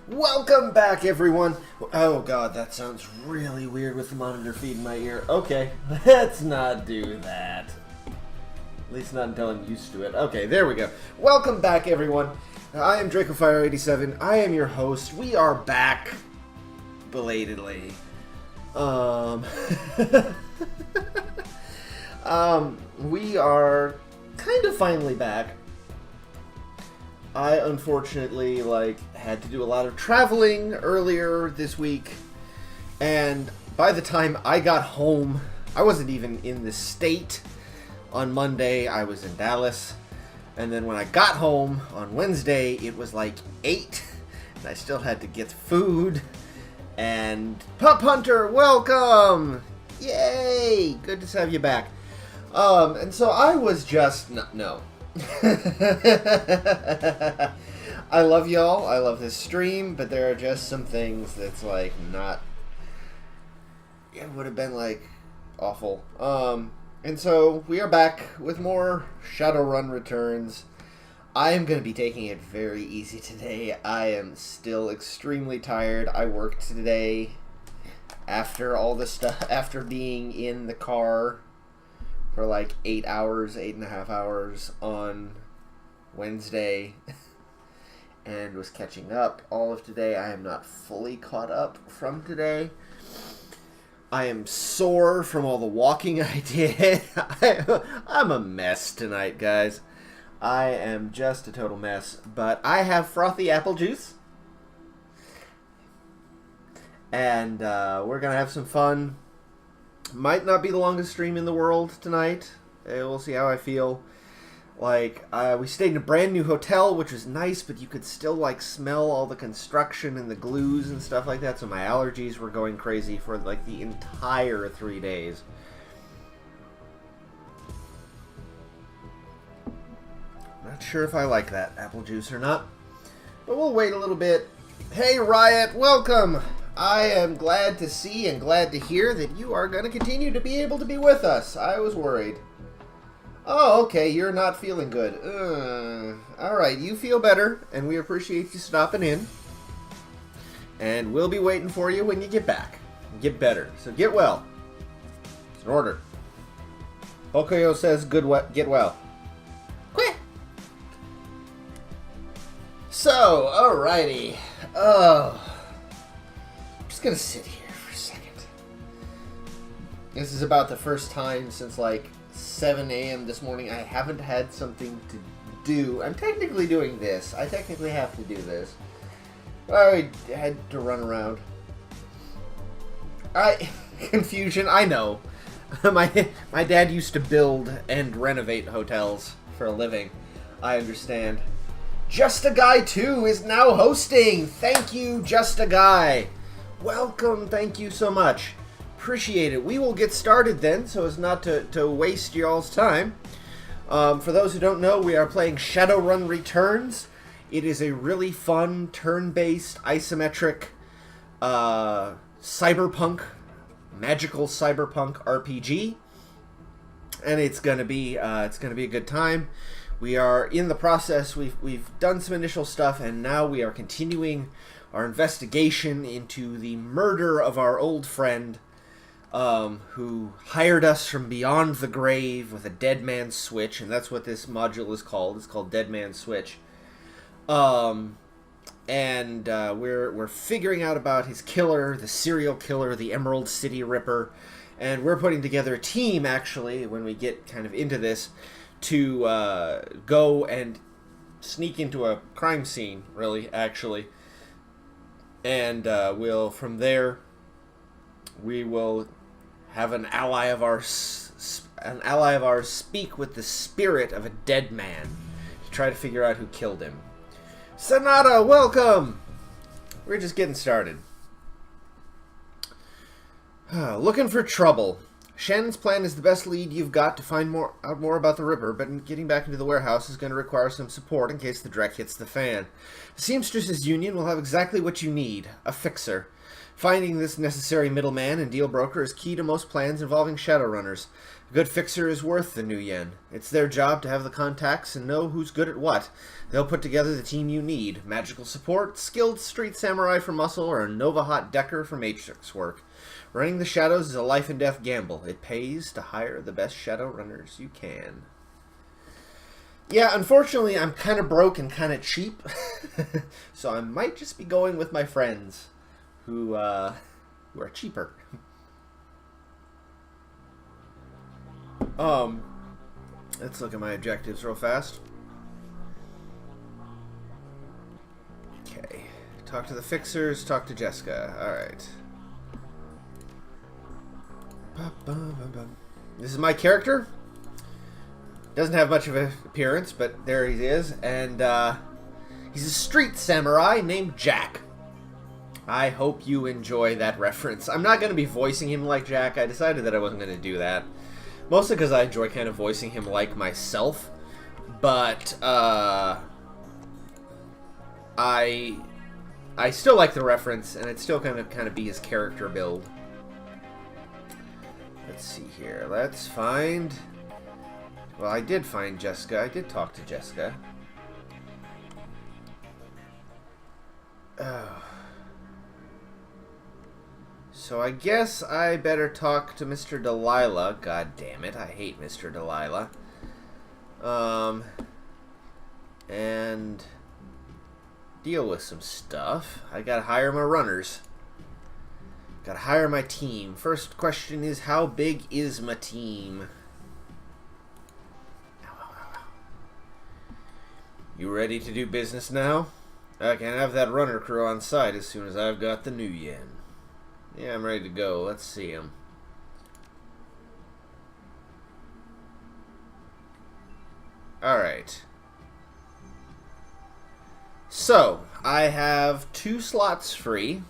Welcome back, everyone. Oh god, that sounds really weird with the monitor feed in my ear. Okay, let's not do that. At least not until I'm used to it. Okay, there we go. Welcome back, everyone. I am DracoFire87. I am your host. We are back, belatedly. We are kind of finally back. I unfortunately had to do a lot of traveling earlier this week, and by the time I got home, I wasn't even in the state. On Monday, I was in Dallas, and then when I got home on Wednesday, it was like 8, and I still had to get food. And Pup Hunter, welcome! Yay! Good to have you back. And so I was just no. I love y'all. I love this stream, but there are just some things that's not. It would have been awful. And so we are back with more Shadowrun returns. I am going to be taking it very easy today. I am still extremely tired. I worked today after all this stuff, after being in the car for 8 hours, 8.5 hours on Wednesday, and was catching up all of today. I am not fully caught up from today. I am sore from all the walking I did. I'm a mess tonight, guys. I am just a total mess, but I have frothy apple juice, and we're gonna have some fun. Might not be the longest stream in the world tonight. We'll see how I feel. We stayed in a brand new hotel, which was nice, but you could still smell all the construction and the glues and stuff like that, so my allergies were going crazy for the entire 3 days. Not sure if I like that apple juice or not, but we'll wait a little bit. Hey Riot, welcome! I am glad to see and glad to hear that you are going to continue to be able to be with us. I was worried. Oh, okay, you're not feeling good. Alright, you feel better, and we appreciate you stopping in. And we'll be waiting for you when you get back. Get better. So get well. It's an order. Pocoyo says get well. Quit! So, alrighty. Oh... just gonna sit here for a second. This is about the first time since 7 a.m. this morning I haven't had something to do. I'm technically doing this. I technically have to do this. I had to run around. Confusion, I know. My dad used to build and renovate hotels for a living. I understand. Just a Guy 2 is now hosting. Thank you, Just a Guy. Welcome, thank you so much. Appreciate it. We will get started then, so as not to waste y'all's time. For those who don't know, we are playing Shadowrun Returns. It is a really fun, turn-based, isometric, cyberpunk, magical cyberpunk RPG. And it's gonna be a good time. We are in the process. We've done some initial stuff, and now we are continuing our investigation into the murder of our old friend, who hired us from beyond the grave with a dead man's switch, and that's what this module is called. It's called Dead Man's Switch. We're figuring out about his killer, the serial killer, the Emerald City Ripper, and we're putting together a team, actually, when we get kind of into this, to go and sneak into a crime scene, really, actually. And from there, we will have an ally of ours speak with the spirit of a dead man to try to figure out who killed him. Sonata, welcome! We're just getting started. Looking for trouble. Shannon's plan is the best lead you've got to find out more about the Ripper, but getting back into the warehouse is going to require some support in case the dreck hits the fan. The Seamstresses Union will have exactly what you need, a fixer. Finding this necessary middleman and deal broker is key to most plans involving Shadowrunners. A good fixer is worth the new yen. It's their job to have the contacts and know who's good at what. They'll put together the team you need. Magical support, skilled street samurai for muscle, or a Nova Hot Decker for matrix work. Running the Shadows is a life and death gamble. It pays to hire the best Shadowrunners you can. Yeah, unfortunately, I'm kind of broke and kind of cheap. So I might just be going with my friends who are cheaper. Let's look at my objectives real fast. Okay. Talk to the fixers, talk to Jessica. Alright. This is my character. Doesn't have much of an appearance, but there he is. And he's a street samurai named Jack. I hope you enjoy that reference. I'm not going to be voicing him like Jack. I decided that I wasn't going to do that. Mostly because I enjoy kind of voicing him like myself. But I still like the reference, and it's still kind of be his character build. Let's see here. Let's find... Well, I did find Jessica. I did talk to Jessica. Oh. So I guess I better talk to Mr. Delilah. God damn it, I hate Mr. Delilah. And deal with some stuff. I gotta hire my runners. Gotta hire my team. First question is, how big is my team? You ready to do business now? I can have that runner crew on site as soon as I've got the new yen. Yeah, I'm ready to go. Let's see him. Alright. So, I have 2 slots free.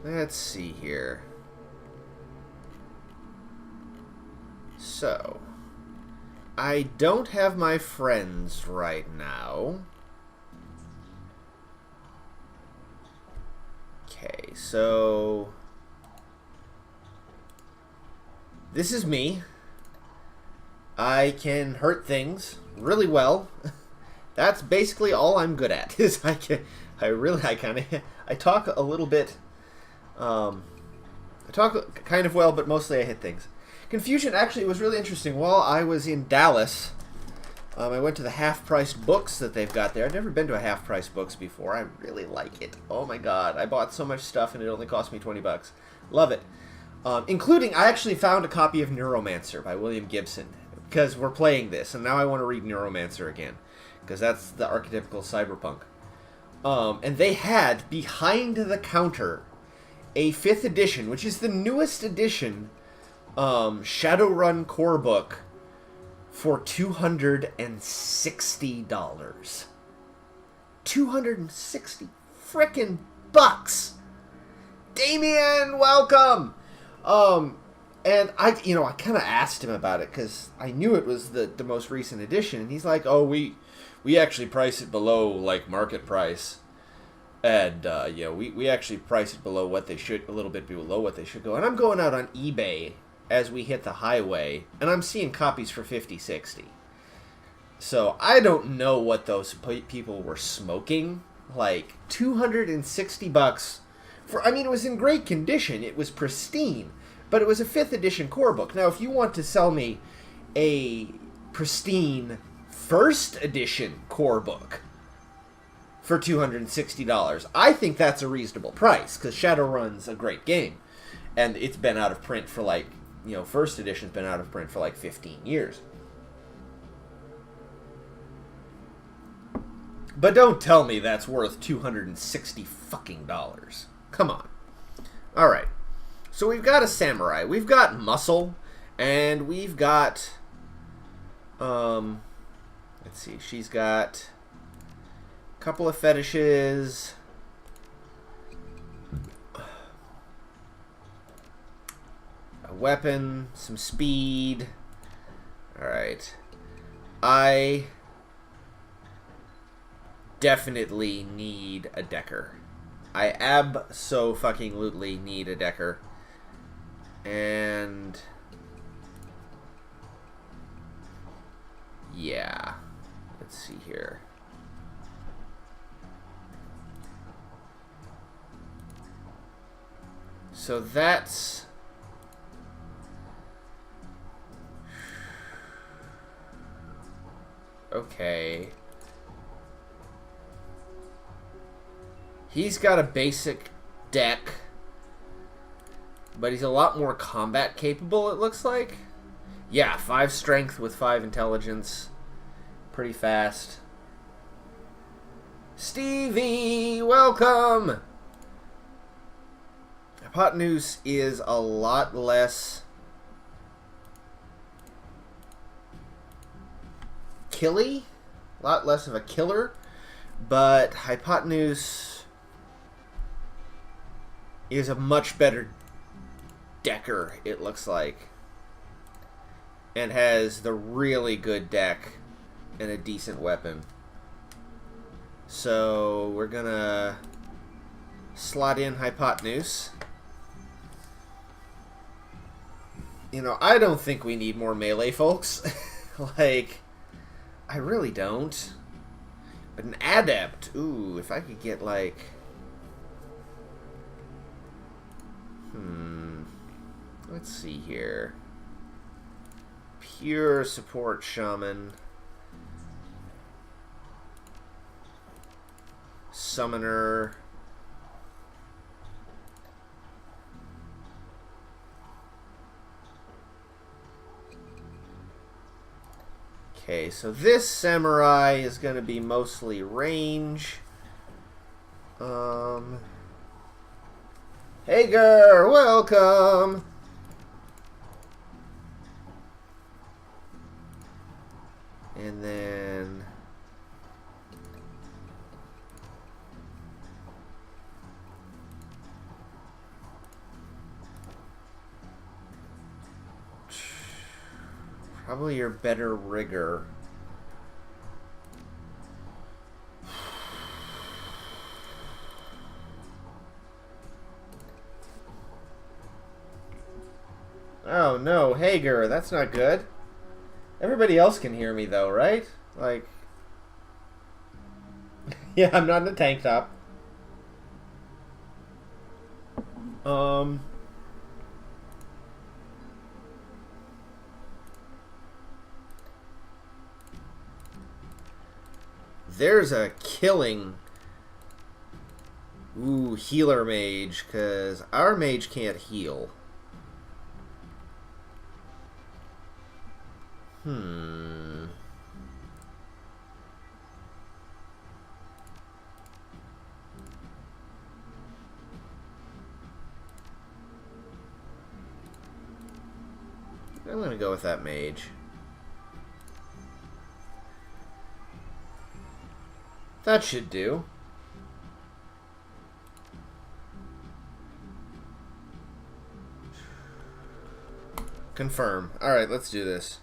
Let's see here. So, I don't have my friends right now. Okay, so this is me. I can hurt things really well. That's basically all I'm good at. Is I talk a little bit. I talk kind of well, but mostly I hit things. Confusion actually was really interesting. While I was in Dallas, I went to the half-price books that they've got there. I've never been to a half-price books before. I really like it. Oh my god, I bought so much stuff and it only cost me 20 bucks. Love it. Including, I actually found a copy of Neuromancer by William Gibson, because we're playing this, and now I want to read Neuromancer again, because that's the archetypical cyberpunk. And they had, behind the counter, a 5th edition, which is the newest edition, Shadowrun core book for $260. 260 frickin' bucks. Damien, welcome. And I kind of asked him about it because I knew it was the most recent edition, and he's like, "Oh, we actually price it below like market price." And, we actually price it below what they should, a little bit below what they should go. And I'm going out on eBay as we hit the highway, and I'm seeing copies for 50, 60. So I don't know what those people were smoking. Like, 260 bucks for, it was in great condition. It was pristine, but it was a 5th edition core book. Now, if you want to sell me a pristine 1st edition core book for $260, I think that's a reasonable price, because Shadowrun's a great game, and it's been out of print for 1st edition's been out of print for 15 years. But don't tell me that's worth $260 fucking dollars. Come on. Alright. So we've got a samurai. We've got muscle, and we've got let's see, she's got a couple of fetishes. A weapon, some speed. Alright. I definitely need a decker. I abso-fucking-lutely need a decker. And... yeah. Let's see here. So that's... okay. He's got a basic deck, but he's a lot more combat capable, it looks like. Yeah, 5 strength with 5 intelligence. Pretty fast. Stevie, welcome! Hypotenuse is a lot less killy, a lot less of a killer, but Hypotenuse is a much better decker, it looks like, and has the really good deck and a decent weapon. So we're gonna slot in Hypotenuse. You know, I don't think we need more melee, folks. Like, I really don't. But an adept, ooh, if I could get like... let's see here. Pure support shaman. Summoner. Okay, so this samurai is going to be mostly range. Hager, welcome! And then... probably your better rigger. Oh no, Hager, that's not good. Everybody else can hear me though, right? Like... yeah, I'm not in a tank top. There's a killing... ooh, healer mage, because our mage can't heal. I'm going to go with that mage. That should do. Confirm. Alright, let's do this.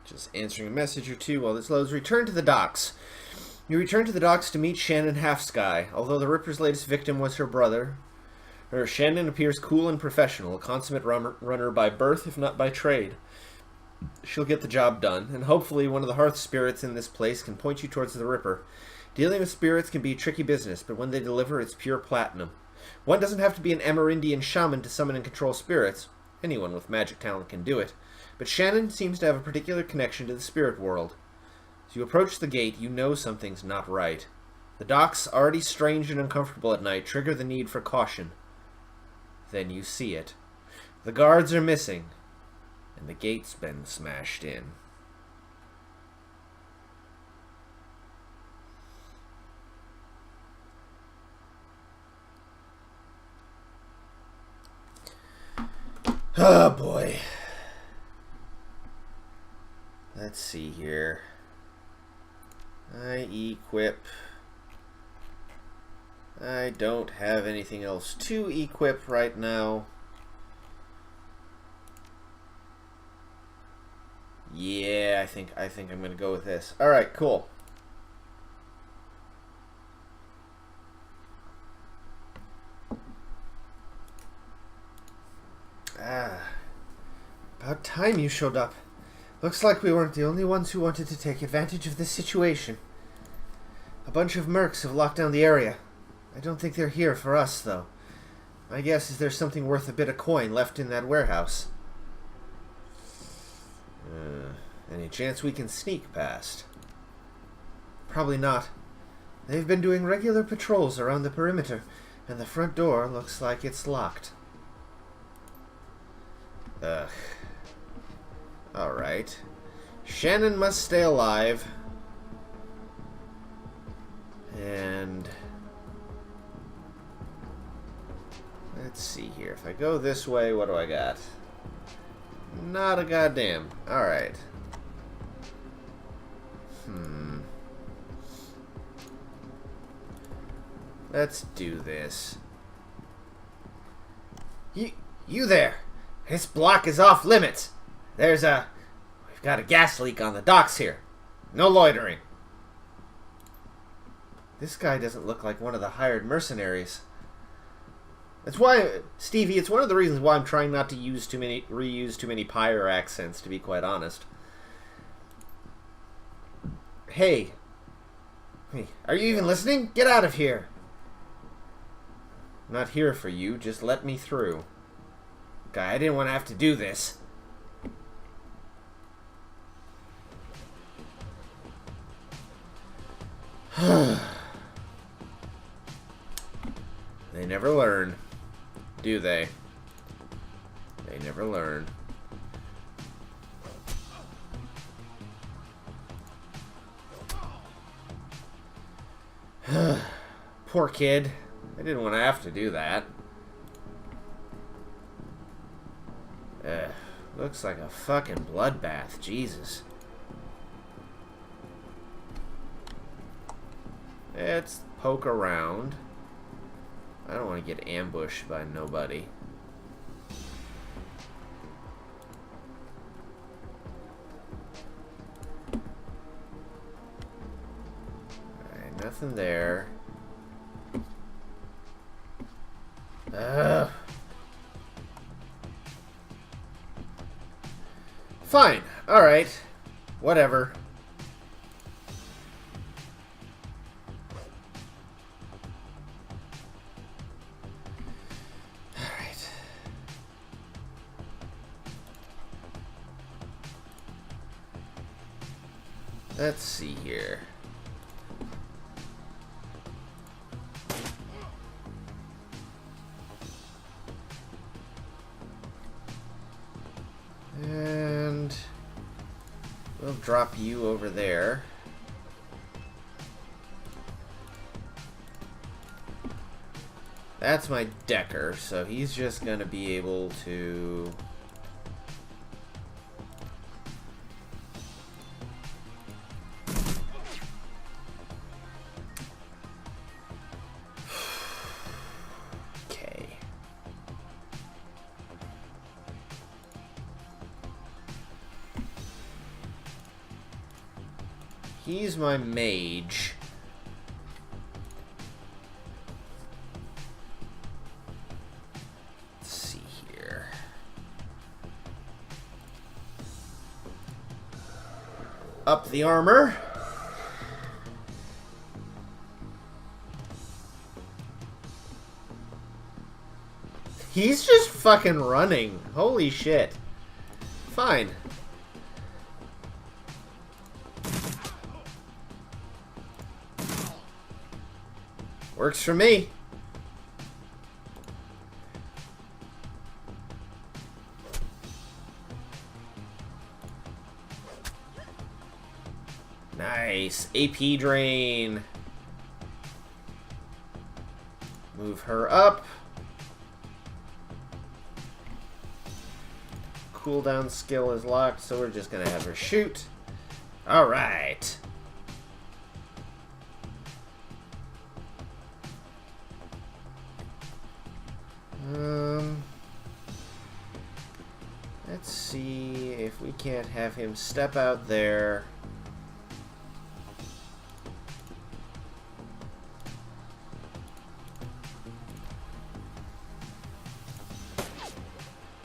Just answering a message or two while this loads. Return to the docks. You return to the docks to meet Shannon Halfsky. Although the Ripper's latest victim was her brother, Shannon appears cool and professional, a consummate runner by birth, if not by trade. She'll get the job done, and hopefully one of the hearth spirits in this place can point you towards the Ripper. Dealing with spirits can be a tricky business, but when they deliver, it's pure platinum. One doesn't have to be an Amerindian shaman to summon and control spirits. Anyone with magic talent can do it. But Shannon seems to have a particular connection to the spirit world. As you approach the gate, you know something's not right. The docks, already strange and uncomfortable at night, trigger the need for caution. Then you see it. The guards are missing, and the gate's been smashed in. Oh boy. Let's see here. I equip. I don't have anything else to equip right now. I think I'm gonna go with this. All right, cool. About time you showed up. Looks like we weren't the only ones who wanted to take advantage of this situation. A bunch of mercs have locked down the area. I don't think they're here for us, though. My guess is there's something worth a bit of coin left in that warehouse. Any chance we can sneak past? Probably not. They've been doing regular patrols around the perimeter, and the front door looks like it's locked. Ugh. Alright. Shannon must stay alive. And... let's see here. If I go this way, what do I got? Not a goddamn. Alright. Let's do this. You there! This block is off limits. We've got a gas leak on the docks here. No loitering. This guy doesn't look like one of the hired mercenaries. That's why, Stevie, it's one of the reasons why I'm trying not to reuse too many Pyre accents, to be quite honest. Hey, are you even listening? Get out of here. I'm not here for you, just let me through. Guy, I didn't want to have to do this. They never learn, do they? They never learn. Poor kid. I didn't want to have to do that. Looks like a fucking bloodbath. Jesus. Let's poke around. I don't want to get ambushed by nobody. Alright, nothing there. Fine. Alright. Whatever. Alright. Let's see here. And we'll drop you over there. That's my Decker, so he's just gonna be able to... He's my mage. Let's see here. Up the armor. He's just fucking running. Holy shit. Fine. Works for me. Nice. AP drain. Move her up. Cooldown skill is locked, so we're just gonna have her shoot. Alright. Let's see if we can't have him step out there.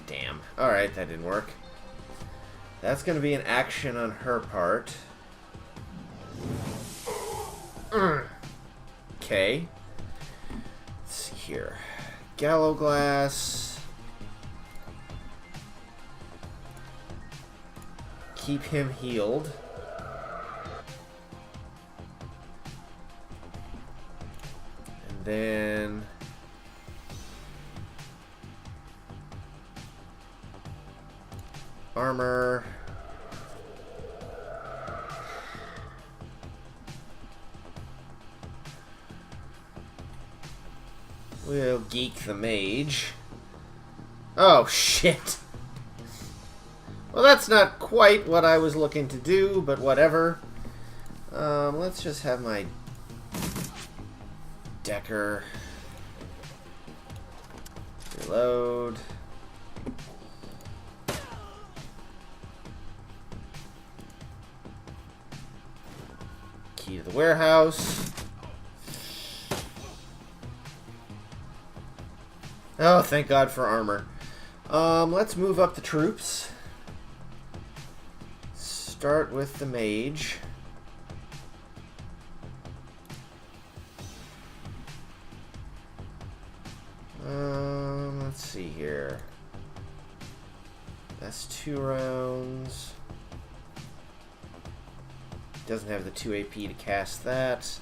Damn. Alright, that didn't work. That's going to be an action on her part. Okay. Let's see here. Gallow Glass. Keep him healed. And then... armor. We'll geek the mage. Oh, shit. Well, that's not quite what I was looking to do, but whatever. Let's just have my Decker reload. Key to the warehouse. Oh, thank God for armor. Let's move up the troops. Start with the mage. Let's see here. That's 2 rounds. Doesn't have the 2 AP to cast that.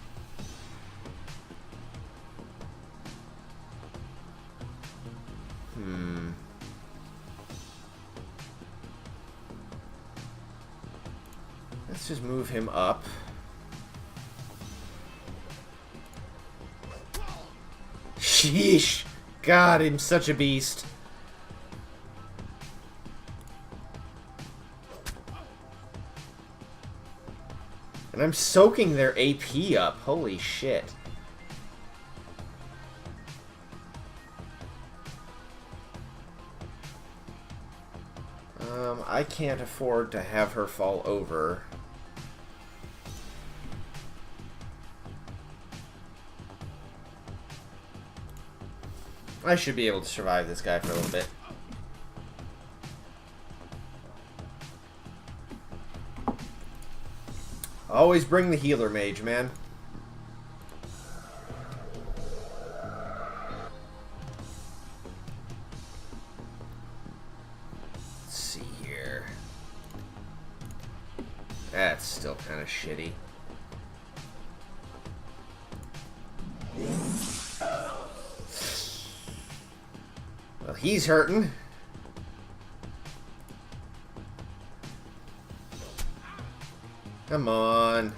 Let's just move him up. Sheesh! God, I'm such a beast. And I'm soaking their AP up. Holy shit. I can't afford to have her fall over. I should be able to survive this guy for a little bit. Always bring the healer mage, man. Let's see here. That's still kind of shitty. Well, he's hurting. Come on.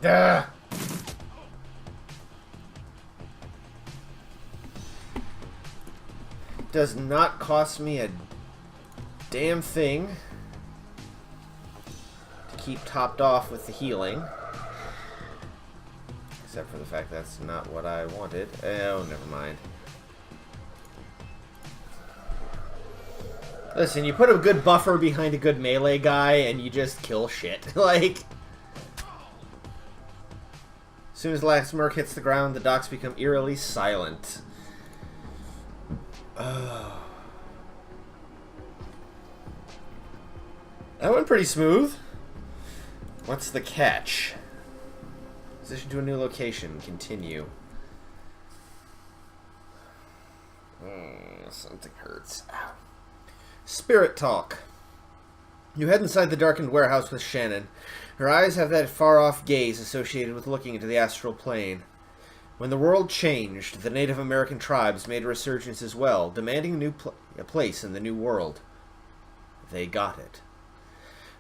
Duh. Does not cost me a damn thing to keep topped off with the healing. Except for the fact that's not what I wanted. Oh, never mind. Listen, you put a good buffer behind a good melee guy and you just kill shit. Like, as soon as the last merc hits the ground, the docks become eerily silent. That went pretty smooth. What's the catch? Position to a new location. Continue. Something hurts. Ow. Spirit talk. You head inside the darkened warehouse with Shannon. Her eyes have that far-off gaze associated with looking into the astral plane. When the world changed, the Native American tribes made a resurgence as well, demanding a place in the new world. They got it.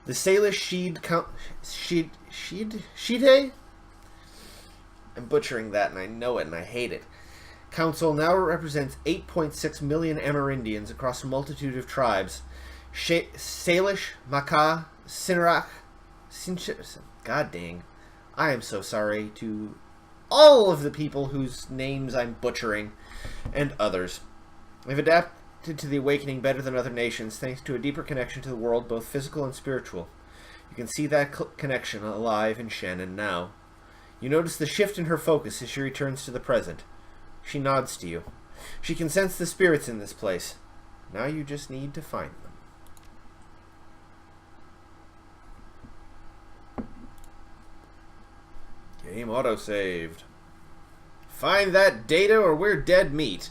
The Salish Shide? I'm butchering that and I know it and I hate it. Council now represents 8.6 million Amerindians across a multitude of tribes. Salish, Maka, Sinrak, God dang. I am so sorry to all of the people whose names I'm butchering, and others. They've adapted to the awakening better than other nations, thanks to a deeper connection to the world, both physical and spiritual. You can see that connection alive in Shannon now. You notice the shift in her focus as she returns to the present. She nods to you. She can sense the spirits in this place. Now you just need to find them. Game auto-saved. Find that data or we're dead meat.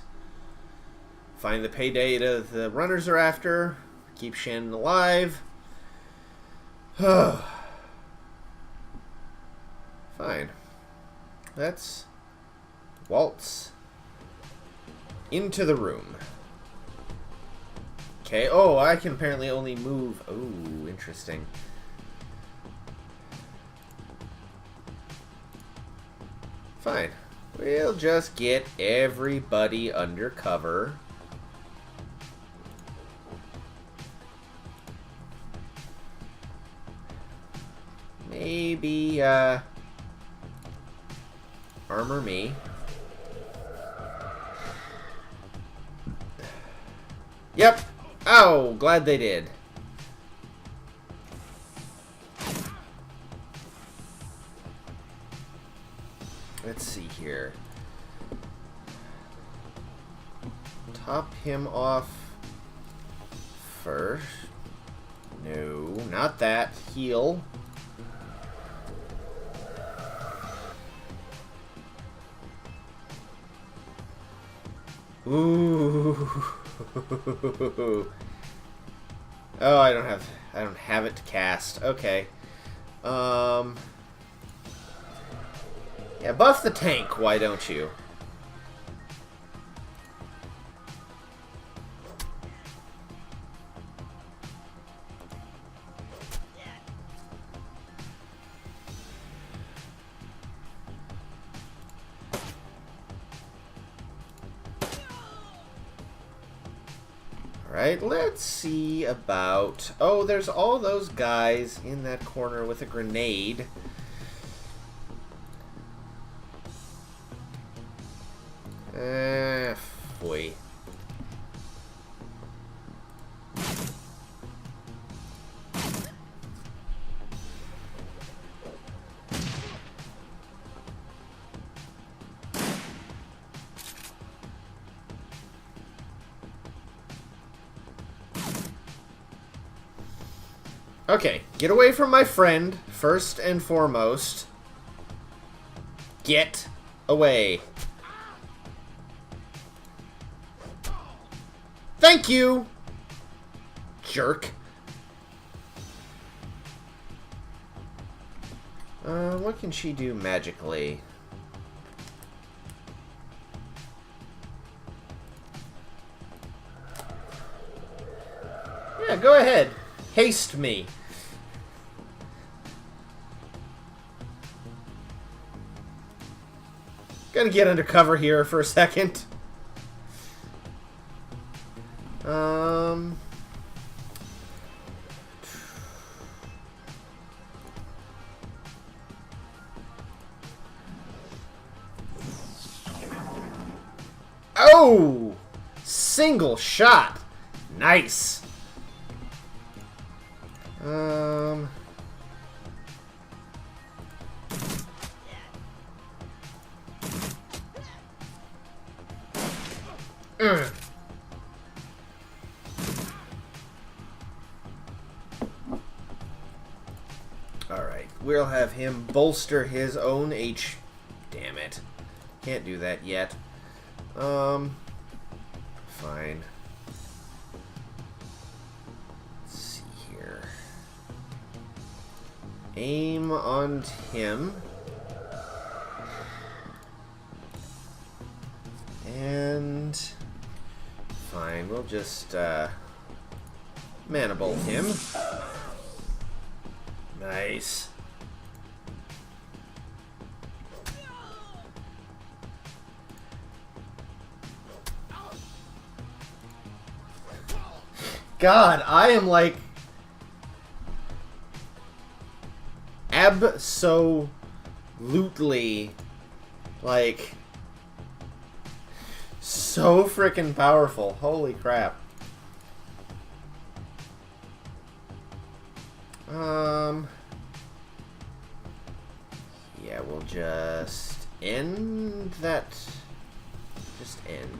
Find the pay data the runners are after. Keep Shannon alive. Fine. Let's waltz into the room. Okay. Oh, I can apparently only move. Oh, interesting. Fine. We'll just get everybody under cover. Maybe, armor me. Yep. Oh, glad they did. Let's see here. Top him off first. No, not that. Heal. Ooh. Oh, I don't have it to cast. Okay. Yeah, buff the tank, why don't you? Alright, let's see about... Oh, there's all those guys in that corner with a grenade. Boy. Okay, get away from my friend, first and foremost. Get away. Thank you, jerk. What can she do magically? Yeah, go ahead. Haste me. Gonna get undercover here for a second. Oh! Single shot. Nice. Alright, we'll have him bolster his own H. Damn it. Can't do that yet. Fine. Let's see here. Aim on him. And... Fine, we'll just, Manibolt him. Nice. God, I am like absolutely like so freaking powerful. Holy crap. Yeah, we'll just end that. Just end.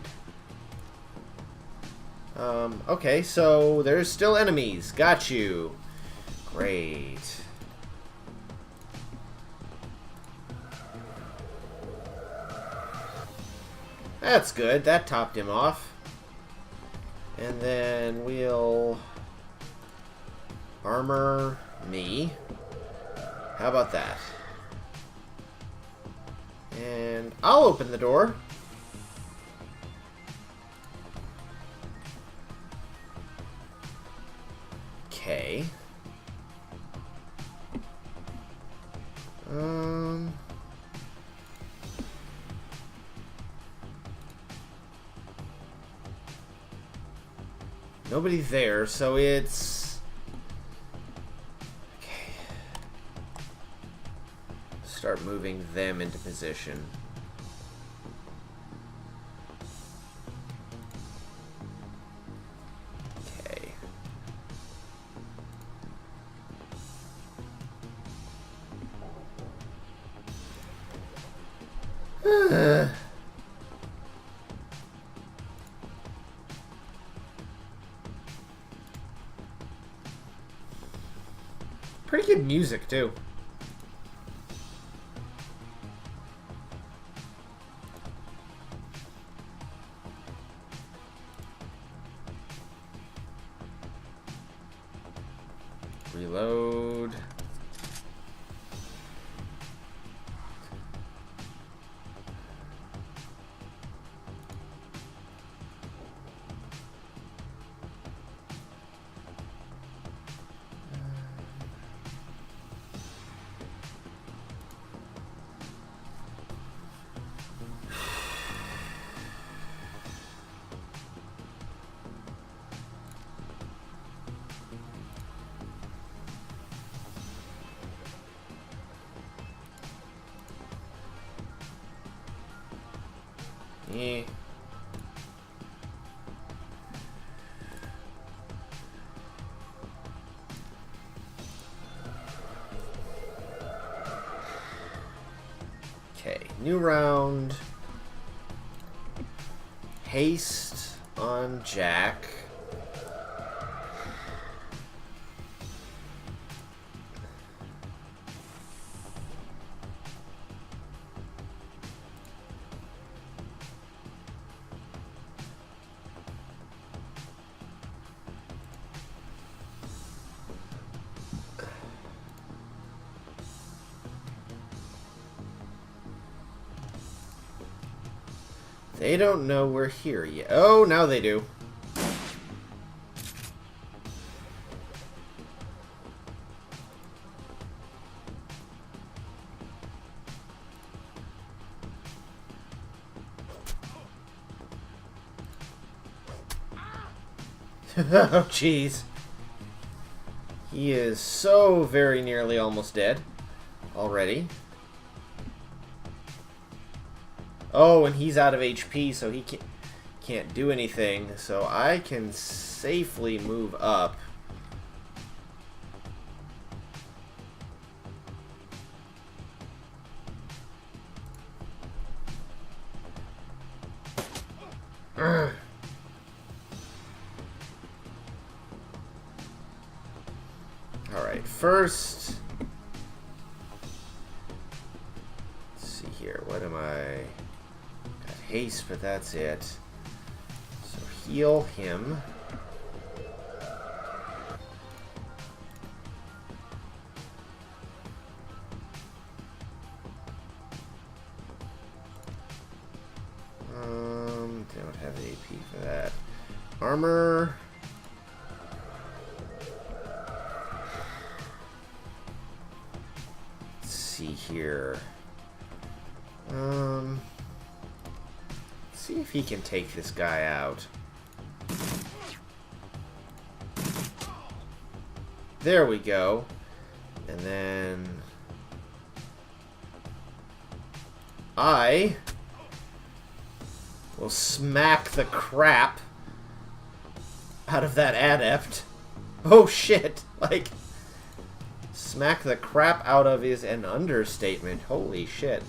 Okay, so there's still enemies. Got you. Great. That's good. That topped him off. And then we'll armor me. How about that? And I'll open the door. Okay. Nobody there, so it's... Okay. Start moving them into position. Okay. Pretty good music, too. Reload. Yeah. Okay, new round. Haste on Jack. They don't know we're here yet. Oh, now they do. Oh, jeez. He is so very nearly almost dead already. Oh, and he's out of HP, so he can't do anything. So I can safely move up. Alright, first... Let's see here, what am I... Got haste, but that's it. So heal him. Don't have the AP for that. Armor... here. Let's see if he can take this guy out. There we go. And then I will smack the crap out of that adept. Oh shit! Like, smack the crap out of is an understatement. Holy shit.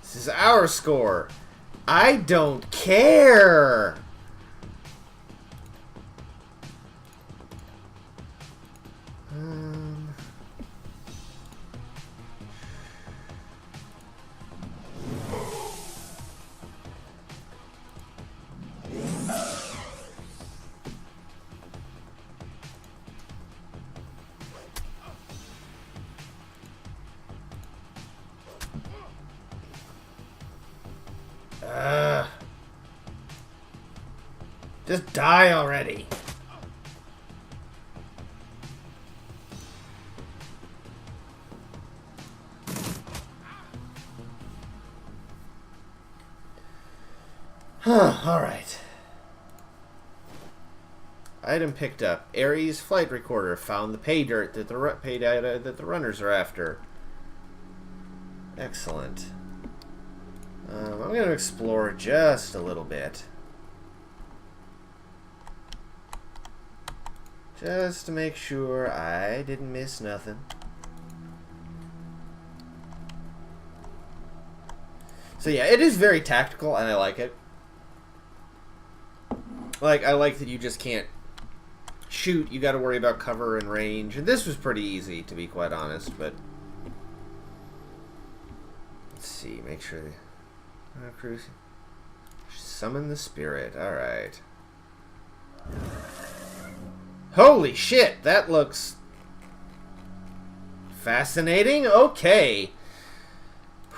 This is our score. I don't care! Just die already. Alright. Item picked up. Ares flight recorder. Found the pay dirt that pay data that the runners are after. Excellent. I'm going to explore just a little bit. Just to make sure I didn't miss nothing. So yeah, it is very tactical and I like it. Like, I like that you just can't shoot. You got to worry about cover and range. And this was pretty easy, to be quite honest, but let's see, make sure cruise. Summon the spirit. Alright. Holy shit, that looks fascinating. Okay.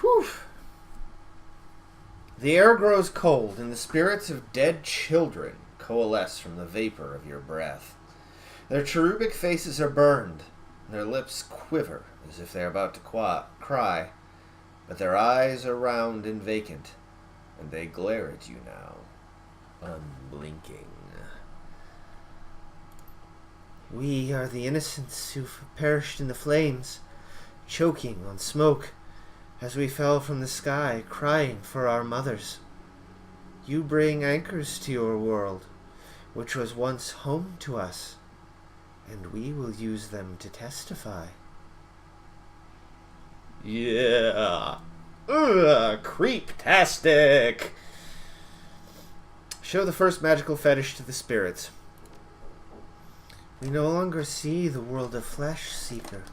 Whew. The air grows cold, and the spirits of dead children coalesce from the vapor of your breath. Their cherubic faces are burned. Their lips quiver as if they are about to cry, but their eyes are round and vacant, and they glare at you now, unblinking. We are the innocents who've perished in the flames, choking on smoke, as we fell from the sky, crying for our mothers. You bring anchors to your world, which was once home to us, and we will use them to testify. Yeah. Creep-tastic. Show the first magical fetish to the spirits. We no longer see the world of flesh, Seeker.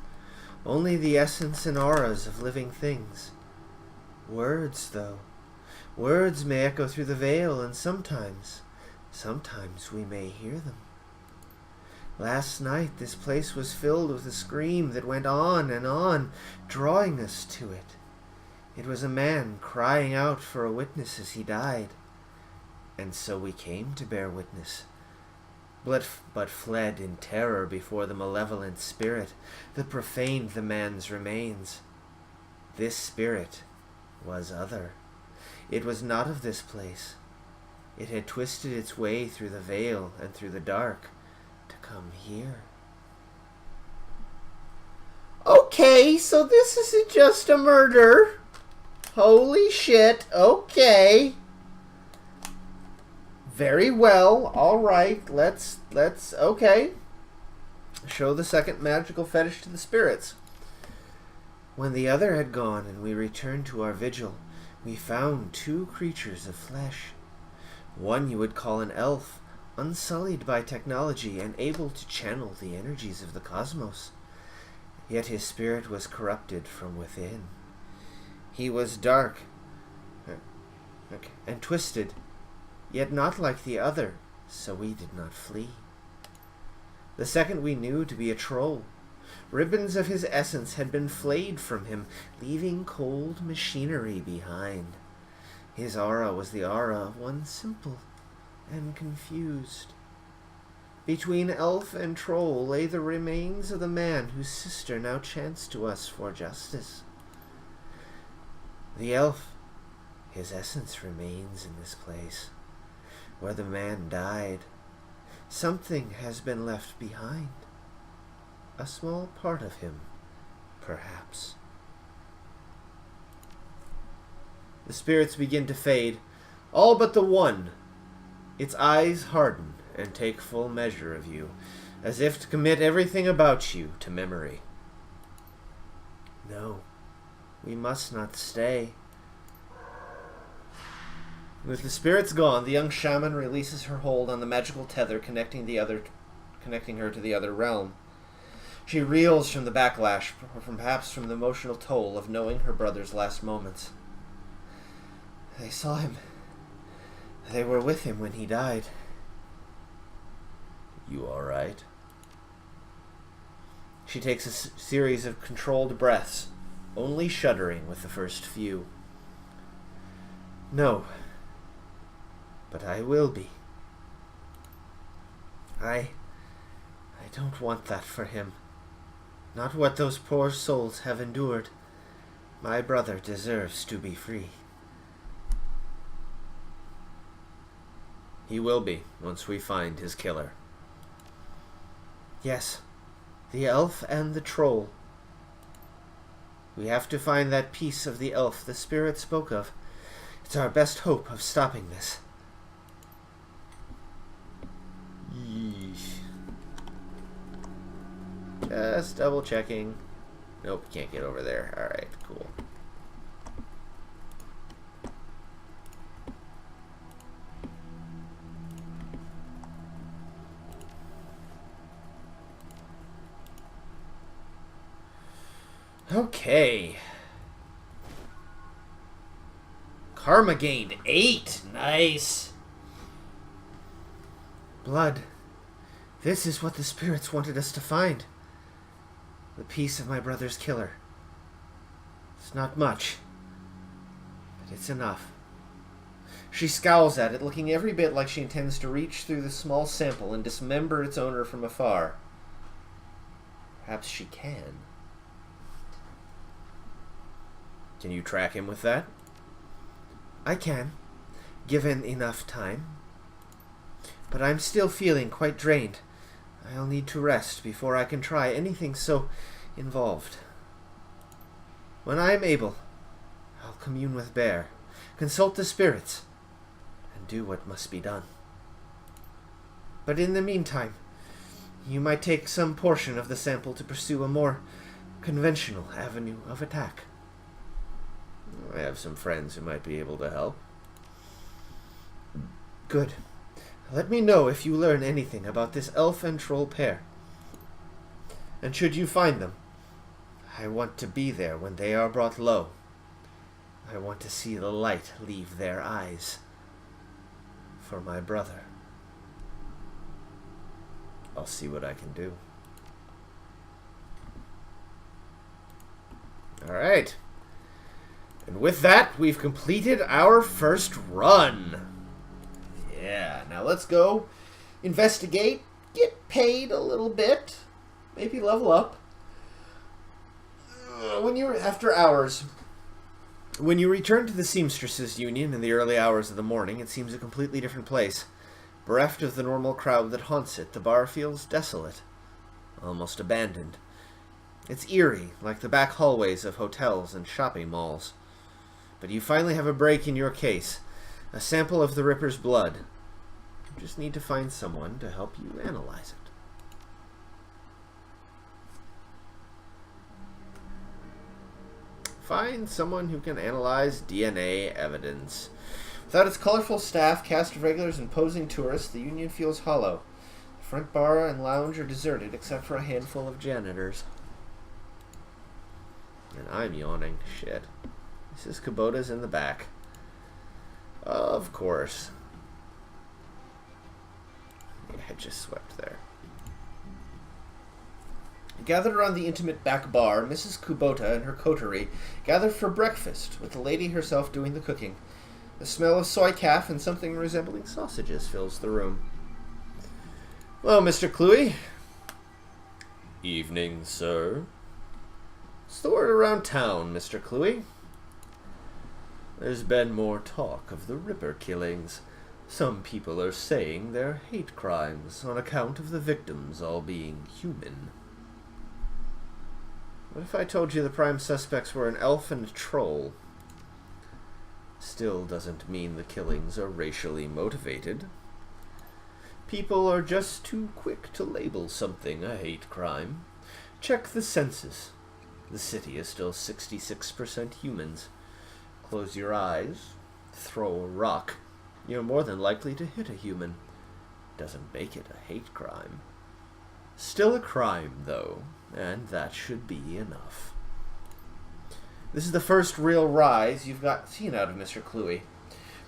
Only the essence and auras of living things. Words, though. Words may echo through the veil, and sometimes we may hear them. Last night, this place was filled with a scream that went on and on, drawing us to it. It was a man crying out for a witness as he died. And so we came to bear witness, but fled in terror before the malevolent spirit that profaned the man's remains. This spirit was other. It was not of this place. It had twisted its way through the veil and through the dark to come here. Okay, so this isn't just a murder. Holy shit, okay. Very well, alright, let's, okay. Show the second magical fetish to the spirits. When the other had gone and we returned to our vigil, we found two creatures of flesh. One you would call an elf, unsullied by technology and able to channel the energies of the cosmos. Yet his spirit was corrupted from within. He was dark and twisted, yet not like the other, so we did not flee. The second we knew to be a troll. Ribbons of his essence had been flayed from him, leaving cold machinery behind. His aura was the aura of one simple and confused. Between elf and troll lay the remains of the man whose sister now chanced to us for justice. The elf, his essence remains in this place. where the man died. Something has been left behind. A small part of him, perhaps. The spirits begin to fade, all but the one. Its eyes harden and take full measure of you, as if to commit everything about you to memory. No, we must not stay. With the spirits gone, the young shaman releases her hold on the magical tether connecting her to the other realm. She reels from the backlash, or perhaps from the emotional toll of knowing her brother's last moments. They saw him. They were with him when he died. You all right? She takes a series of controlled breaths, only shuddering with the first few. No. But I will be. I don't want that for him. Not what those poor souls have endured. My brother deserves to be free. He will be, once we find his killer. Yes, the elf and the troll. We have to find that piece of the elf the spirit spoke of. It's our best hope of stopping this. Yeesh. Just double checking. Nope, can't get over there. Alright, cool. Okay. Karma gained 8. Nice. Blood. This is what the spirits wanted us to find. The piece of my brother's killer. It's not much, but it's enough. She scowls at it, looking every bit like she intends to reach through the small sample and dismember its owner from afar. Perhaps she can. Can you track him with that? I can, given enough time. But I'm still feeling quite drained. I'll need to rest before I can try anything so involved. When I am able, I'll commune with Bear, consult the spirits, and do what must be done. But in the meantime, you might take some portion of the sample to pursue a more conventional avenue of attack. I have some friends who might be able to help. Good. Let me know if you learn anything about this elf and troll pair. And should you find them, I want to be there when they are brought low. I want to see the light leave their eyes. For my brother. I'll see what I can do. Alright. And with that, we've completed our first run. Yeah, now let's go investigate, get paid a little bit, maybe level up. After hours, when you return to the Seamstresses Union in the early hours of the morning, it seems a completely different place. Bereft of the normal crowd that haunts it, the bar feels desolate, almost abandoned. It's eerie, like the back hallways of hotels and shopping malls. But you finally have a break in your case, a sample of the Ripper's blood. You just need to find someone to help you analyze it. Find someone who can analyze DNA evidence. Without its colorful staff, cast of regulars, and posing tourists, the Union feels hollow. The front bar and lounge are deserted, except for a handful of janitors. And I'm yawning. Shit. Mrs. Kubota's in the back. Of course. Yeah, I just swept there. Gathered around the intimate back bar, Mrs. Kubota and her coterie gathered for breakfast, with the lady herself doing the cooking. The smell of soy calf and something resembling sausages fills the room. Hello, Mr. Cluey. Evening, sir. What's the word around town, Mr. Cluey? There's been more talk of the Ripper killings. Some people are saying they're hate crimes on account of the victims all being human. What if I told you the prime suspects were an elf and a troll? Still doesn't mean the killings are racially motivated. People are just too quick to label something a hate crime. Check the census. The city is still 66% humans. Close your eyes, throw a rock. You're more than likely to hit a human. Doesn't make it a hate crime. Still a crime, though, and that should be enough. This is the first real rise you've seen out of Mr. Cluey,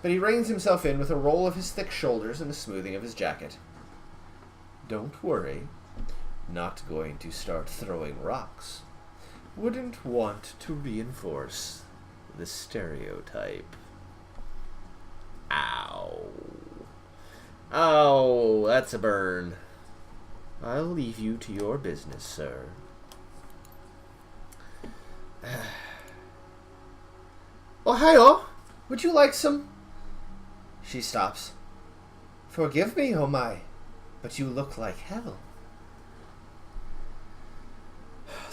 but he reins himself in with a roll of his thick shoulders and a smoothing of his jacket. Don't worry. Not going to start throwing rocks. Wouldn't want to reinforce the stereotype. Ow. Ow, that's a burn. I'll leave you to your business, sir. Oh, hi-oh. Would you like some? She stops. Forgive me, oh my, but you look like hell.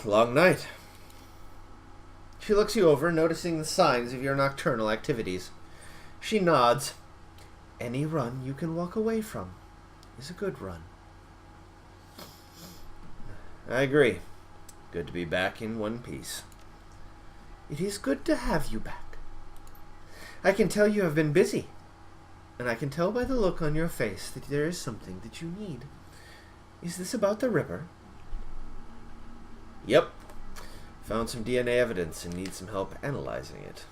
Long night. She looks you over, noticing the signs of your nocturnal activities. She nods. Any run you can walk away from is a good run. I agree. Good to be back in one piece. It is good to have you back. I can tell you have been busy, and I can tell by the look on your face that there is something that you need. Is this about the Ripper? Yep. Found some DNA evidence and need some help analyzing it.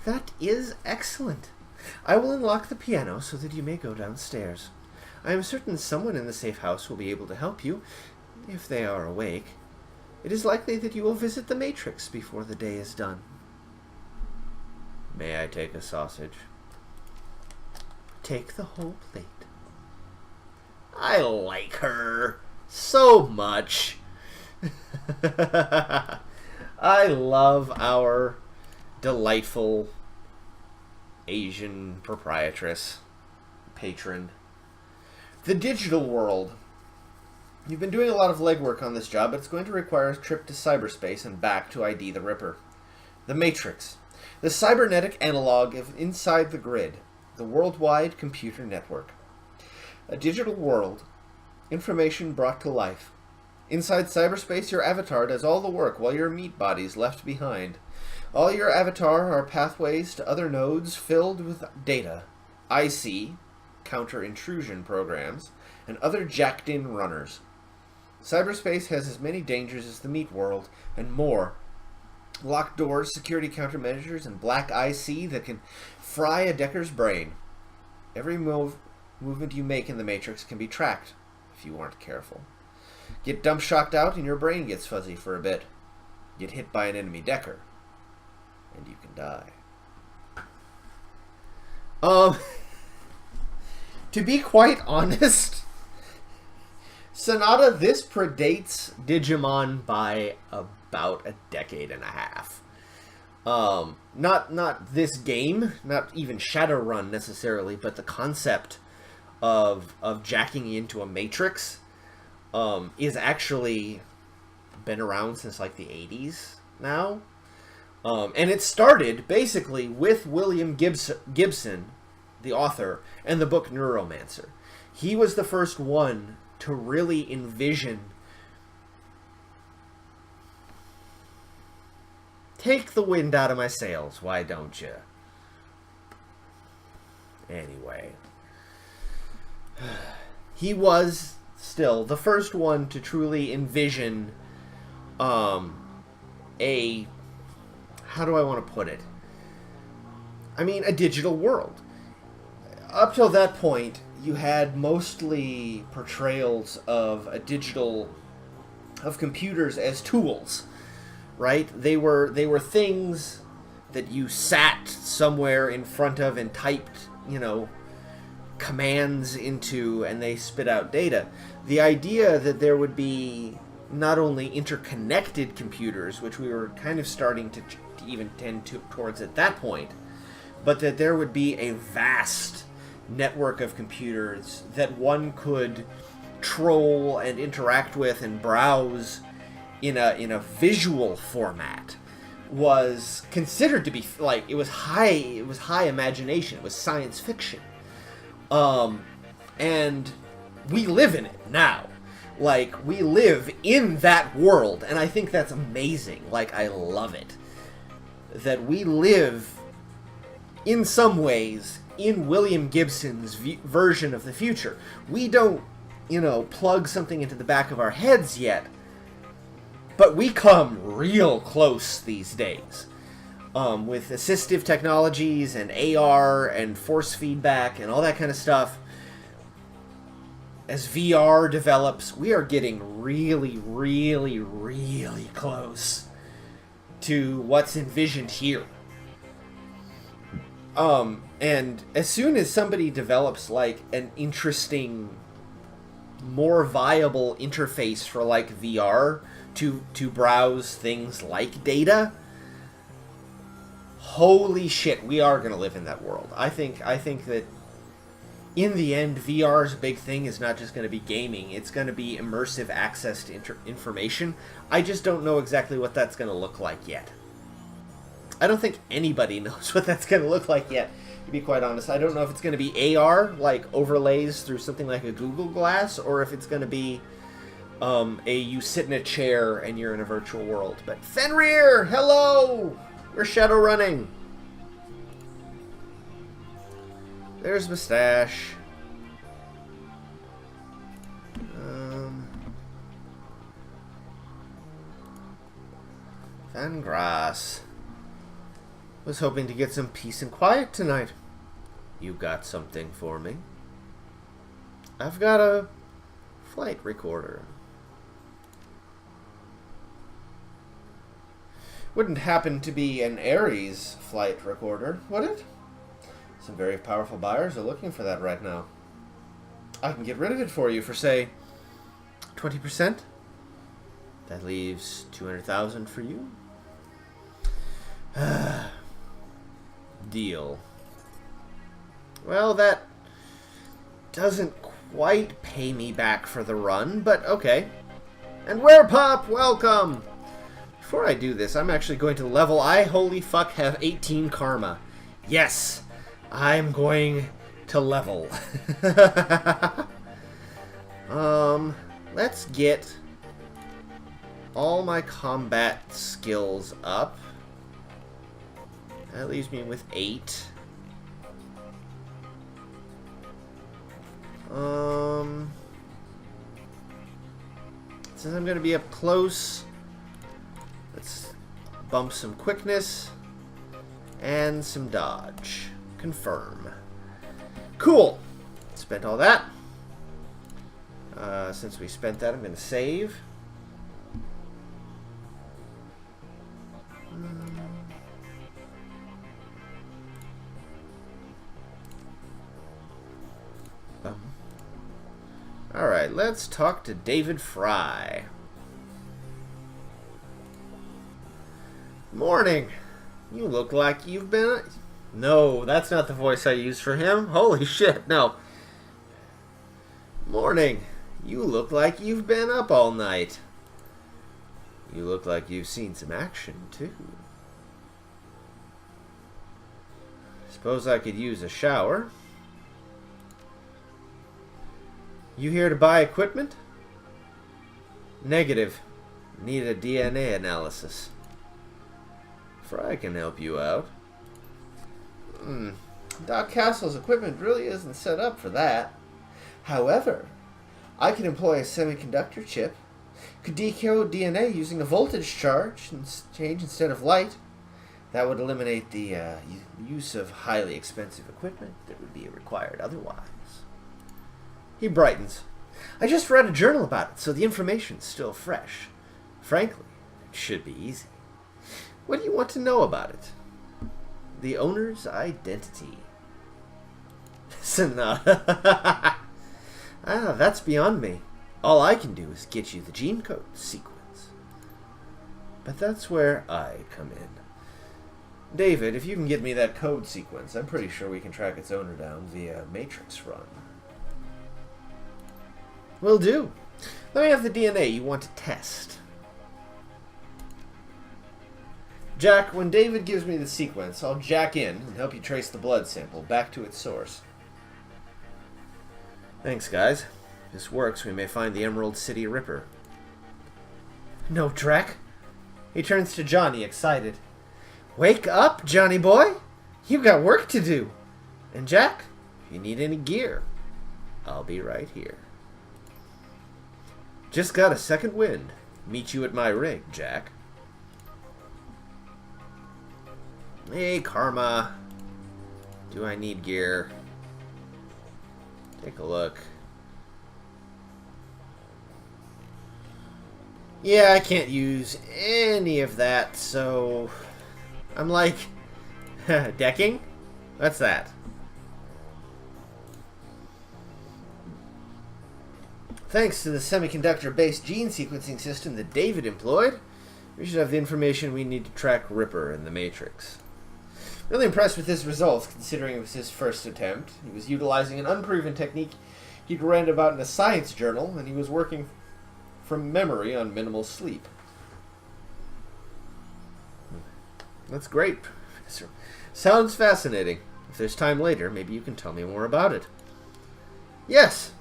That is excellent. I will unlock the piano so that you may go downstairs. I am certain someone in the safe house will be able to help you, if they are awake. It is likely that you will visit the Matrix before the day is done. May I take a sausage? Take the whole plate. I like her so much. I love our delightful Asian proprietress, patron. The digital world. You've been doing a lot of legwork on this job, but it's going to require a trip to cyberspace and back to ID the Ripper. The Matrix. The cybernetic analog of Inside the Grid, the worldwide computer network. A digital world. Information brought to life. Inside cyberspace, your avatar does all the work while your meat body's left behind. All your avatar are pathways to other nodes filled with data, IC, counter-intrusion programs, and other jacked-in runners. Cyberspace has as many dangers as the meat world, and more. Locked doors, security countermeasures, and black IC that can fry a Decker's brain. Every movement you make in the Matrix can be tracked, if you aren't careful. Get dump shocked out and your brain gets fuzzy for a bit. Get hit by an enemy Decker, and you can die. To be quite honest, Sonata, this predates Digimon by about a decade and a half. Not this game, not even Shadowrun necessarily, but the concept of jacking into a matrix is actually been around since like the 80s now. And it started basically with William Gibson, the author, and the book Neuromancer. He was the first one to really envision... Take the wind out of my sails, why don't you? Anyway. He was still the first one to truly envision how do I want to put it? I mean, a digital world. Up till that point, you had mostly portrayals of of computers as tools, right? They were things that you sat somewhere in front of and typed, commands into, and they spit out data. The idea that there would be not only interconnected computers, which we were kind of starting to even tend towards at that point, but that there would be a vast network of computers that one could troll and interact with and browse in a visual format was considered to be like it was high imagination, it was science fiction. And we live in it now. Like, we live in that world, and I think that's amazing. Like, I love it. That we live, in some ways, in William Gibson's version of the future. We don't, plug something into the back of our heads yet, but we come real close these days. With assistive technologies and AR and force feedback and all that kind of stuff. As VR develops, we are getting really, really, really close to what's envisioned here. And as soon as somebody develops, like, an interesting, more viable interface for, like, VR to browse things like data, holy shit, we are going to live in that world. I think that in the end, VR's big thing is not just going to be gaming. It's going to be immersive access to information. I just don't know exactly what that's going to look like yet. I don't think anybody knows what that's going to look like yet, to be quite honest. I don't know if it's going to be AR, like overlays through something like a Google Glass, or if it's going to be you sit in a chair and you're in a virtual world. But Fenrir, hello! We're Shadowrunning. There's Mustache. Van Grass. Was hoping to get some peace and quiet tonight. You got something for me? I've got a flight recorder. Wouldn't happen to be an Ares flight recorder, would it? Some very powerful buyers are looking for that right now. I can get rid of it for you for, say, 20%. That leaves 200,000 for you. Deal. Well, that doesn't quite pay me back for the run, but okay. And Werepop, welcome! Before I do this, I'm actually going to level. I, holy fuck, have 18 karma. Yes! I'm going to level. Let's get all my combat skills up. That leaves me with 8. Since I'm going to be up close, let's bump some quickness and some dodge. Confirm. Cool. Spent all that. Since we spent that, I'm going to save. Alright, let's talk to David Fry. Morning. You look like you've been... No, that's not the voice I use for him. Holy shit, no. Morning. You look like you've been up all night. You look like you've seen some action, too. Suppose I could use a shower. You here to buy equipment? Negative. Need a DNA analysis. Fry can help you out. Doc Castle's equipment really isn't set up for that. However, I can employ a semiconductor chip. Could decode DNA using a voltage charge and change instead of light. That would eliminate the use of highly expensive equipment that would be required otherwise. He brightens. I just read a journal about it, so the information's still fresh. Frankly, it should be easy. What do you want to know about it? The owner's identity. Sonata. That's beyond me. All I can do is get you the gene code sequence. But that's where I come in. David, if you can get me that code sequence, I'm pretty sure we can track its owner down via Matrix Run. Will do. Let me have the DNA you want to test. Jack, when David gives me the sequence, I'll jack in and help you trace the blood sample back to its source. Thanks, guys. If this works, we may find the Emerald City Ripper. No, Drac. He turns to Johnny, excited. Wake up, Johnny boy. You've got work to do. And Jack, if you need any gear, I'll be right here. Just got a second wind. Meet you at my rig, Jack. Hey, Karma. Do I need gear? Take a look. Yeah, I can't use any of that, so... I'm like... decking? What's that? Thanks to the semiconductor-based gene sequencing system that David employed, we should have the information we need to track Ripper in the Matrix. Really impressed with his results, considering it was his first attempt. He was utilizing an unproven technique he'd read about in a science journal, and he was working from memory on minimal sleep. That's great, Professor. Sounds fascinating. If there's time later, maybe you can tell me more about it. Yes.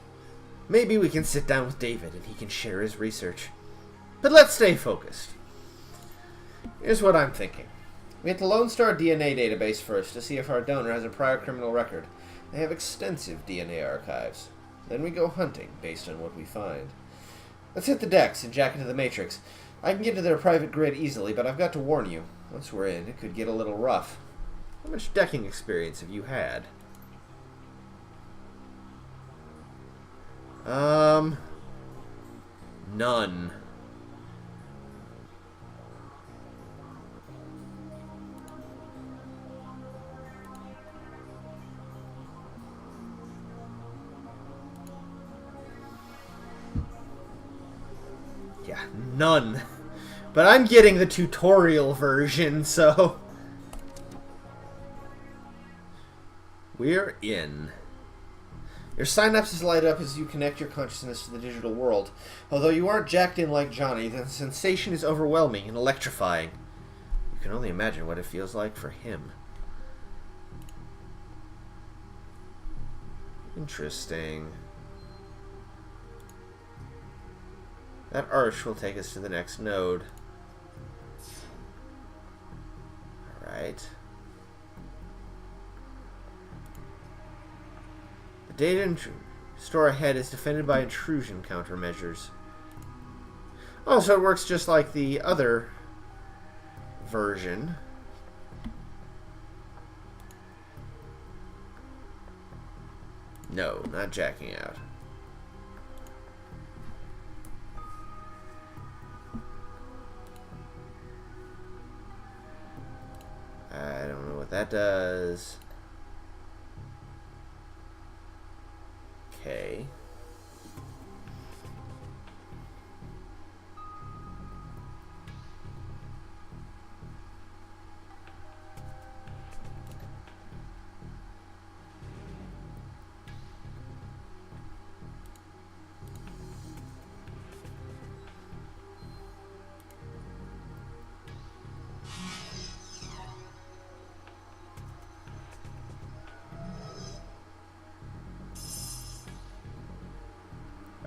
Maybe we can sit down with David and he can share his research. But let's stay focused. Here's what I'm thinking. We hit the Lone Star DNA database first to see if our donor has a prior criminal record. They have extensive DNA archives. Then we go hunting based on what we find. Let's hit the decks and jack into the Matrix. I can get to their private grid easily, but I've got to warn you. Once we're in, it could get a little rough. How much decking experience have you had? None. Yeah, none. But I'm getting the tutorial version, so... We're in. Your synapses light up as you connect your consciousness to the digital world. Although you aren't jacked in like Johnny, the sensation is overwhelming and electrifying. You can only imagine what it feels like for him. Interesting. That arch will take us to the next node. Alright. The data store ahead is defended by intrusion countermeasures. Oh, so it works just like the other version. No, not jacking out. I don't know what that does. Okay.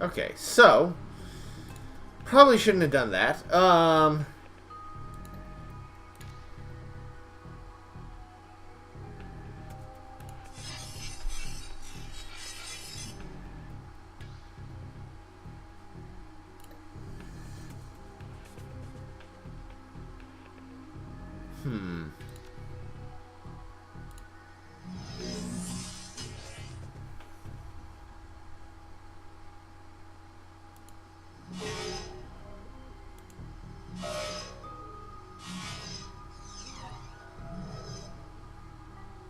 Okay, so probably shouldn't have done that.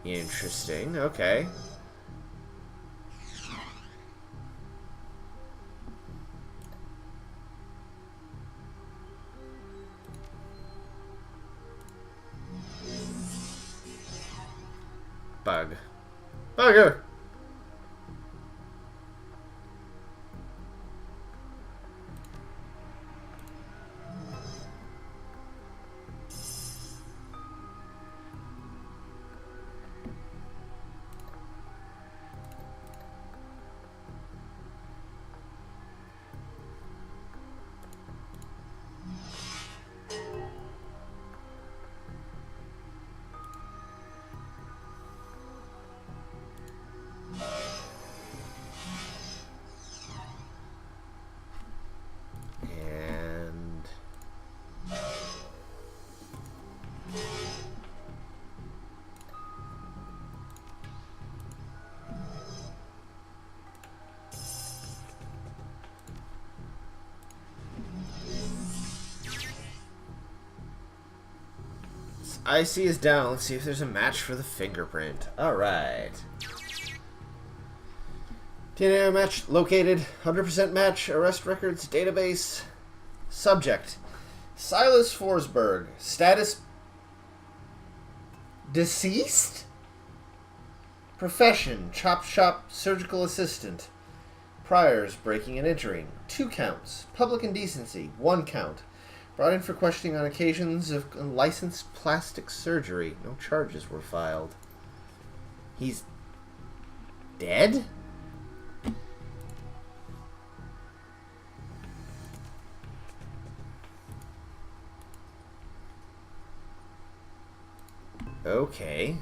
Interesting, okay. Bug. Bugger! And Icy is down. Let's see if there's a match for the fingerprint. Alright. TNA match located. 100% match. Arrest records. Database. Subject. Silas Forsberg. Status. Deceased? Profession. Chop shop surgical assistant. Priors. Breaking and entering. 2 counts. Public indecency. 1 count. Brought in for questioning on occasions of unlicensed plastic surgery. No charges were filed. He's dead? Okay.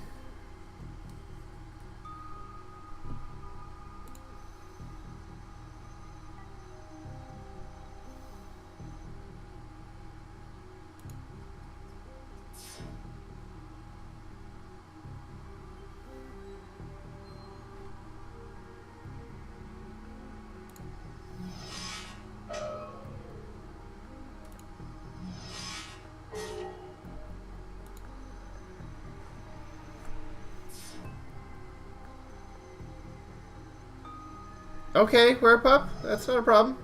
Okay, we're a pup. That's not a problem.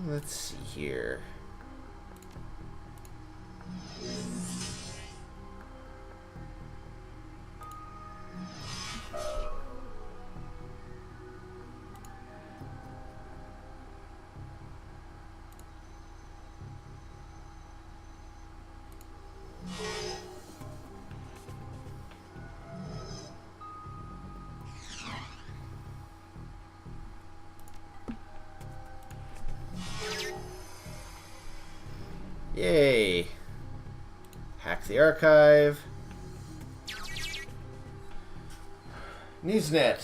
Let's see here. Yay. Hack the archive. Newsnet.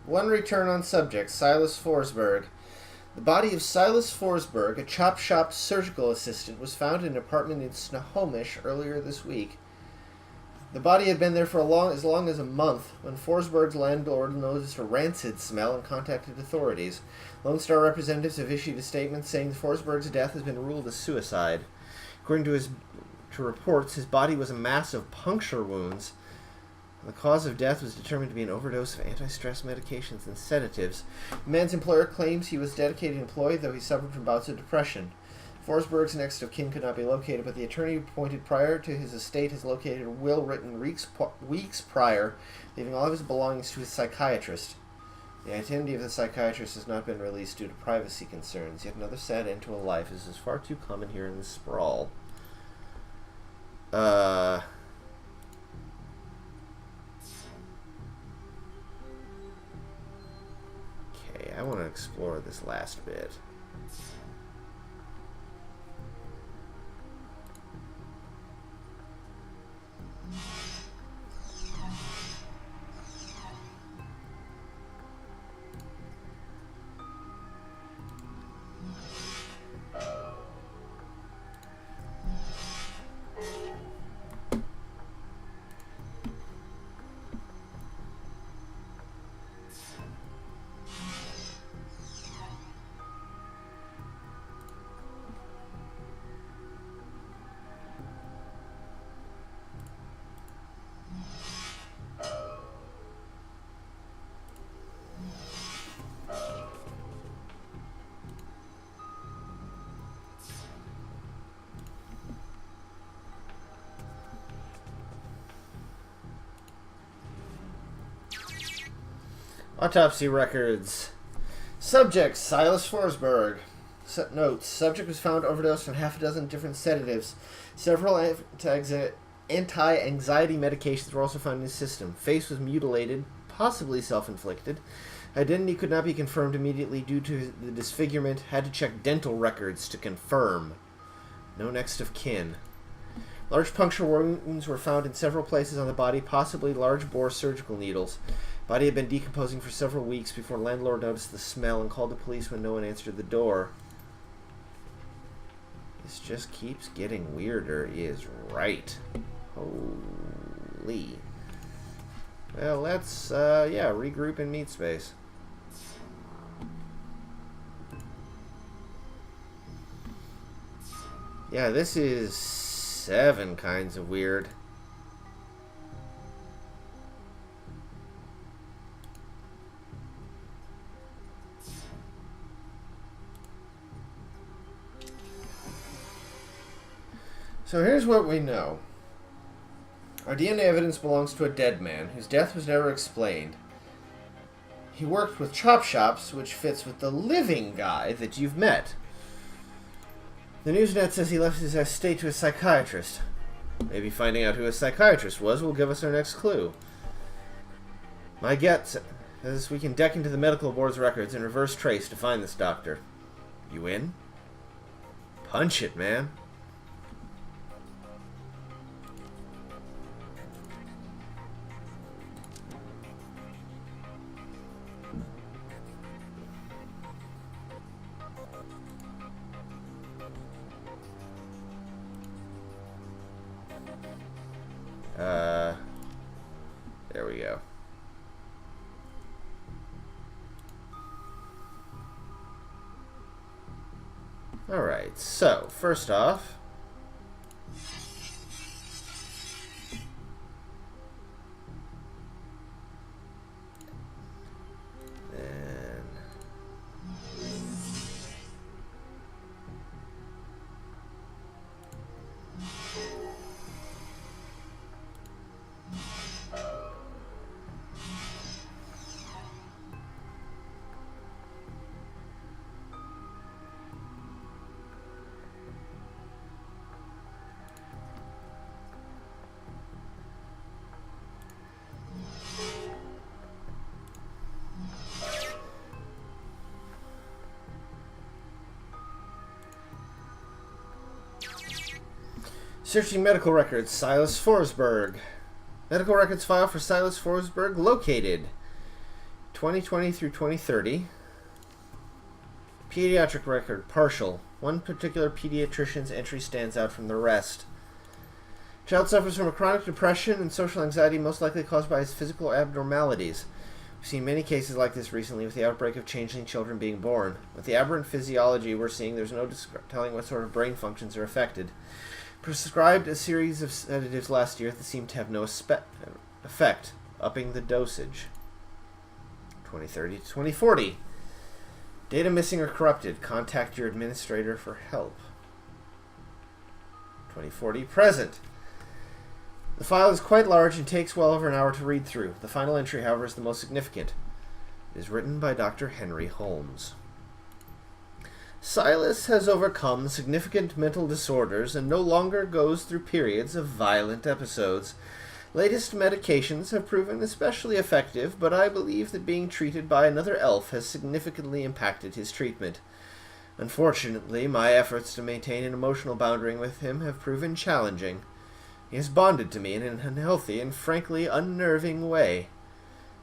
1 return on subject, Silas Forsberg. The body of Silas Forsberg, a chop shop surgical assistant, was found in an apartment in Snohomish earlier this week. The body had been there for as long as a month when Forsberg's landlord noticed a rancid smell and contacted authorities. Lone Star representatives have issued a statement saying Forsberg's death has been ruled as suicide. According to reports, his body was a mass of puncture wounds. The cause of death was determined to be an overdose of anti-stress medications and sedatives. The man's employer claims he was a dedicated employee, though he suffered from bouts of depression. Forsberg's next of kin could not be located, but the attorney appointed prior to his estate has located a will written weeks prior, leaving all of his belongings to his psychiatrist. The identity of the psychiatrist has not been released due to privacy concerns. Yet another sad end to a life. This is far too common here in the sprawl. Okay, I want to explore this last bit. Autopsy records. Subject, Silas Forsberg. Notes. Subject was found overdosed on half a dozen different sedatives. Several anti-anxiety medications were also found in his system. Face was mutilated, possibly self-inflicted. Identity could not be confirmed immediately due to the disfigurement. Had to check dental records to confirm. No next of kin. Large puncture wounds were found in several places on the body, possibly large-bore surgical needles. Body had been decomposing for several weeks before landlord noticed the smell and called the police when no one answered the door. This just keeps getting weirder, is right. Holy. Well, let's, regroup in meat space. Yeah, this is 7 kinds of weird. So here's what we know. Our DNA evidence belongs to a dead man whose death was never explained. He worked with chop shops, which fits with the living guy that you've met. The Newsnet says he left his estate to a psychiatrist. Maybe finding out who a psychiatrist was will give us our next clue. My guess is we can deck into the medical board's records and reverse trace to find this doctor. You in? Punch it, man. There we go. Alright, so, first off, searching medical records, Silas Forsberg. Medical records file for Silas Forsberg located 2020 through 2030. Pediatric record, partial. One particular pediatrician's entry stands out from the rest. Child suffers from a chronic depression and social anxiety, most likely caused by his physical abnormalities. We've seen many cases like this recently with the outbreak of changeling children being born. With the aberrant physiology we're seeing, there's no telling what sort of brain functions are affected. Prescribed a series of sedatives last year that seemed to have no effect, upping the dosage. 2030 to 2040. Data missing or corrupted. Contact your administrator for help. 2040 present. The file is quite large and takes well over an hour to read through. The final entry, however, is the most significant. It is written by Dr. Henry Holmes. Silas has overcome significant mental disorders and no longer goes through periods of violent episodes. Latest medications have proven especially effective, but I believe that being treated by another elf has significantly impacted his treatment. Unfortunately, my efforts to maintain an emotional boundary with him have proven challenging. He has bonded to me in an unhealthy and frankly unnerving way.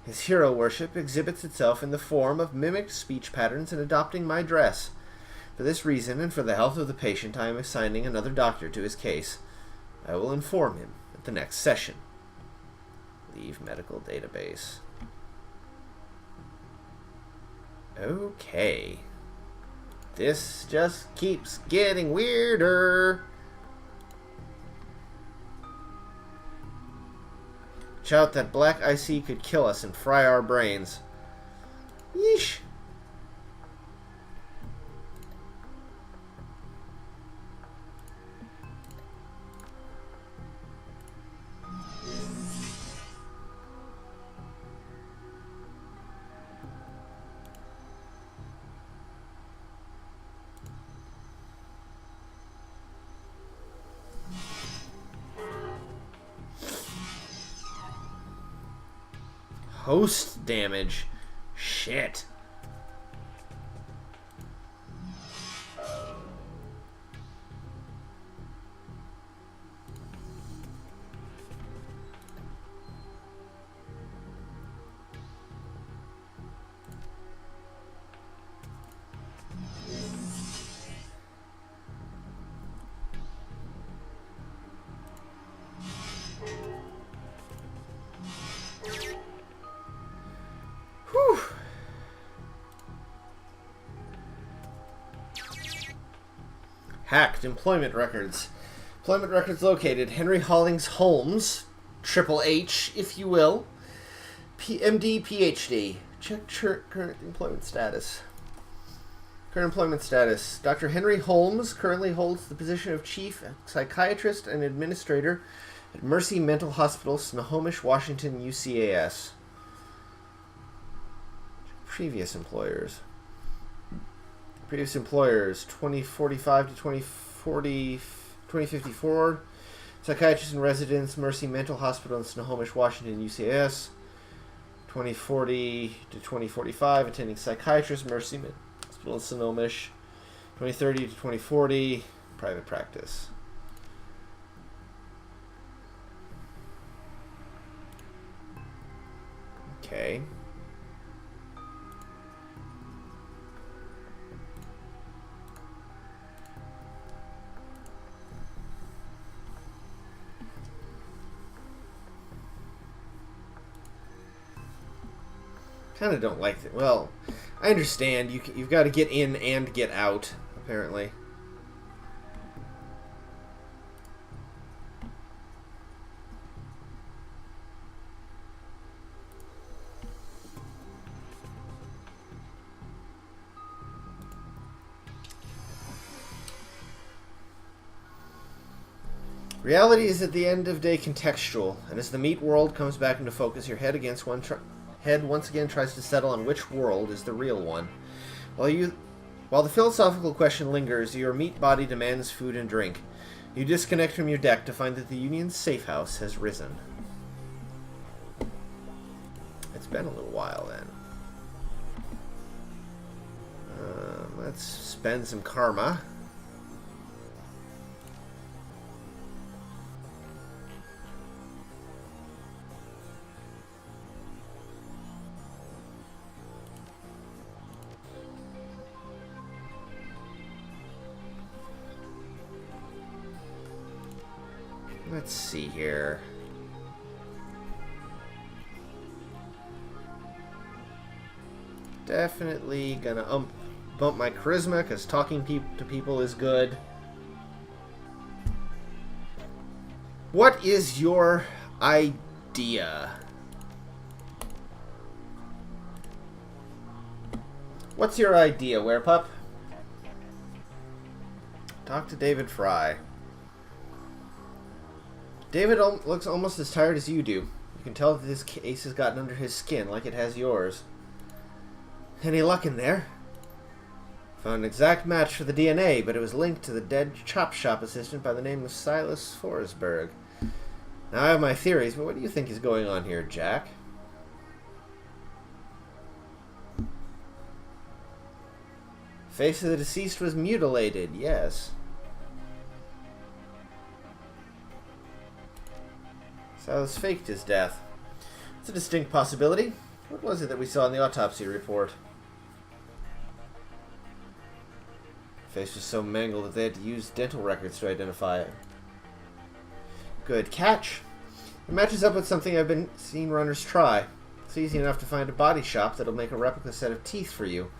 His hero worship exhibits itself in the form of mimicked speech patterns and adopting my dress. For this reason, and for the health of the patient, I am assigning another doctor to his case. I will inform him at the next session. Leave medical database. Okay. This just keeps getting weirder. Watch out, that black IC could kill us and fry our brains. Yeesh. Host damage. Shit. Whew. Hacked employment records. Employment records located. Henry Hollings Holmes, Triple H, if you will. MD, PhD. Check current employment status. Current employment status. Dr. Henry Holmes currently holds the position of Chief Psychiatrist and Administrator at Mercy Mental Hospital, Snohomish, Washington, UCAS. Previous employers. Previous employers, 2045 to 2054. Psychiatrist in residence, Mercy Mental Hospital in Snohomish, Washington, UCAS. 2040 to 2045, attending psychiatrist, Mercy Mental Hospital in Snohomish. 2030 to 2040, private practice. Okay. Kind of don't like it. Well, I understand. You've got to get in and get out, apparently. Reality is at the end of day contextual, and as the meat world comes back into focus, your head once again tries to settle on which world is the real one. While the philosophical question lingers, your meat body demands food and drink. You disconnect from your deck to find that the Union's safe house has risen. It's been a little while then. Let's spend some karma. Let's see here. Definitely gonna bump my charisma because talking to people is good. What is your idea? What's your idea, Werepup? Talk to David Fry. David looks almost as tired as you do. You can tell that this case has gotten under his skin like it has yours. Any luck in there? Found an exact match for the DNA, but it was linked to the dead chop shop assistant by the name of Silas Forsberg. Now I have my theories, but what do you think is going on here, Jack? Face of the deceased was mutilated, yes. Silas faked his death. It's a distinct possibility. What was it that we saw in the autopsy report? Face was so mangled that they had to use dental records to identify it. Good catch. It matches up with something I've been seeing runners try. It's easy enough to find a body shop that'll make a replica set of teeth for you.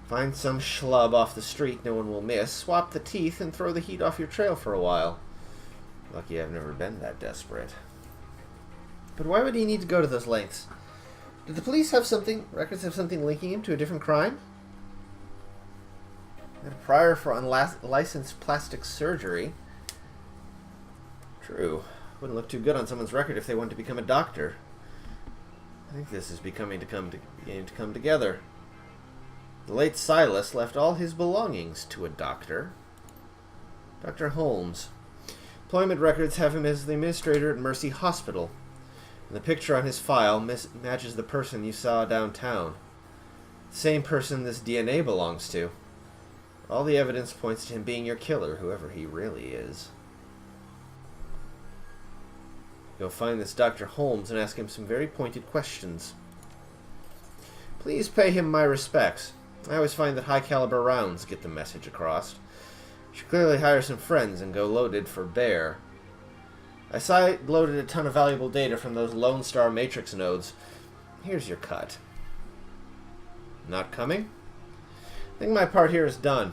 Find some schlub off the street no one will miss, swap the teeth, and throw the heat off your trail for a while. Lucky I've never been that desperate. But why would he need to go to those lengths? Did the police have records of something linking him to a different crime? Had a prior for unlicensed plastic surgery. True. Wouldn't look too good on someone's record if they wanted to become a doctor. I think this is beginning to come together. The late Silas left all his belongings to a doctor. Dr. Holmes. Employment records have him as the administrator at Mercy Hospital. The picture on his file matches the person you saw downtown. The same person this DNA belongs to. All the evidence points to him being your killer, whoever he really is. Go find this Dr. Holmes and ask him some very pointed questions. Please pay him my respects. I always find that high-caliber rounds get the message across. You should clearly hire some friends and go loaded for bear. I side-loaded a ton of valuable data from those Lone Star Matrix nodes. Here's your cut. Not coming? I think my part here is done.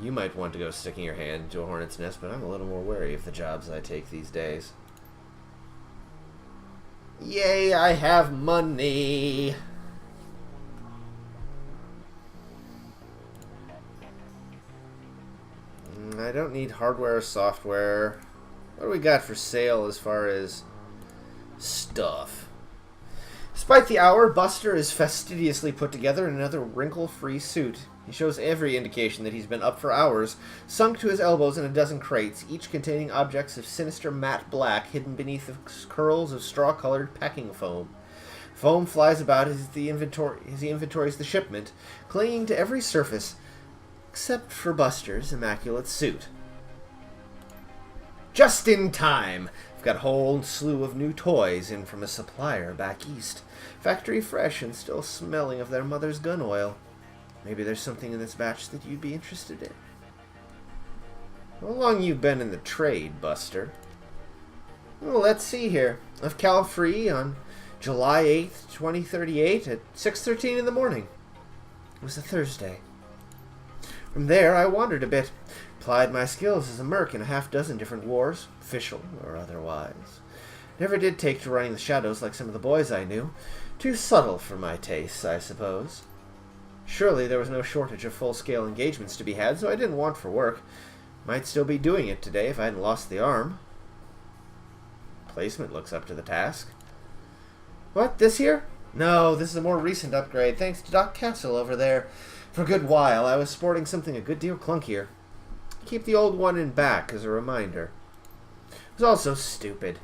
You might want to go sticking your hand into a hornet's nest, but I'm a little more wary of the jobs I take these days. Yay, I have money! I don't need hardware or software. What do we got for sale as far as stuff? Despite the hour, Buster is fastidiously put together in another wrinkle-free suit. He shows every indication that he's been up for hours, sunk to his elbows in a dozen crates, each containing objects of sinister matte black hidden beneath the curls of straw-colored packing foam. Foam flies about as he inventories the shipment, clinging to every surface, except for Buster's immaculate suit. Just in time! I've got a whole slew of new toys in from a supplier back east. Factory fresh and still smelling of their mother's gun oil. Maybe there's something in this batch that you'd be interested in. How long you been in the trade, Buster? Well, let's see here. Left Cal Free on July 8th, 2038 at 6:13 in the morning. It was a Thursday. From there, I wandered a bit. Applied my skills as a merc in a half-dozen different wars, official or otherwise. Never did take to running the shadows like some of the boys I knew. Too subtle for my tastes, I suppose. Surely there was no shortage of full-scale engagements to be had, so I didn't want for work. Might still be doing it today if I hadn't lost the arm. Placement looks up to the task. What, this here? No, this is a more recent upgrade, thanks to Doc Castle over there. For a good while, I was sporting something a good deal clunkier. Keep the old one in back as a reminder. It was also stupid.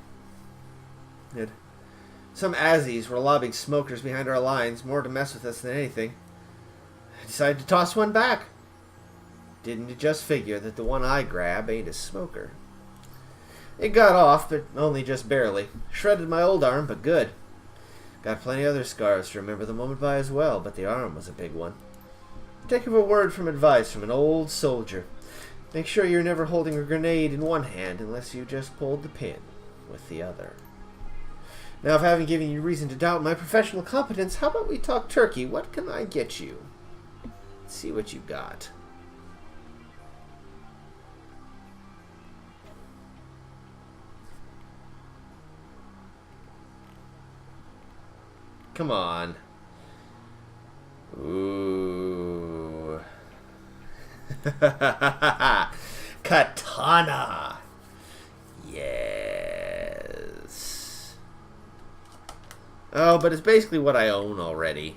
Some Azzies were lobbing smokers behind our lines, more to mess with us than anything. I decided to toss one back. Didn't just figure that the one I grab ain't a smoker. It got off, but only just barely. Shredded my old arm, but good. Got plenty other scars to remember the moment by as well, but the arm was a big one. Take a word from advice from an old soldier. Make sure you're never holding a grenade in one hand unless you just pulled the pin with the other. Now, if I haven't given you reason to doubt my professional competence, how about we talk turkey? What can I get you? Let's see what you got. Come on. Ooh. Katana. Yes. Oh, but it's basically what I own already.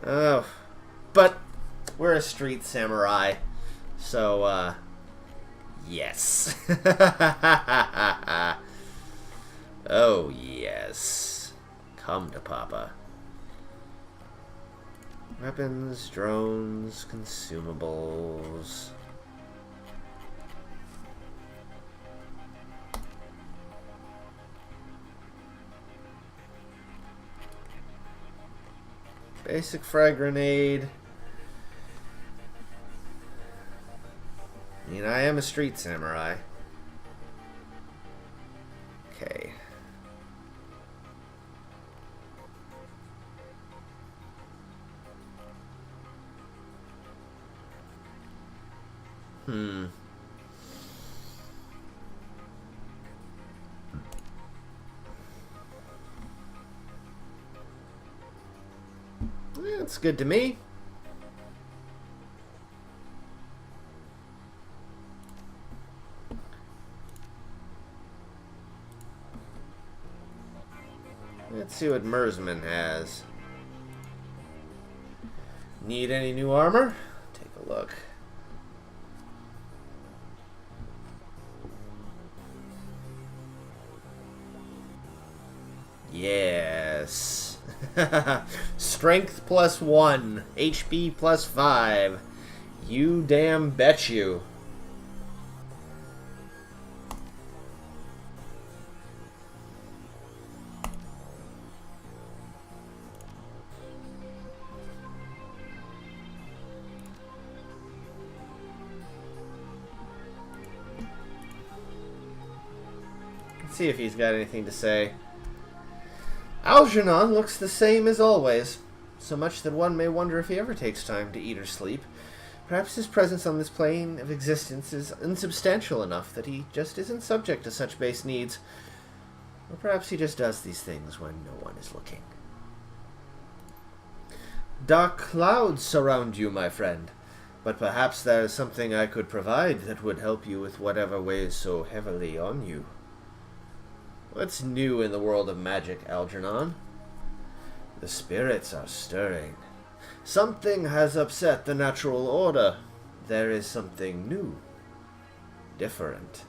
Oh. But we're a street samurai. So, yes. Oh, yes. Come to Papa. Weapons, drones, consumables. Basic frag grenade. I mean, I am a street samurai. Okay. That's good to me. Let's see what Mersman has. Need any new armor? Take a look. Yes. Strength +1, HP +5. You damn bet you. Let's see if he's got anything to say. Algernon looks the same as always, so much that one may wonder if he ever takes time to eat or sleep. Perhaps his presence on this plane of existence is insubstantial enough that he just isn't subject to such base needs. Or perhaps he just does these things when no one is looking. Dark clouds surround you, my friend, but perhaps there is something I could provide that would help you with whatever weighs so heavily on you. What's new in the world of magic, Algernon? The spirits are stirring. Something has upset the natural order. There is something new. Different.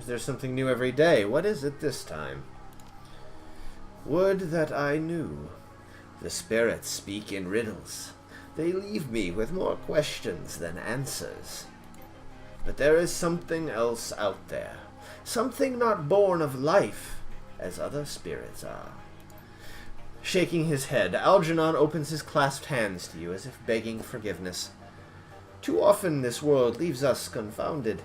There's something new every day. What is it this time? Would that I knew. The spirits speak in riddles. They leave me with more questions than answers. But there is something else out there. Something not born of life, as other spirits are. Shaking his head, Algernon opens his clasped hands to you as if begging forgiveness. Too often this world leaves us confounded.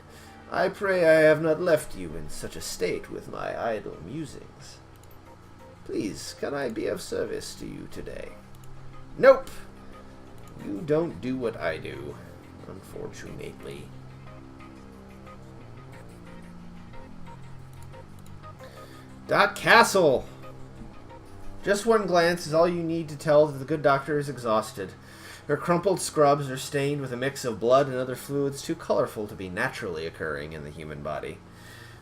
I pray I have not left you in such a state with my idle musings. Please, can I be of service to you today? Nope! You don't do what I do, unfortunately. Doc Castle! Just one glance is all you need to tell that the good doctor is exhausted. Her crumpled scrubs are stained with a mix of blood and other fluids too colorful to be naturally occurring in the human body.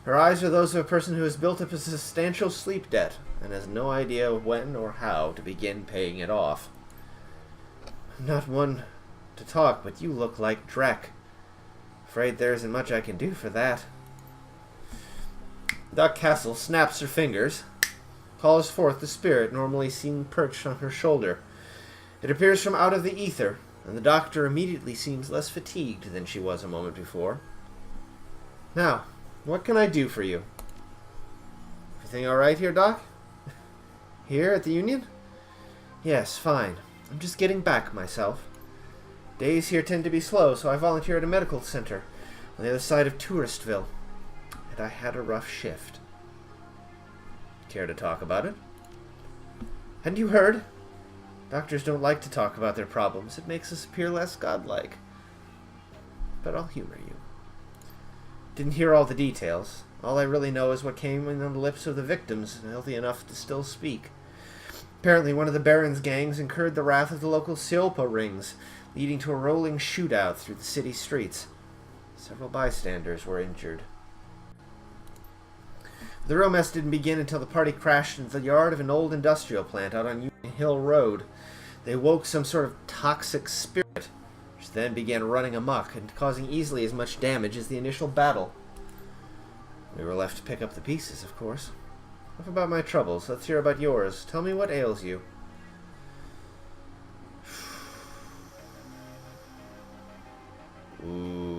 Her eyes are those of a person who has built up a substantial sleep debt and has no idea when or how to begin paying it off. I'm not one to talk, but you look like Drek. Afraid there isn't much I can do for that. Doc Castle snaps her fingers, calls forth the spirit normally seen perched on her shoulder. It appears from out of the ether, and the doctor immediately seems less fatigued than she was a moment before. Now, what can I do for you? Everything all right here, Doc? Here at the Union? Yes, fine. I'm just getting back myself. Days here tend to be slow, so I volunteer at a medical center on the other side of Touristville. And I had a rough shift. Care to talk about it? Hadn't you heard? Doctors don't like to talk about their problems. It makes us appear less godlike. But I'll humor you. Didn't hear all the details. All I really know is what came in on the lips of the victims, healthy enough to still speak. Apparently one of the Baron's gangs incurred the wrath of the local Silpa rings, leading to a rolling shootout through the city streets. Several bystanders were injured. The real mess didn't begin until the party crashed into the yard of an old industrial plant out on Union Hill Road. They woke some sort of toxic spirit, which then began running amok and causing easily as much damage as the initial battle. We were left to pick up the pieces, of course. Enough about my troubles. Let's hear about yours. Tell me what ails you. Ooh.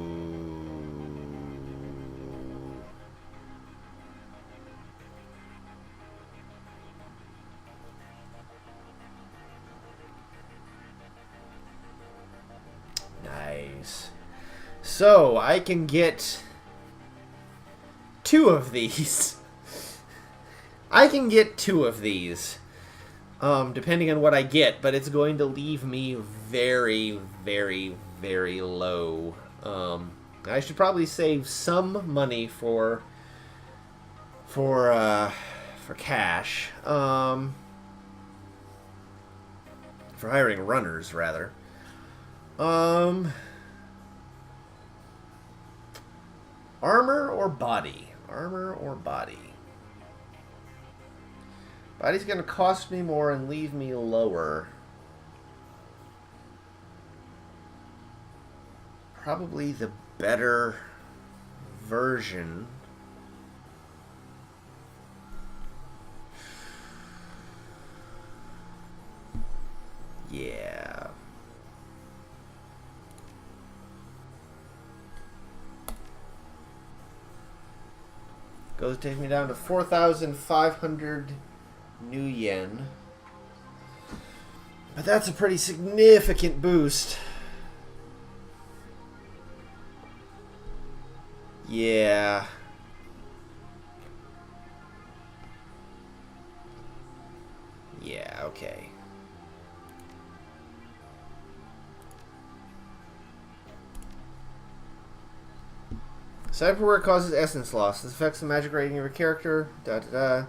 Nice. So, I can get 2 of these. I can get 2 of these. Depending on what I get, but it's going to leave me very, very, very low. I should probably save some money for cash. For hiring runners, rather. Armor or body? Armor or body? Body's going to cost me more and leave me lower. Probably the better version Yeah. Goes to take me down to 4,500 new yen. But that's a pretty significant boost. Yeah. Yeah, okay. Cyberware causes essence loss. This affects the magic rating of your character. Da da da.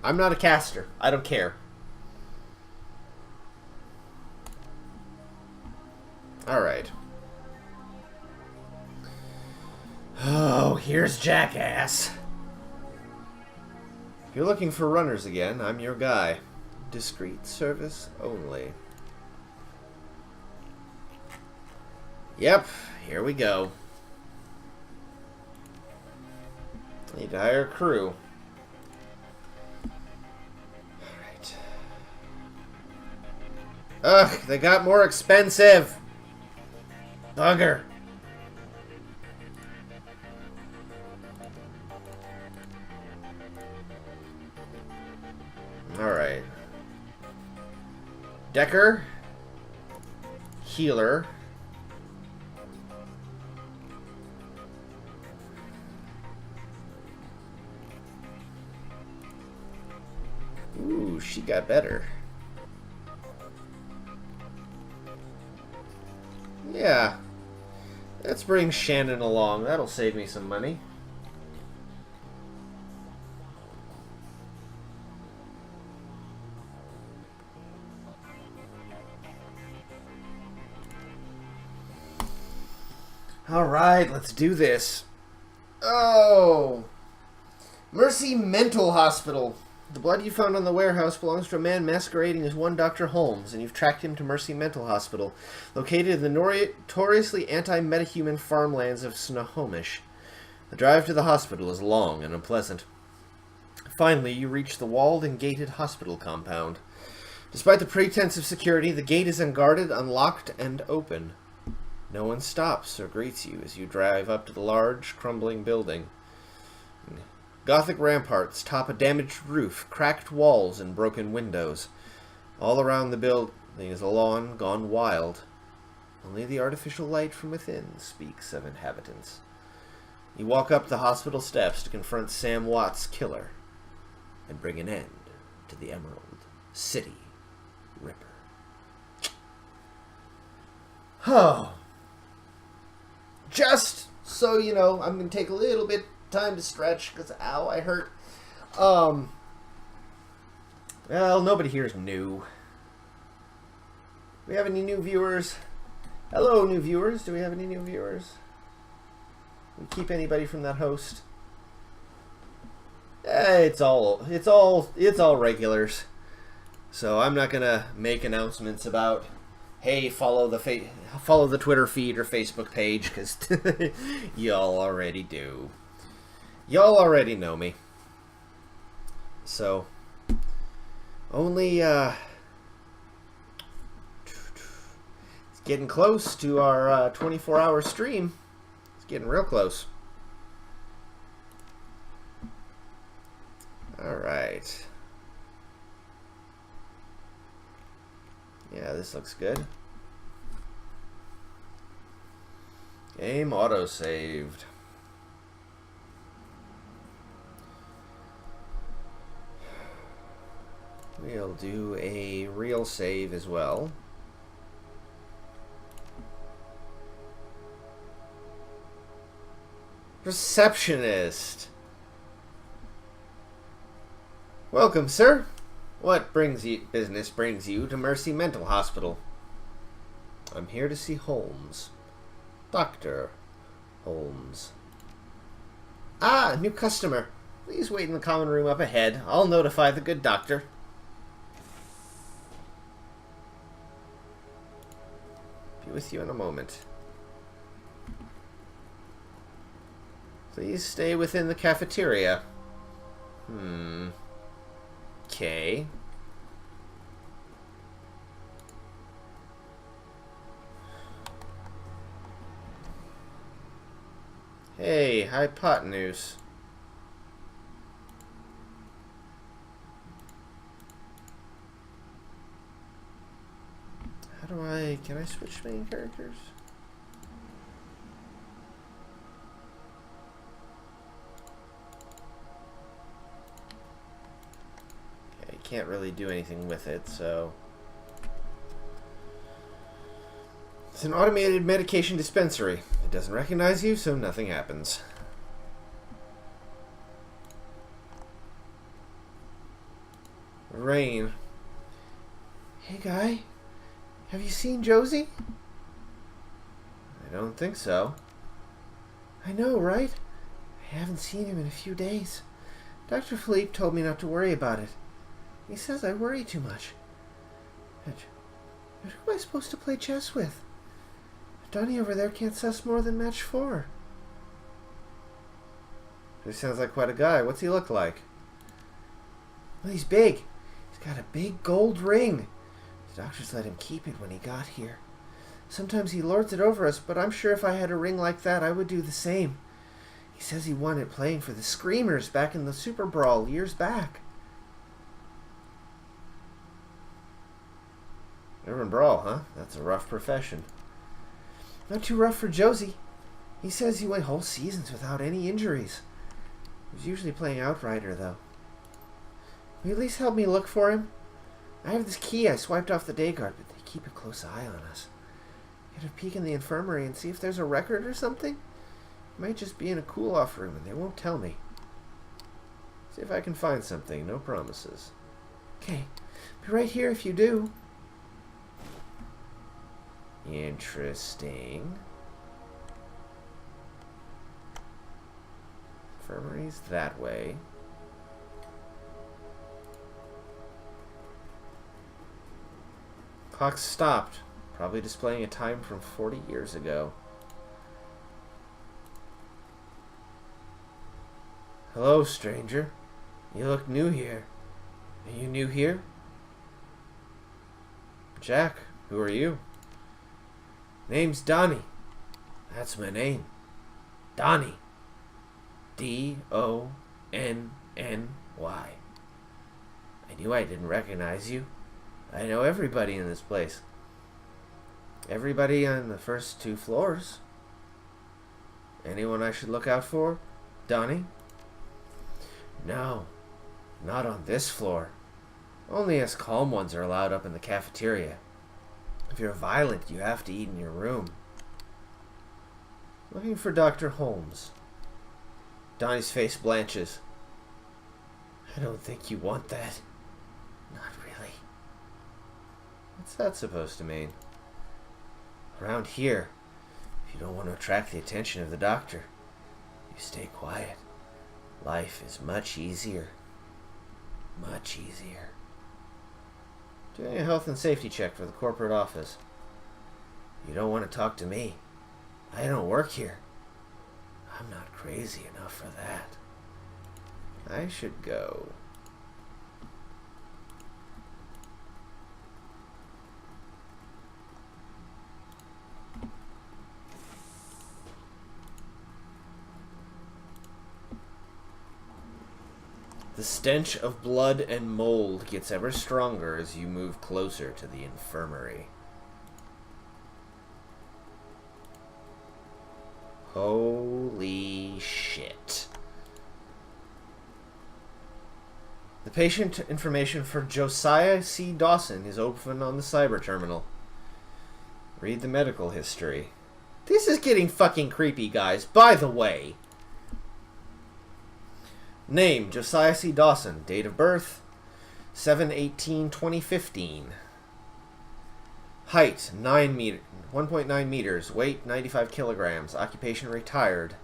I'm not a caster. I don't care. Alright. Oh, here's Jackass. If you're looking for runners again, I'm your guy. Discreet service only. Yep, here we go. Need to hire a crew. Alright. Ugh, they got more expensive. Bugger. Alright. Decker. Healer. Ooh, she got better. Yeah. Let's bring Shannon along. That'll save me some money. Alright, let's do this. Oh! Mercy Mental Hospital. The blood you found on the warehouse belongs to a man masquerading as one Dr. Holmes, and you've tracked him to Mercy Mental Hospital, located in the notoriously anti-metahuman farmlands of Snohomish. The drive to the hospital is long and unpleasant. Finally, you reach the walled and gated hospital compound. Despite the pretense of security, the gate is unguarded, unlocked, and open. No one stops or greets you as you drive up to the large, crumbling building. Gothic ramparts top a damaged roof, cracked walls, and broken windows. All around the building is a lawn gone wild. Only the artificial light from within speaks of inhabitants. You walk up the hospital steps to confront Sam Watt's killer and bring an end to the Emerald City Ripper. Oh. Just so you know, I'm going to take a little bit time to stretch because, ow, I hurt. Well, nobody here is new. Do we have any new viewers? Hello, new viewers. Do we have any new viewers? We keep anybody from that host? It's all regulars. So I'm not gonna make announcements about, hey, follow the Twitter feed or Facebook page, because y'all already do. Y'all already know me. So, only, it's getting close to our 24-hour stream. It's getting real close. Alright. Yeah, this looks good. Game auto-saved. We'll do a real save as well. Receptionist. Welcome, sir. What business brings you to Mercy Mental Hospital? I'm here to see Holmes. Dr. Holmes. Ah, new customer. Please wait in the common room up ahead. I'll notify the good doctor. Be with you in a moment. Please stay within the cafeteria. Okay. Hey, hypotenuse. Can I switch main characters? Okay, I can't really do anything with it, so. It's an automated medication dispensary. It doesn't recognize you, so nothing happens. Rain. Hey, guy. Have you seen Josie? I don't think so. I know, right? I haven't seen him in a few days. Dr. Philippe told me not to worry about it. He says I worry too much. But who am I supposed to play chess with? Donnie over there can't suss more than match 4. He sounds like quite a guy. What's he look like? Well, he's big. He's got a big gold ring. The doctors let him keep it when he got here. Sometimes he lords it over us, but I'm sure if I had a ring like that, I would do the same. He says he won it playing for the Screamers back in the Super Brawl years back. Urban Brawl, huh? That's a rough profession. Not too rough for Josie. He says he went whole seasons without any injuries. He was usually playing Outrider, though. Will you at least help me look for him? I have this key I swiped off the day guard, but they keep a close eye on us. Get a peek in the infirmary and see if there's a record or something? It might just be in a cool-off room, and they won't tell me. See if I can find something. No promises. Okay. Be right here if you do. Interesting. Infirmary's that way. Clock stopped. Probably displaying a time from 40 years ago. Hello, stranger. You look new here. Are you new here? Jack, who are you? Name's Donnie. That's my name. Donnie. D-O-N-N-Y. I knew I didn't recognize you. I know everybody in this place. Everybody on the first 2 floors. Anyone I should look out for? Donnie? No, not on this floor. Only us calm ones are allowed up in the cafeteria. If you're violent, you have to eat in your room. Looking for Dr. Holmes. Donnie's face blanches. I don't think you want that. Not really. What's that supposed to mean? Around here, if you don't want to attract the attention of the doctor, you stay quiet. Life is much easier. Much easier. Doing a health and safety check for the corporate office. You don't want to talk to me. I don't work here. I'm not crazy enough for that. I should go. The stench of blood and mold gets ever stronger as you move closer to the infirmary. Holy shit. The patient information for Josiah C. Dawson is open on the cyber terminal. Read the medical history. This is getting fucking creepy, guys. By the way. Name, Josiah C. Dawson. Date of birth, 7/18/2015. Height, 1.9 meters. Weight, 95 kilograms. Occupation, retired.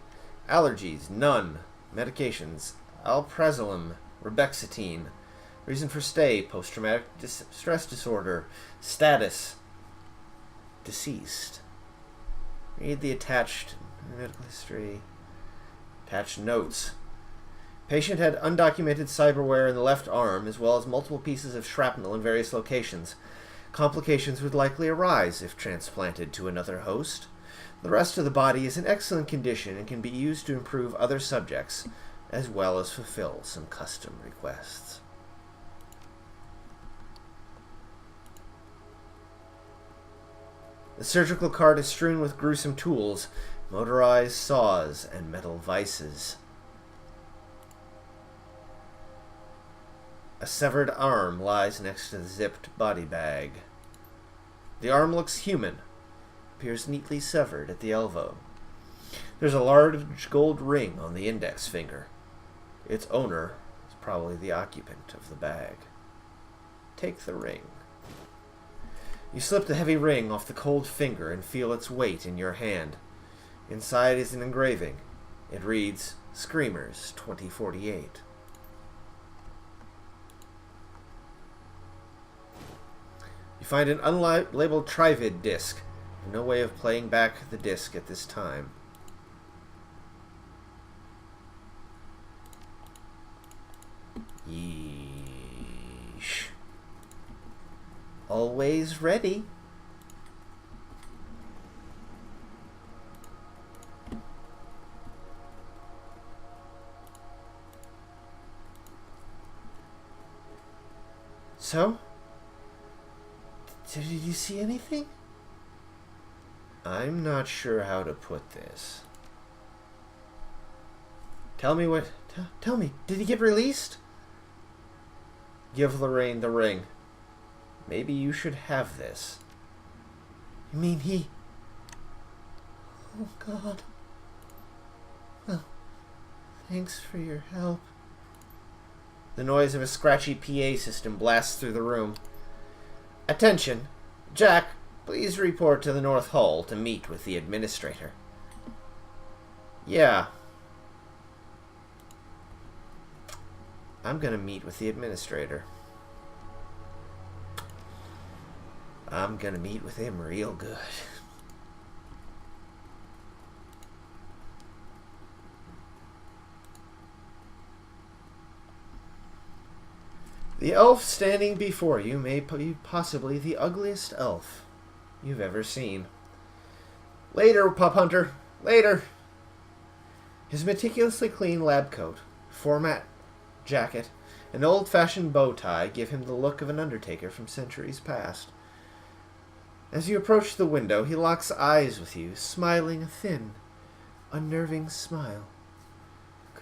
Allergies, none. Medications, alprazolam, rebexetine. Reason for stay, post-traumatic stress disorder. Status, deceased. Read the attached medical history. Attached notes. Patient had undocumented cyberware in the left arm, as well as multiple pieces of shrapnel in various locations. Complications would likely arise if transplanted to another host. The rest of the body is in excellent condition and can be used to improve other subjects, as well as fulfill some custom requests. The surgical cart is strewn with gruesome tools, motorized saws, and metal vices. A severed arm lies next to the zipped body bag. The arm looks human, appears neatly severed at the elbow. There's a large gold ring on the index finger. Its owner is probably the occupant of the bag. Take the ring. You slip the heavy ring off the cold finger and feel its weight in your hand. Inside is an engraving. It reads, Screamers 2048. You find an unlabeled Trivid disc. No way of playing back the disc at this time. Yeesh. Always ready. So? Did you see anything? I'm not sure how to put this. Tell me what... Tell me, did he get released? Give Lorraine the ring. Maybe you should have this. You mean he... Oh, God. Well, thanks for your help. The noise of a scratchy PA system blasts through the room. Attention! Jack, please report to the North Hall to meet with the administrator. Yeah. I'm gonna meet with the administrator. I'm gonna meet with him real good. The elf standing before you may be possibly the ugliest elf you've ever seen. Later, pup hunter. Later. His meticulously clean lab coat, format jacket, and old-fashioned bow tie give him the look of an undertaker from centuries past. As you approach the window, he locks eyes with you, smiling a thin, unnerving smile.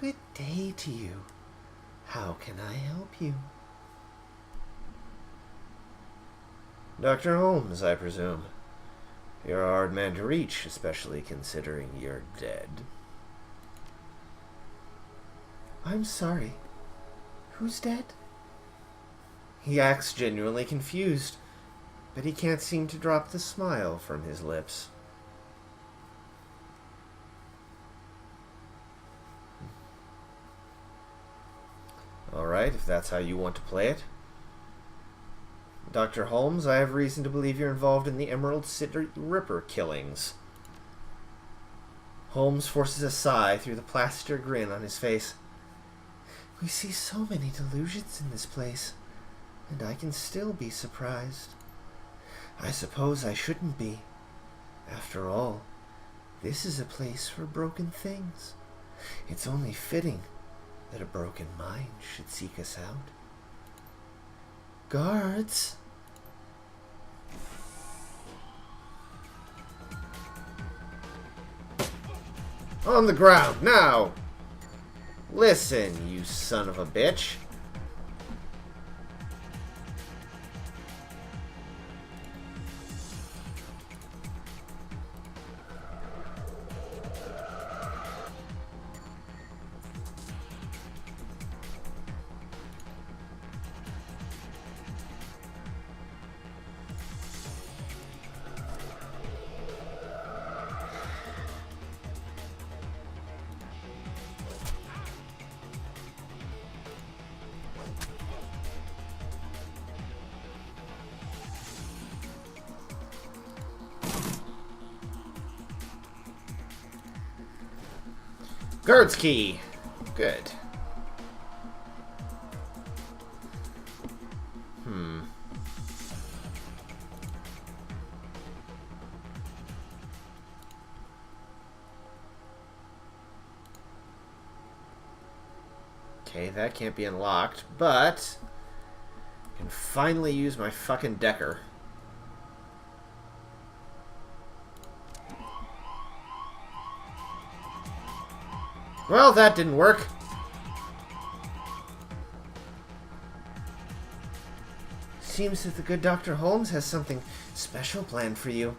Good day to you. How can I help you? Dr. Holmes, I presume. You're a hard man to reach, especially considering you're dead. I'm sorry. Who's dead? He acts genuinely confused, but he can't seem to drop the smile from his lips. All right, if that's how you want to play it. Dr. Holmes, I have reason to believe you're involved in the Emerald City Ripper killings. Holmes forces a sigh through the plaster grin on his face. We see so many delusions in this place, and I can still be surprised. I suppose I shouldn't be. After all, this is a place for broken things. It's only fitting that a broken mind should seek us out. Guards! On the ground, now! Listen, you son of a bitch. Guards key. Good. Okay, that can't be unlocked, but I can finally use my fucking Decker. Well, that didn't work. Seems that the good Dr. Holmes has something special planned for you.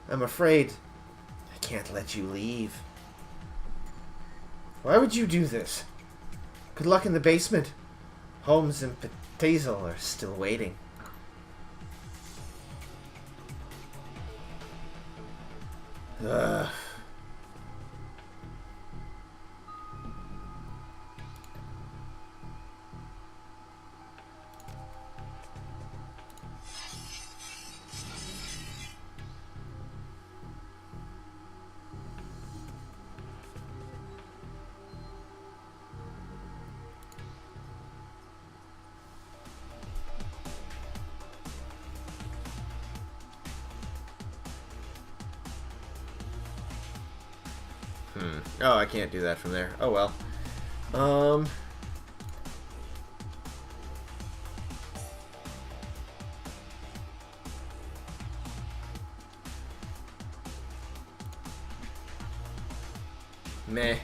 I'm afraid I can't let you leave. Why would you do this? Good luck in the basement. Holmes and Petazel are still waiting. Ugh. Oh, I can't do that from there. Oh well. Meh.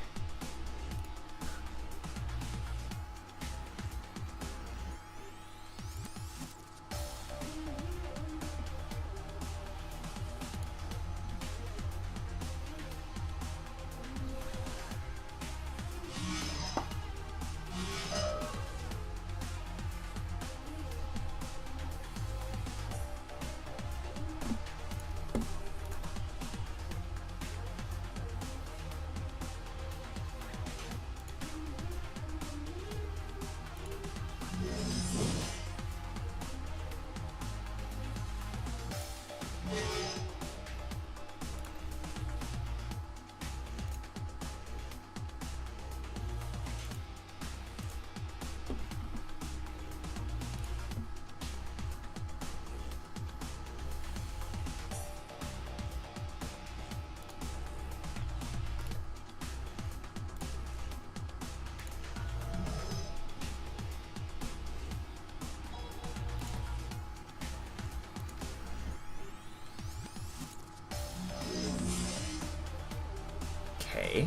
Okay.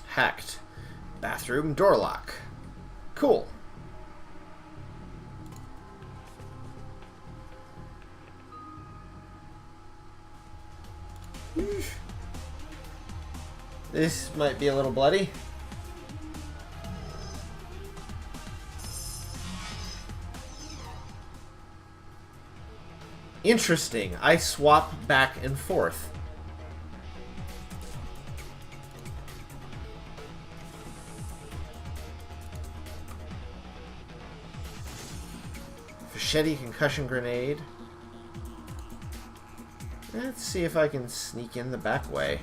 Hacked. Bathroom door lock. Cool. This might be a little bloody. Interesting. I swap back and forth. Machete concussion grenade. Let's see if I can sneak in the back way.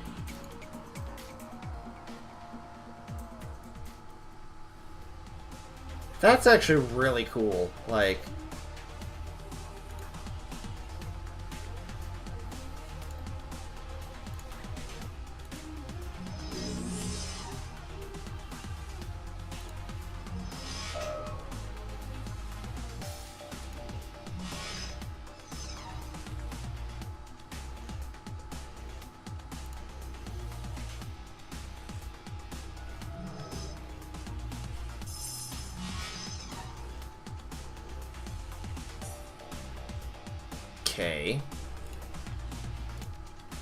That's actually really cool. Like, okay.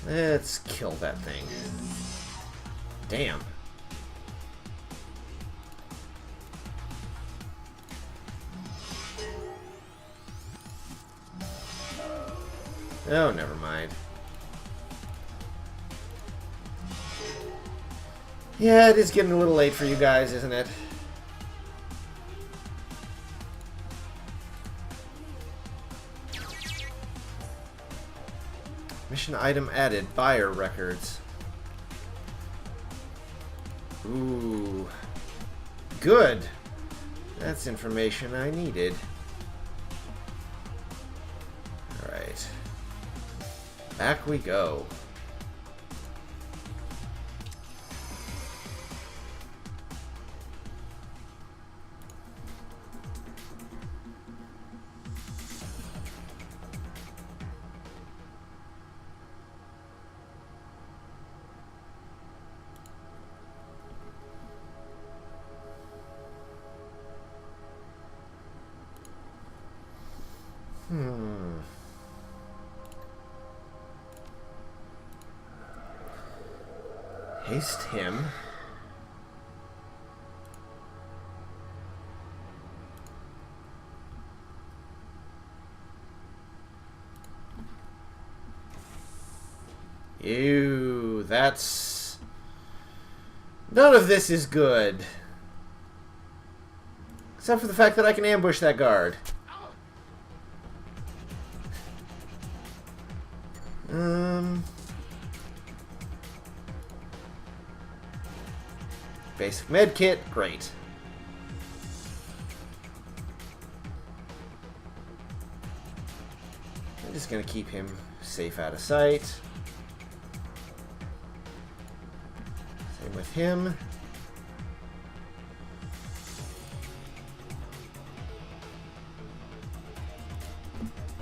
Let's kill that thing. Damn. Oh, never mind. Yeah, it is getting a little late for you guys, isn't it? Mission item added. Buyer records. Ooh. Good. That's information I needed. Alright. Back we go. Haste him. Ew, that's... None of this is good. Except for the fact that I can ambush that guard. Basic med kit, great. I'm just gonna keep him safe out of sight. Same with him.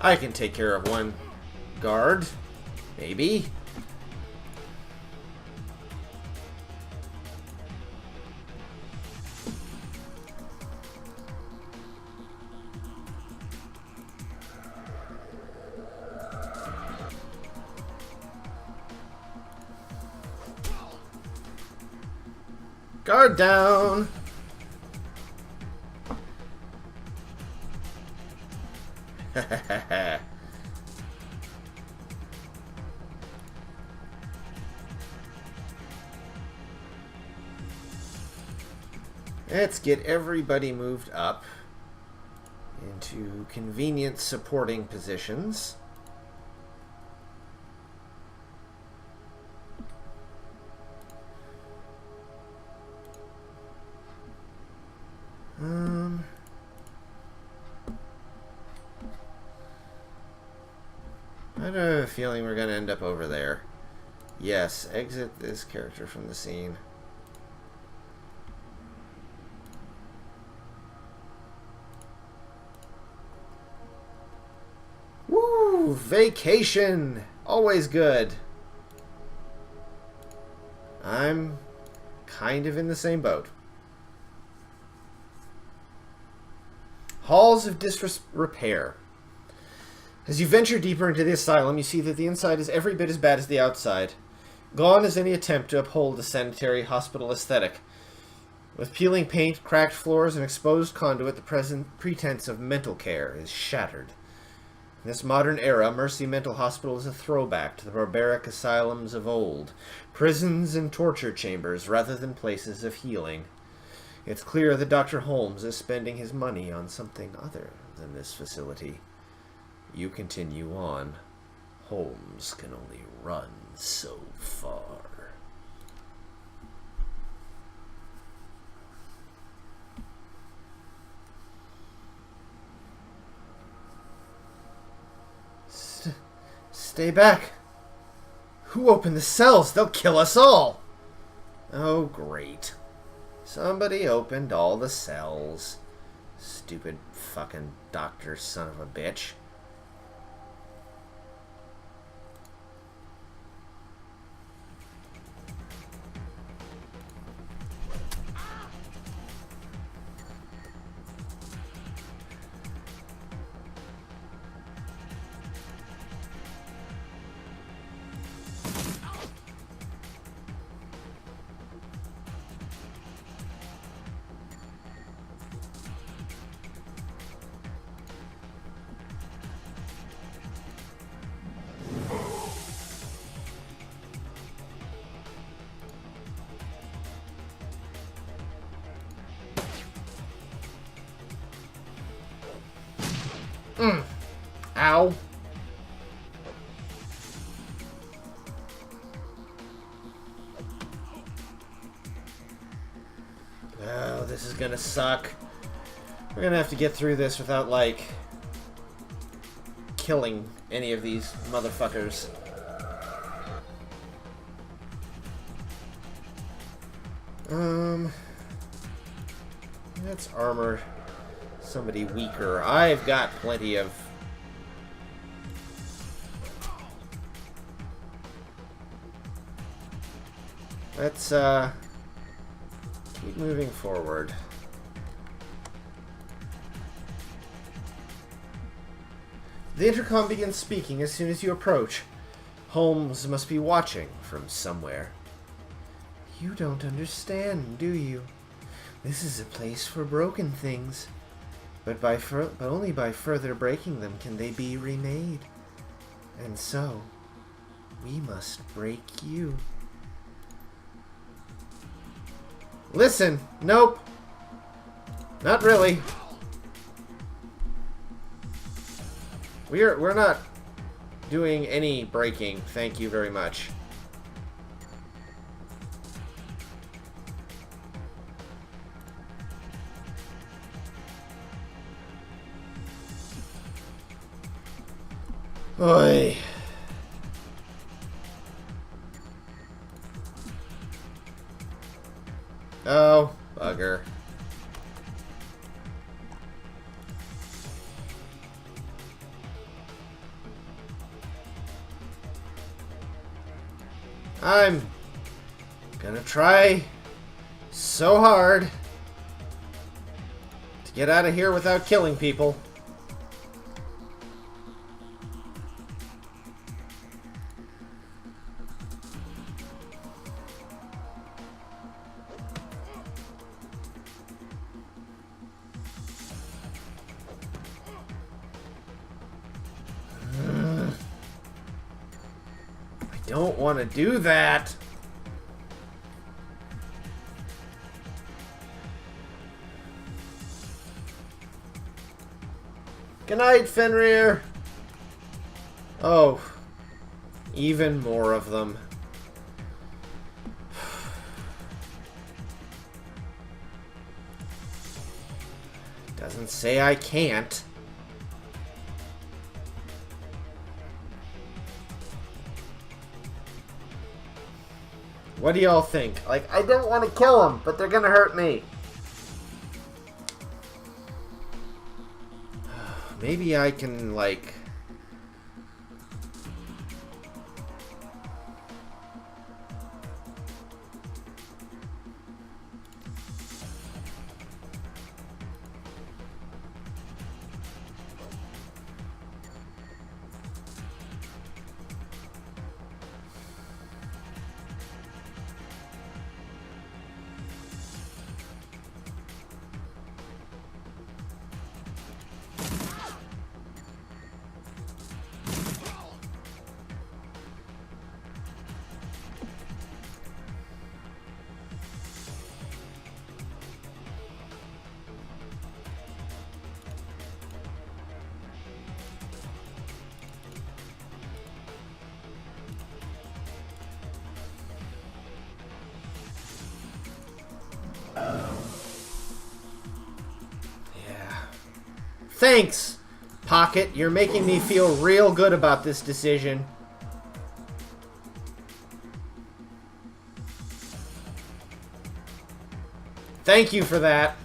I can take care of one guard, maybe. Guard down! Let's get everybody moved up into convenient supporting positions. I have a feeling we're going to end up over there. Yes, exit this character from the scene. Woo! Vacation! Always good. I'm kind of in the same boat. Halls of Disrepair. As you venture deeper into the asylum, you see that the inside is every bit as bad as the outside. Gone is any attempt to uphold the sanitary hospital aesthetic. With peeling paint, cracked floors, and exposed conduit, the present pretense of mental care is shattered. In this modern era, Mercy Mental Hospital is a throwback to the barbaric asylums of old, prisons and torture chambers rather than places of healing. It's clear that Dr. Holmes is spending his money on something other than this facility. You continue on. Holmes can only run so far. Stay back. Who opened the cells? They'll kill us all. Oh, great. Somebody opened all the cells. Stupid fucking doctor son of a bitch. Ow. gonna suck. We're gonna have to get through this without, like, killing any of these motherfuckers. Let's armor somebody weaker. I've got plenty of... Let's, keep moving forward. The intercom begins speaking as soon as you approach. Holmes must be watching from somewhere. You don't understand, do you? This is a place for broken things. But only by further breaking them can they be remade. And so, we must break you. Listen, nope. Not really. We're not doing any breaking, thank you very much. Oi. Oh, bugger. I'm gonna try so hard to get out of here without killing people. Don't want to do that. Good night, Fenrir. Oh, even more of them. Doesn't say I can't. What do y'all think? Like, I don't want to kill them, but they're gonna hurt me. Maybe I can, like... Thanks, Pocket. You're making me feel real good about this decision. Thank you for that.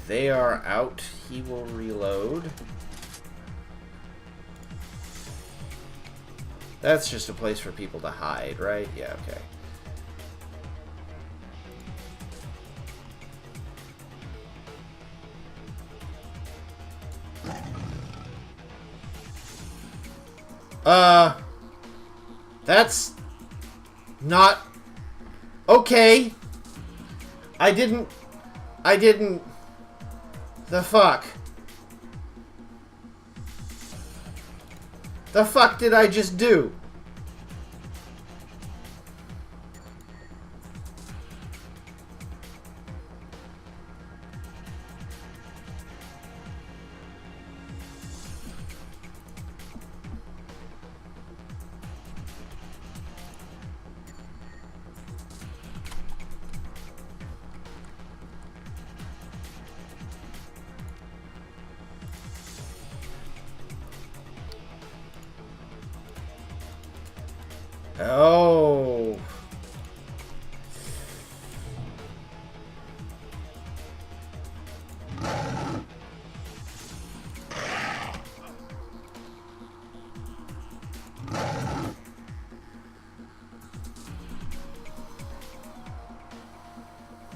They are out. He will reload. That's just a place for people to hide, right? Yeah, okay. That's not okay. I didn't... The fuck? The fuck did I just do? Oh.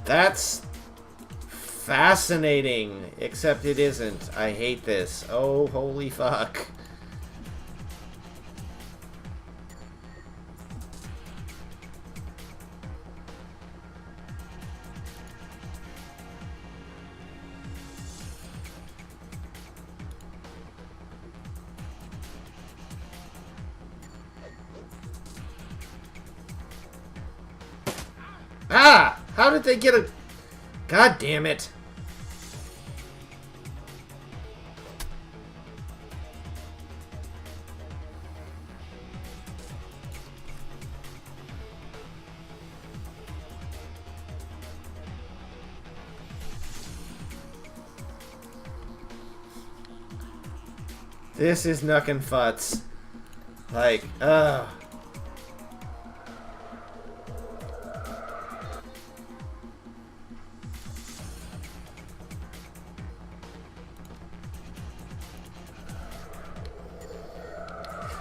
That's fascinating, except it isn't. I hate this. Oh, holy fuck. Ah! How did they get a... God damn it. This is knuckin' futz. Like, ugh.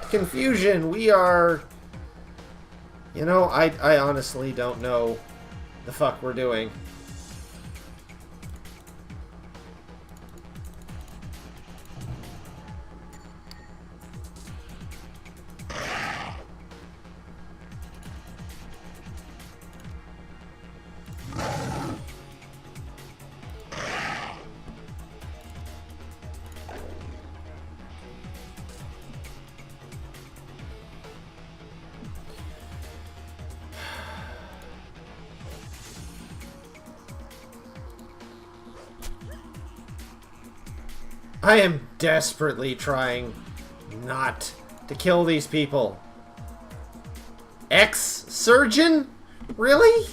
Confusion. We are... You know, I honestly don't know the fuck we're doing. I am desperately trying not to kill these people. Ex-surgeon? Really?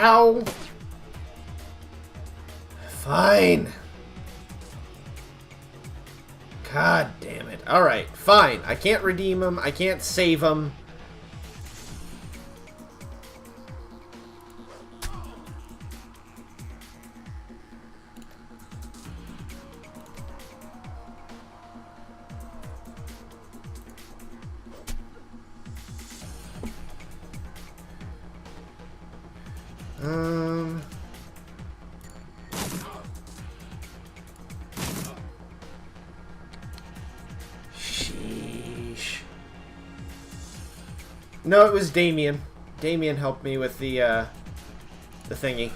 Ow! Fine. God damn it. Alright, fine. I can't redeem him. I can't save him. Sheesh. No, it was Damien. Damien helped me with the thingy.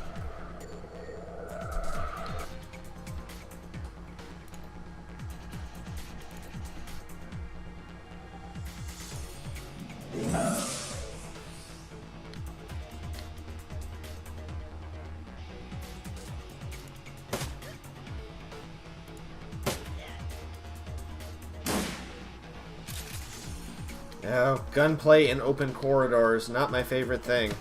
Oh, gunplay in open corridors, not my favorite thing.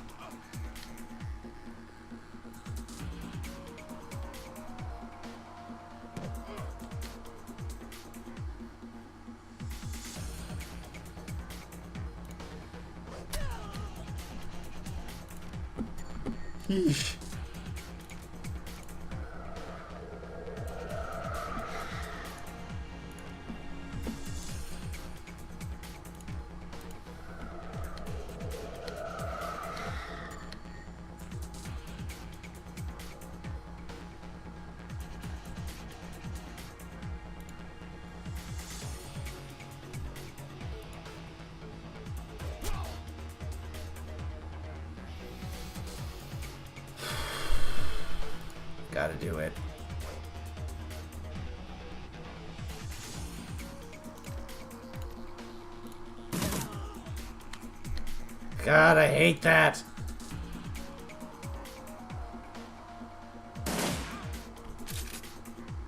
Yeesh. Gotta do it. God, I hate that.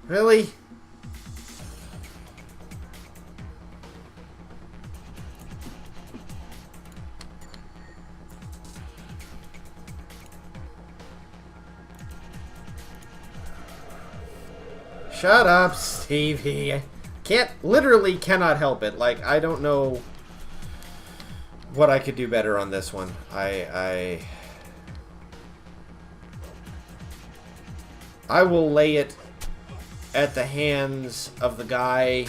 Really? Shut up, Stevie. Literally cannot help it. Like, I don't know what I could do better on this one. I will lay it at the hands of the guy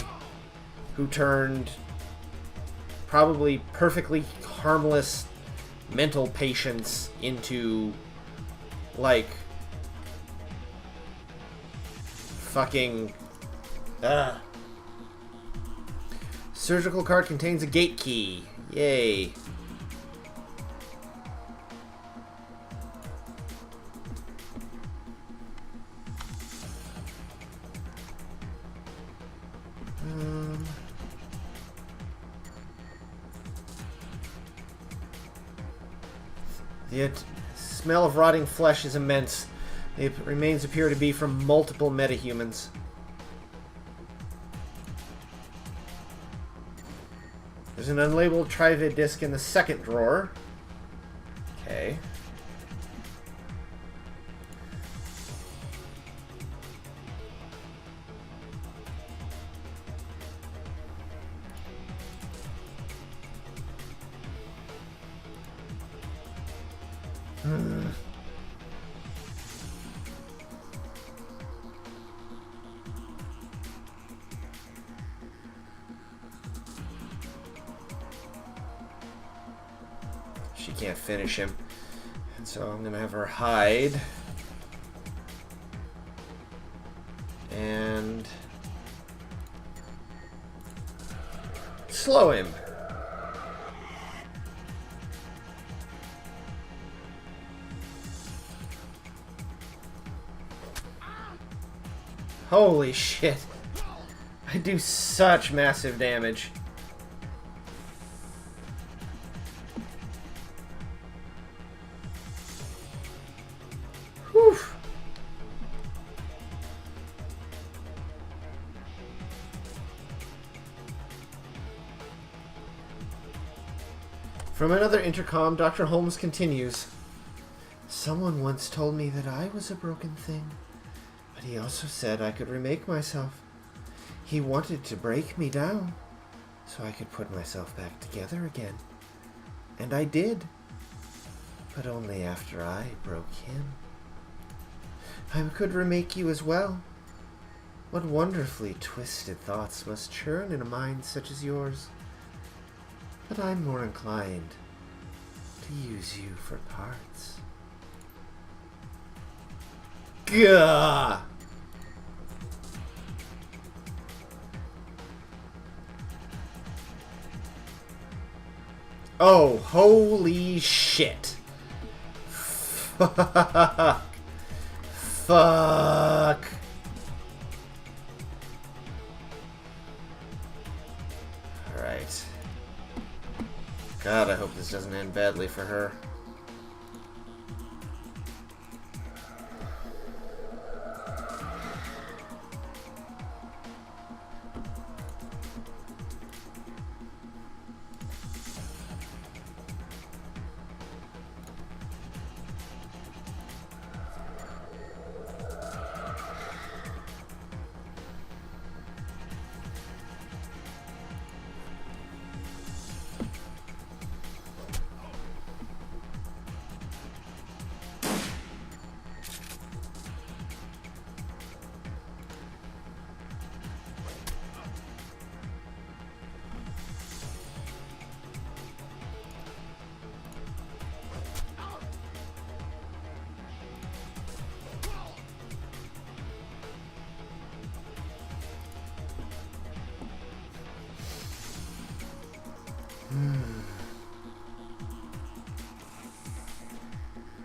who turned probably perfectly harmless mental patients into, like, fucking... Surgical card contains a gate key. Yay. The smell of rotting flesh is immense. The remains appear to be from multiple metahumans. There's an unlabeled Trivid disc in the second drawer. Okay. She can't finish him. And so I'm going to have her hide. And slow him. Holy shit. I do such massive damage. Whew. From another intercom, Dr. Holmes continues. Someone once told me that I was a broken thing. But he also said I could remake myself. He wanted to break me down, so I could put myself back together again. And I did. But only after I broke him. I could remake you as well. What wonderfully twisted thoughts must churn in a mind such as yours. But I'm more inclined to use you for parts. Gah! Oh, holy shit. Fuck. Fuck. Alright. God, I hope this doesn't end badly for her.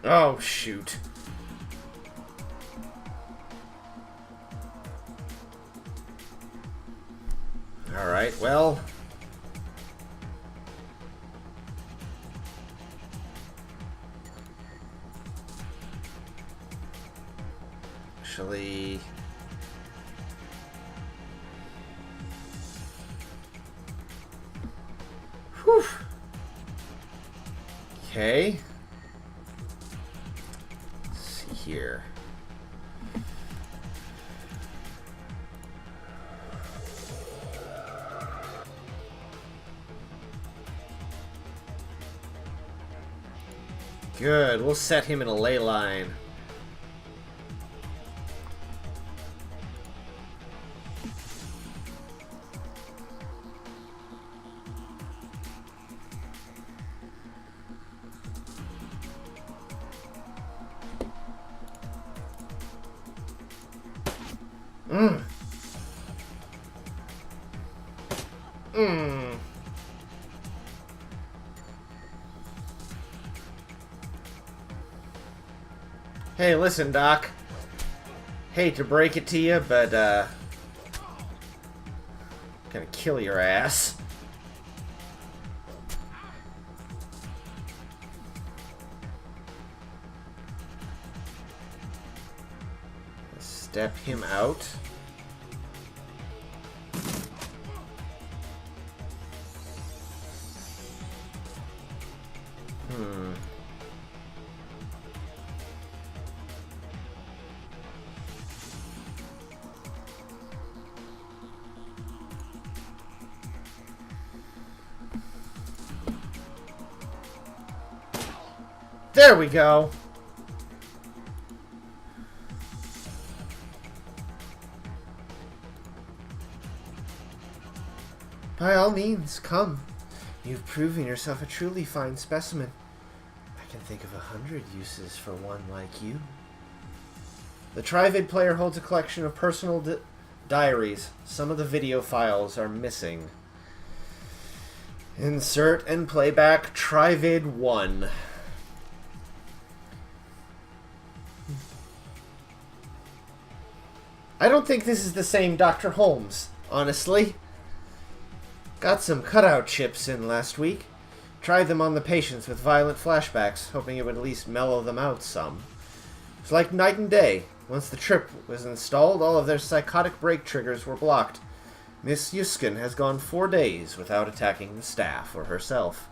Oh, shoot. Alright, well. Actually... Whew. Okay. Let's see here. Good. We'll set him in a ley line. Hey, listen, Doc. Hate to break it to you, but, gonna kill your ass. Step him out. There we go. By all means, come. You've proven yourself a truly fine specimen. I can think of 100 uses for one like you. The Trivid player holds a collection of personal diaries. Some of the video files are missing. Insert and playback Trivid 1. I don't think this is the same Dr. Holmes, honestly. Got some cutout chips in last week. Tried them on the patients with violent flashbacks, hoping it would at least mellow them out some. It was like night and day. Once the trip was installed, all of their psychotic brake triggers were blocked. Miss Yuskin has gone 4 days without attacking the staff or herself.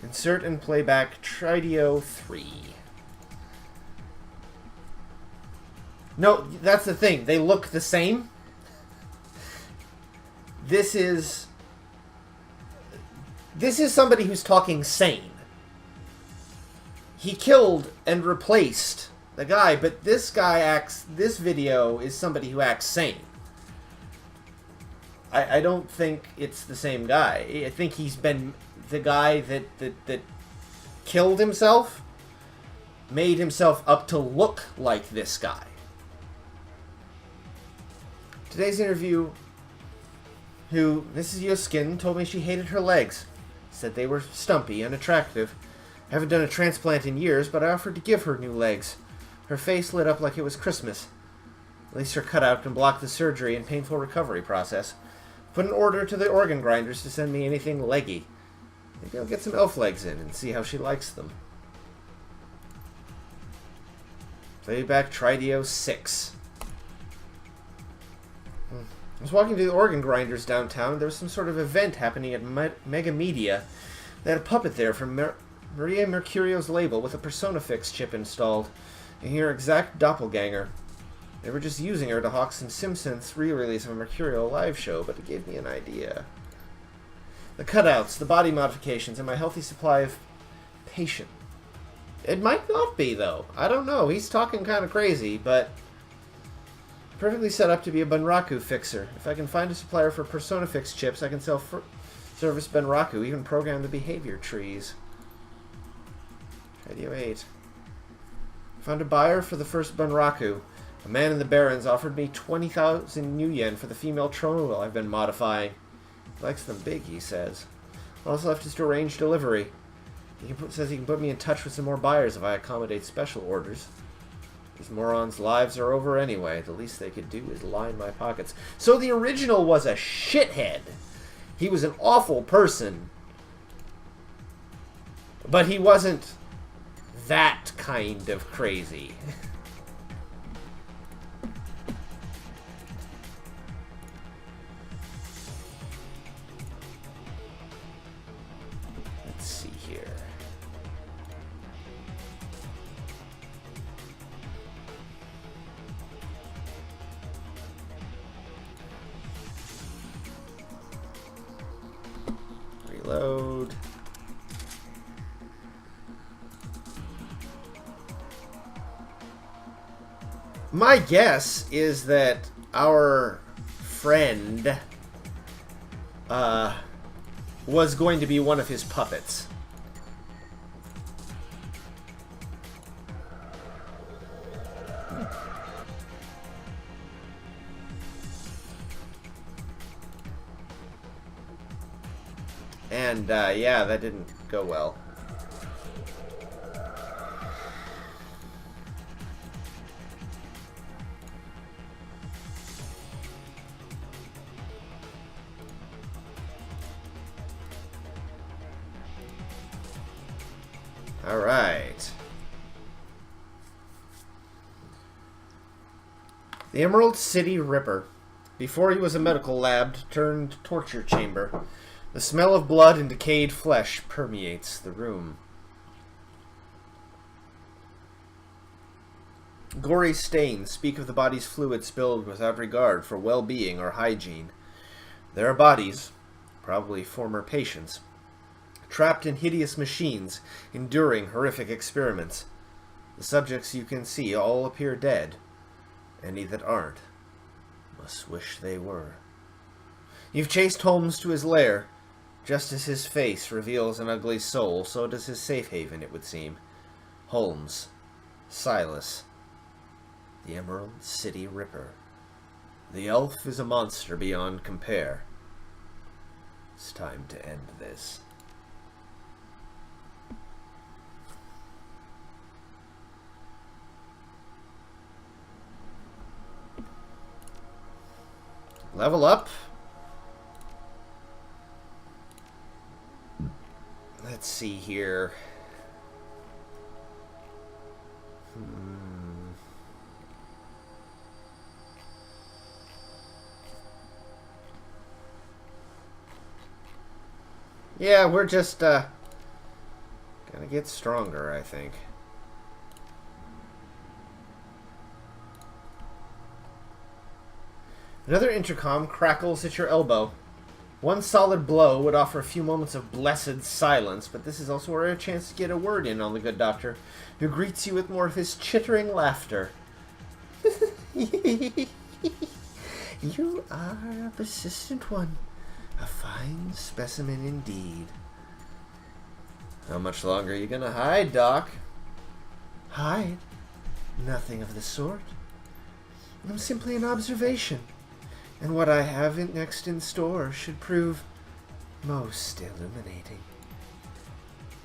Insert and playback Tridio 3. No, that's the thing. They look the same. This is somebody who's talking sane. He killed and replaced the guy, but this video is somebody who acts sane. I don't think it's the same guy. I think he's been the guy that killed himself, made himself up to look like this guy. Today's interview, Mrs. Yuskin told me she hated her legs. Said they were stumpy and attractive. I haven't done a transplant in years, but I offered to give her new legs. Her face lit up like it was Christmas. At least her cutout can block the surgery and painful recovery process. Put an order to the organ grinders to send me anything leggy. Maybe I'll get some elf legs in and see how she likes them. Playback Tridio 6. I was walking to the organ grinders downtown. There was some sort of event happening at Mega Media. They had a puppet there from Maria Mercurio's label with a Persona-Fix chip installed. And her exact doppelganger. They were just using her to hawk some Simpsons re-release of a Mercurial live show, but it gave me an idea. The cutouts, the body modifications, and my healthy supply of patience. It might not be, though. I don't know. He's talking kind of crazy, but perfectly set up to be a Bunraku fixer. If I can find a supplier for Persona Fix chips, I can service Bunraku, even program the behavior trees. Radio 8. Found a buyer for the first Bunraku. A man in the Barrens offered me 20,000 new yen for the female Tronal I've been modifying. He likes them big, he says. All that's left is to arrange delivery. Says he can put me in touch with some more buyers if I accommodate special orders. These morons' lives are over anyway. The least they could do is line my pockets. So the original was a shithead. He was an awful person. But he wasn't that kind of crazy. Load. My guess is that our friend was going to be one of his puppets. And, yeah, that didn't go well. All right. The Emerald City Ripper. Before he was a medical lab turned torture chamber. The smell of blood and decayed flesh permeates the room. Gory stains speak of the body's fluid spilled without regard for well-being or hygiene. There are bodies, probably former patients, trapped in hideous machines, enduring horrific experiments. The subjects you can see all appear dead. Any that aren't must wish they were. You've chased Holmes to his lair. Just as his face reveals an ugly soul, so does his safe haven, it would seem. Holmes. Silas. The Emerald City Ripper. The elf is a monster beyond compare. It's time to end this. Level up. Let's see here. Yeah, we're just gonna get stronger, I think. Another intercom crackles at your elbow. One solid blow would offer a few moments of blessed silence, but this is also a rare chance to get a word in on the good doctor, who greets you with more of his chittering laughter. You are a persistent one. A fine specimen indeed. How much longer are you gonna hide, Doc? Hide? Nothing of the sort. I'm simply an observation. And what I have next in store should prove most illuminating.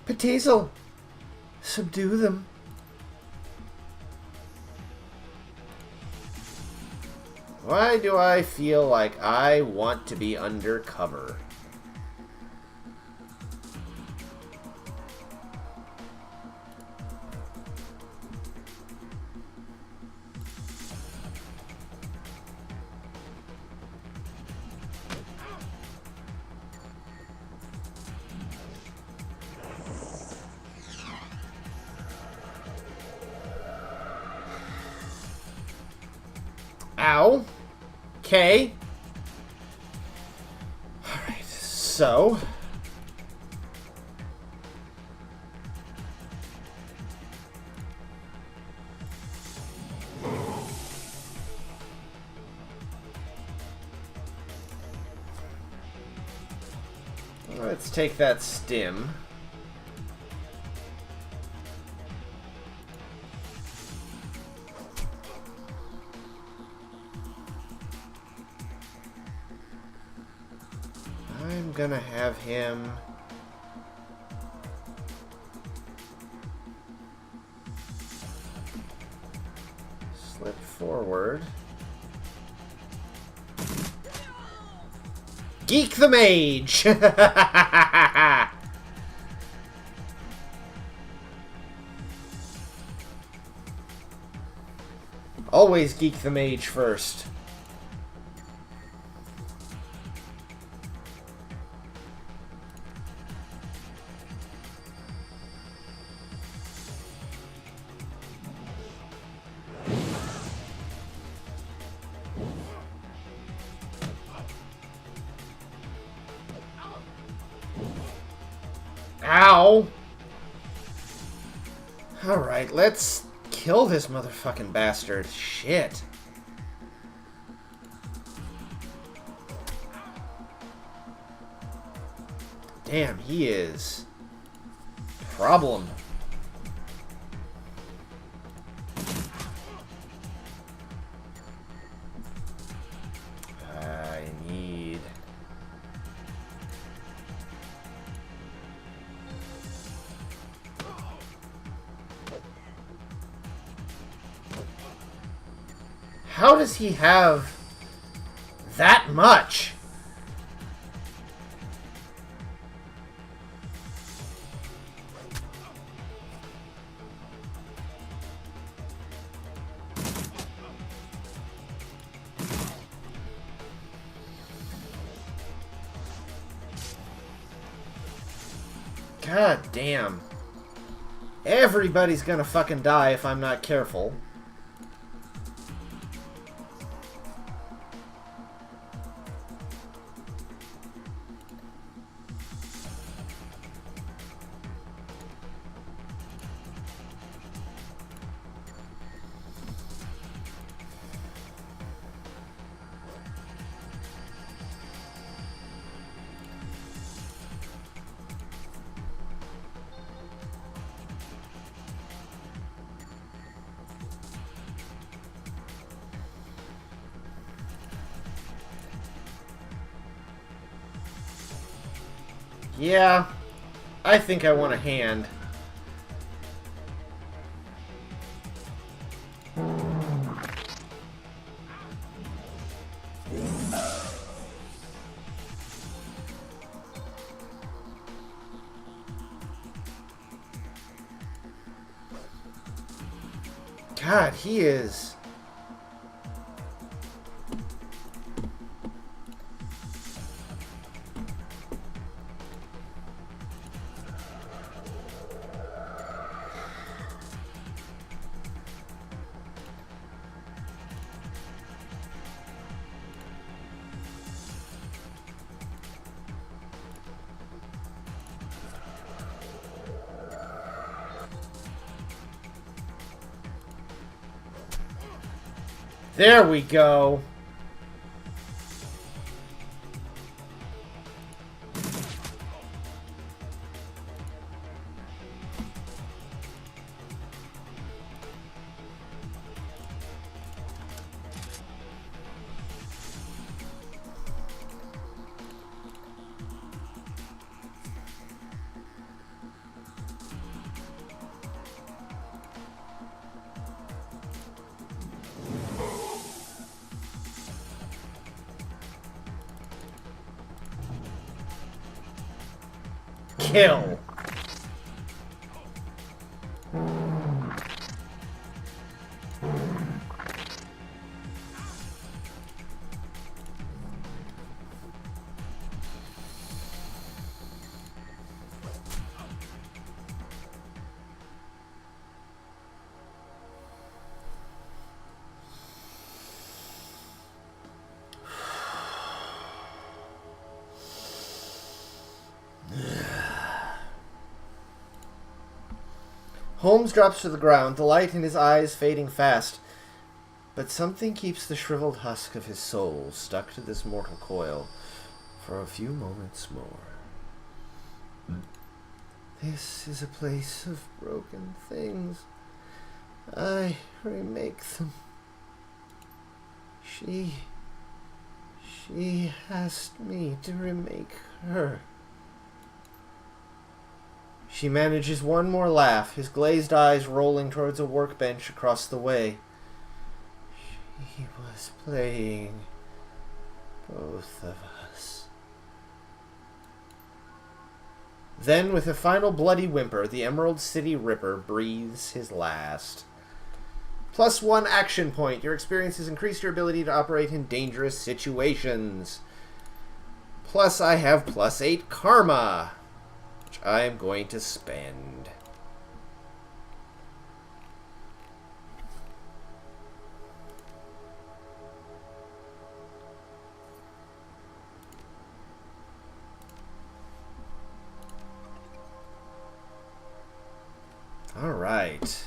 Patazel! Subdue them. Why do I feel like I want to be undercover? Ow. Okay. Alright, so... let's take that stim. I'm gonna have him slip forward. Geek the Mage! Always Geek the Mage first. Ow! Alright, let's kill this motherfucking bastard. Shit. Damn, he is... problem. I need... How does he have that much? God damn. Everybody's gonna fucking die if I'm not careful. Yeah, I think I want a hand. God, he is... There we go. Kill. Holmes drops to the ground, the light in his eyes fading fast. But something keeps the shriveled husk of his soul stuck to this mortal coil for a few moments more. This is a place of broken things. I remake them. She asked me to remake her. She manages one more laugh, his glazed eyes rolling towards a workbench across the way. She was playing both of us. Then, with a final bloody whimper, the Emerald City Ripper breathes his last. +1 action point. Your experience has increased your ability to operate in dangerous situations. Plus, I have +8 karma, which I am going to spend. right.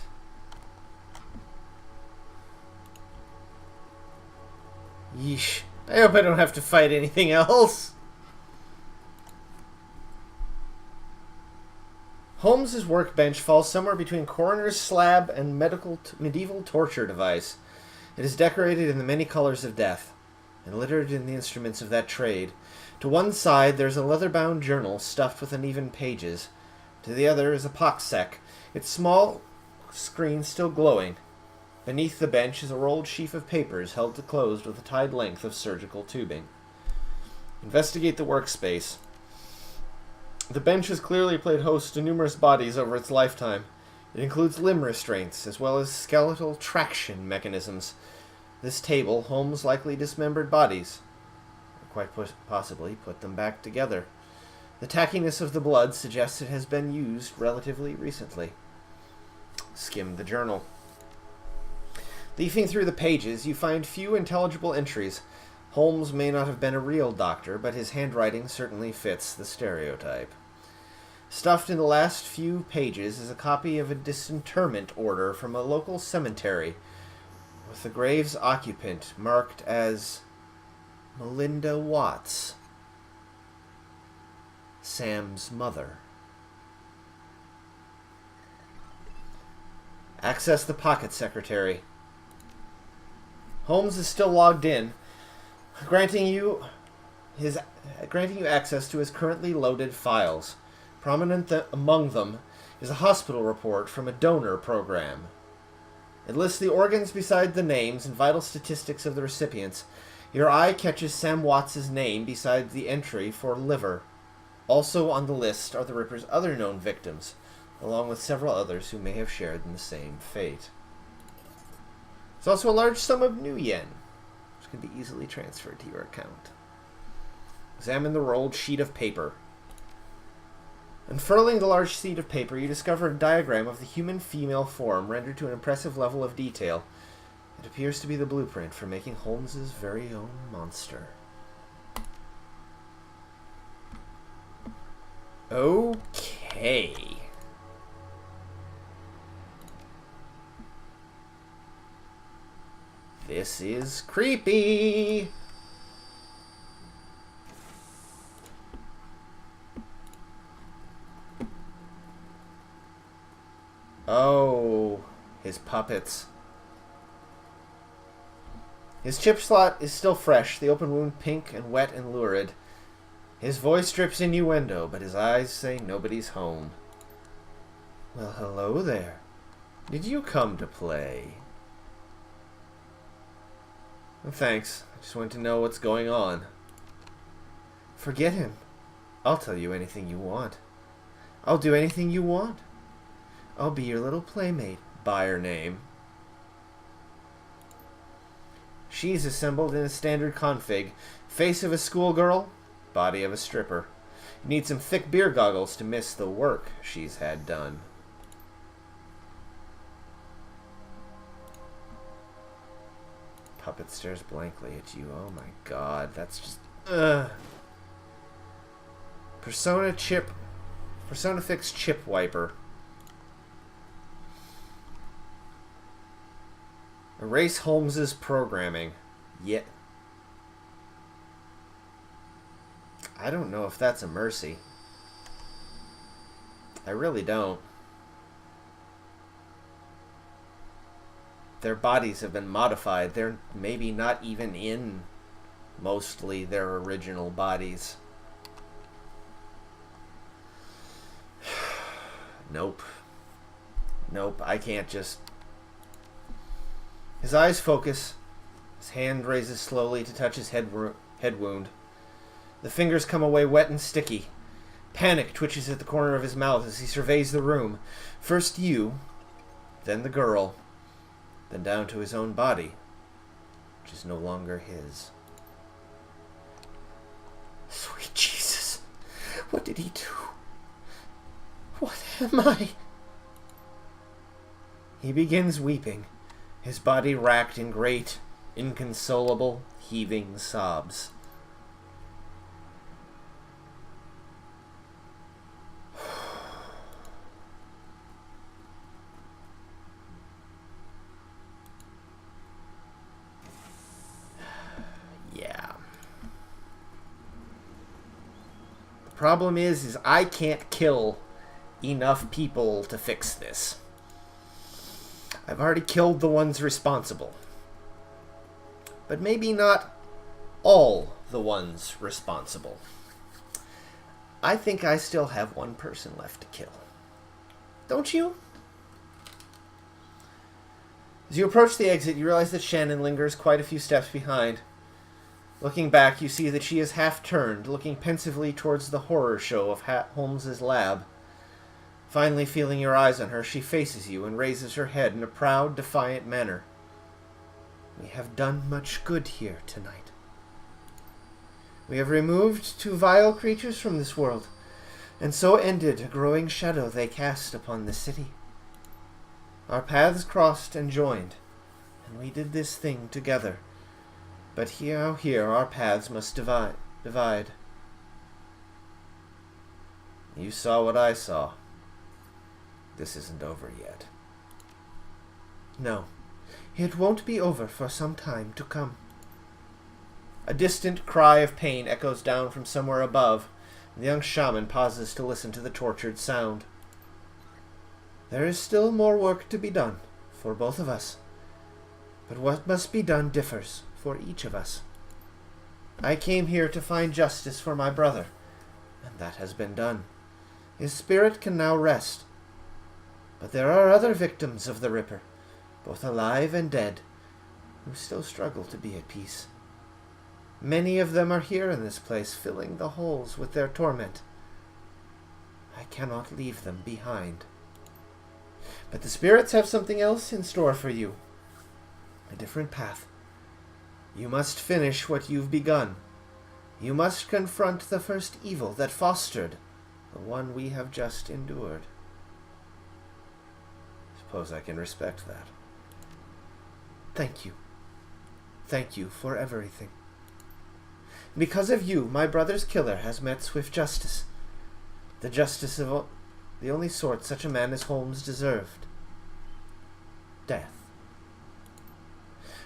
Yeesh. I hope I don't have to fight anything else. Holmes's workbench falls somewhere between coroner's slab and medieval torture device. It is decorated in the many colors of death, and littered in the instruments of that trade. To one side there is a leather-bound journal stuffed with uneven pages. To the other is a pox sack, its small screen still glowing. Beneath the bench is a rolled sheaf of papers held closed with a tied length of surgical tubing. Investigate the workspace. The bench has clearly played host to numerous bodies over its lifetime. It includes limb restraints, as well as skeletal traction mechanisms. This table, Holmes likely dismembered bodies, or quite possibly put them back together. The tackiness of the blood suggests it has been used relatively recently. Skim the journal. Leafing through the pages, you find few intelligible entries. Holmes may not have been a real doctor, but his handwriting certainly fits the stereotype. Stuffed in the last few pages is a copy of a disinterment order from a local cemetery, with the grave's occupant marked as Melinda Watts, Sam's mother. Access the pocket secretary. Holmes is still logged in, granting you access to his currently loaded files. Prominent among them is a hospital report from a donor program. It lists the organs beside the names and vital statistics of the recipients. Your eye catches Sam Watts' name beside the entry for liver. Also on the list are the Ripper's other known victims, along with several others who may have shared in the same fate. There's also a large sum of new yen, which can be easily transferred to your account. Examine the rolled sheet of paper. Unfurling the large sheet of paper, you discover a diagram of the human female form rendered to an impressive level of detail. It appears to be the blueprint for making Holmes's very own monster. Okay. This is creepy. Oh, his puppets. His chip slot is still fresh, the open wound pink and wet and lurid. His voice drips innuendo, but his eyes say nobody's home. Well, hello there. Did you come to play? Well, thanks. I just wanted to know what's going on. Forget him. I'll tell you anything you want. I'll do anything you want. I'll be your little playmate. By her name. She's assembled in a standard config. Face of a schoolgirl, body of a stripper. You need some thick beer goggles to miss the work she's had done. Puppet stares blankly at you. Oh my god, that's just... Persona Fix chip wiper. Erase Holmes's programming. Yet. I don't know if that's a mercy. I really don't. Their bodies have been modified. They're maybe not even in mostly their original bodies. Nope. Nope, I can't just... His eyes focus. His hand raises slowly to touch his head wound. The fingers come away wet and sticky. Panic twitches at the corner of his mouth as he surveys the room. First you, then the girl, then down to his own body, which is no longer his. Sweet Jesus, what did he do? What am I? He begins weeping, his body racked in great, inconsolable, heaving sobs. problem is I can't kill enough people to fix this. I've already killed the ones responsible. But maybe not all the ones responsible. I think I still have one person left to kill. Don't you? As you approach the exit, you realize that Shannon lingers quite a few steps behind. Looking back, you see that she is half turned, looking pensively towards the horror show of Holmes's lab. Finally feeling your eyes on her, she faces you and raises her head in a proud, defiant manner. We have done much good here tonight. We have removed 2 vile creatures from this world, and so ended a growing shadow they cast upon the city. Our paths crossed and joined, and we did this thing together. But here our paths must divide. You saw what I saw. This isn't over yet. No, it won't be over for some time to come. A distant cry of pain echoes down from somewhere above. The young shaman pauses to listen to the tortured sound. There is still more work to be done for both of us. But what must be done differs for each of us. I came here to find justice for my brother, and that has been done. His spirit can now rest. But there are other victims of the Ripper, both alive and dead, who still struggle to be at peace. Many of them are here in this place, filling the holes with their torment. I cannot leave them behind. But the spirits have something else in store for you. A different path. You must finish what you've begun. You must confront the first evil that fostered the one we have just endured. Suppose I can respect that. Thank you. Thank you for everything. Because of you, my brother's killer has met swift justice. The justice of the only sort such a man as Holmes deserved. Death.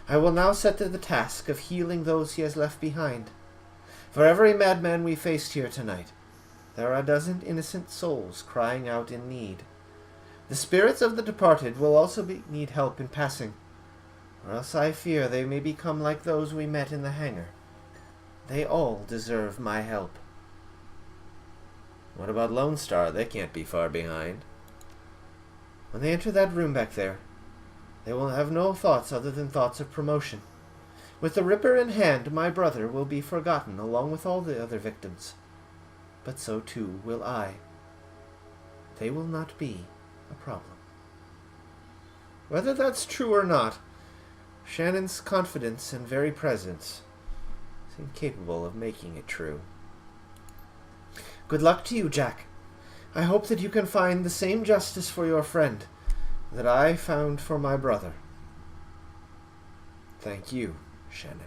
I will now set to the task of healing those he has left behind. For every madman we faced here tonight, there are a dozen innocent souls crying out in need. The spirits of the departed will also need help in passing, or else I fear they may become like those we met in the hangar. They all deserve my help. What about Lone Star? They can't be far behind. When they enter that room back there, they will have no thoughts other than thoughts of promotion. With the Ripper in hand, my brother will be forgotten along with all the other victims. But so too will I. They will not be a problem. Whether that's true or not, Shannon's confidence and very presence seem capable of making it true. Good luck to you, Jack. I hope that you can find the same justice for your friend that I found for my brother. Thank you, Shannon.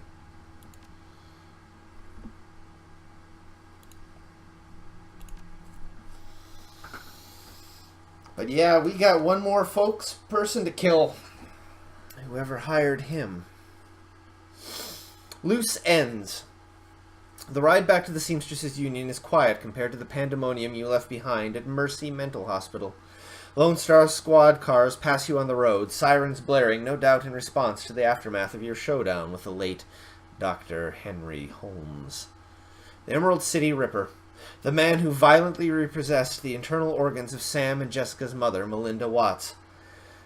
But yeah, we got one more person to kill. Whoever hired him. Loose ends. The ride back to the Seamstresses Union is quiet compared to the pandemonium you left behind at Mercy Mental Hospital. Lone Star squad cars pass you on the road, sirens blaring, no doubt in response to the aftermath of your showdown with the late Dr. Henry Holmes. The Emerald City Ripper, the man who violently repossessed the internal organs of Sam and Jessica's mother, Melinda Watts.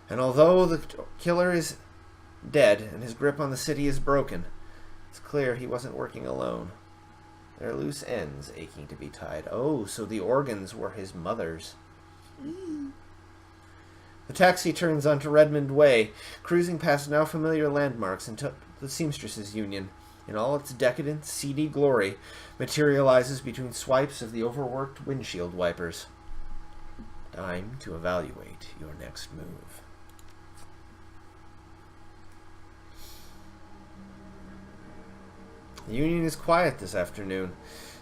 And although the killer is dead and his grip on the city is broken, it's clear he wasn't working alone. There are loose ends aching to be tied. Oh, so the organs were his mother's. The taxi turns onto Redmond Way, cruising past now familiar landmarks until the Seamstresses Union, in all its decadent, seedy glory, materializes between swipes of the overworked windshield wipers. Time to evaluate your next move. The union is quiet this afternoon.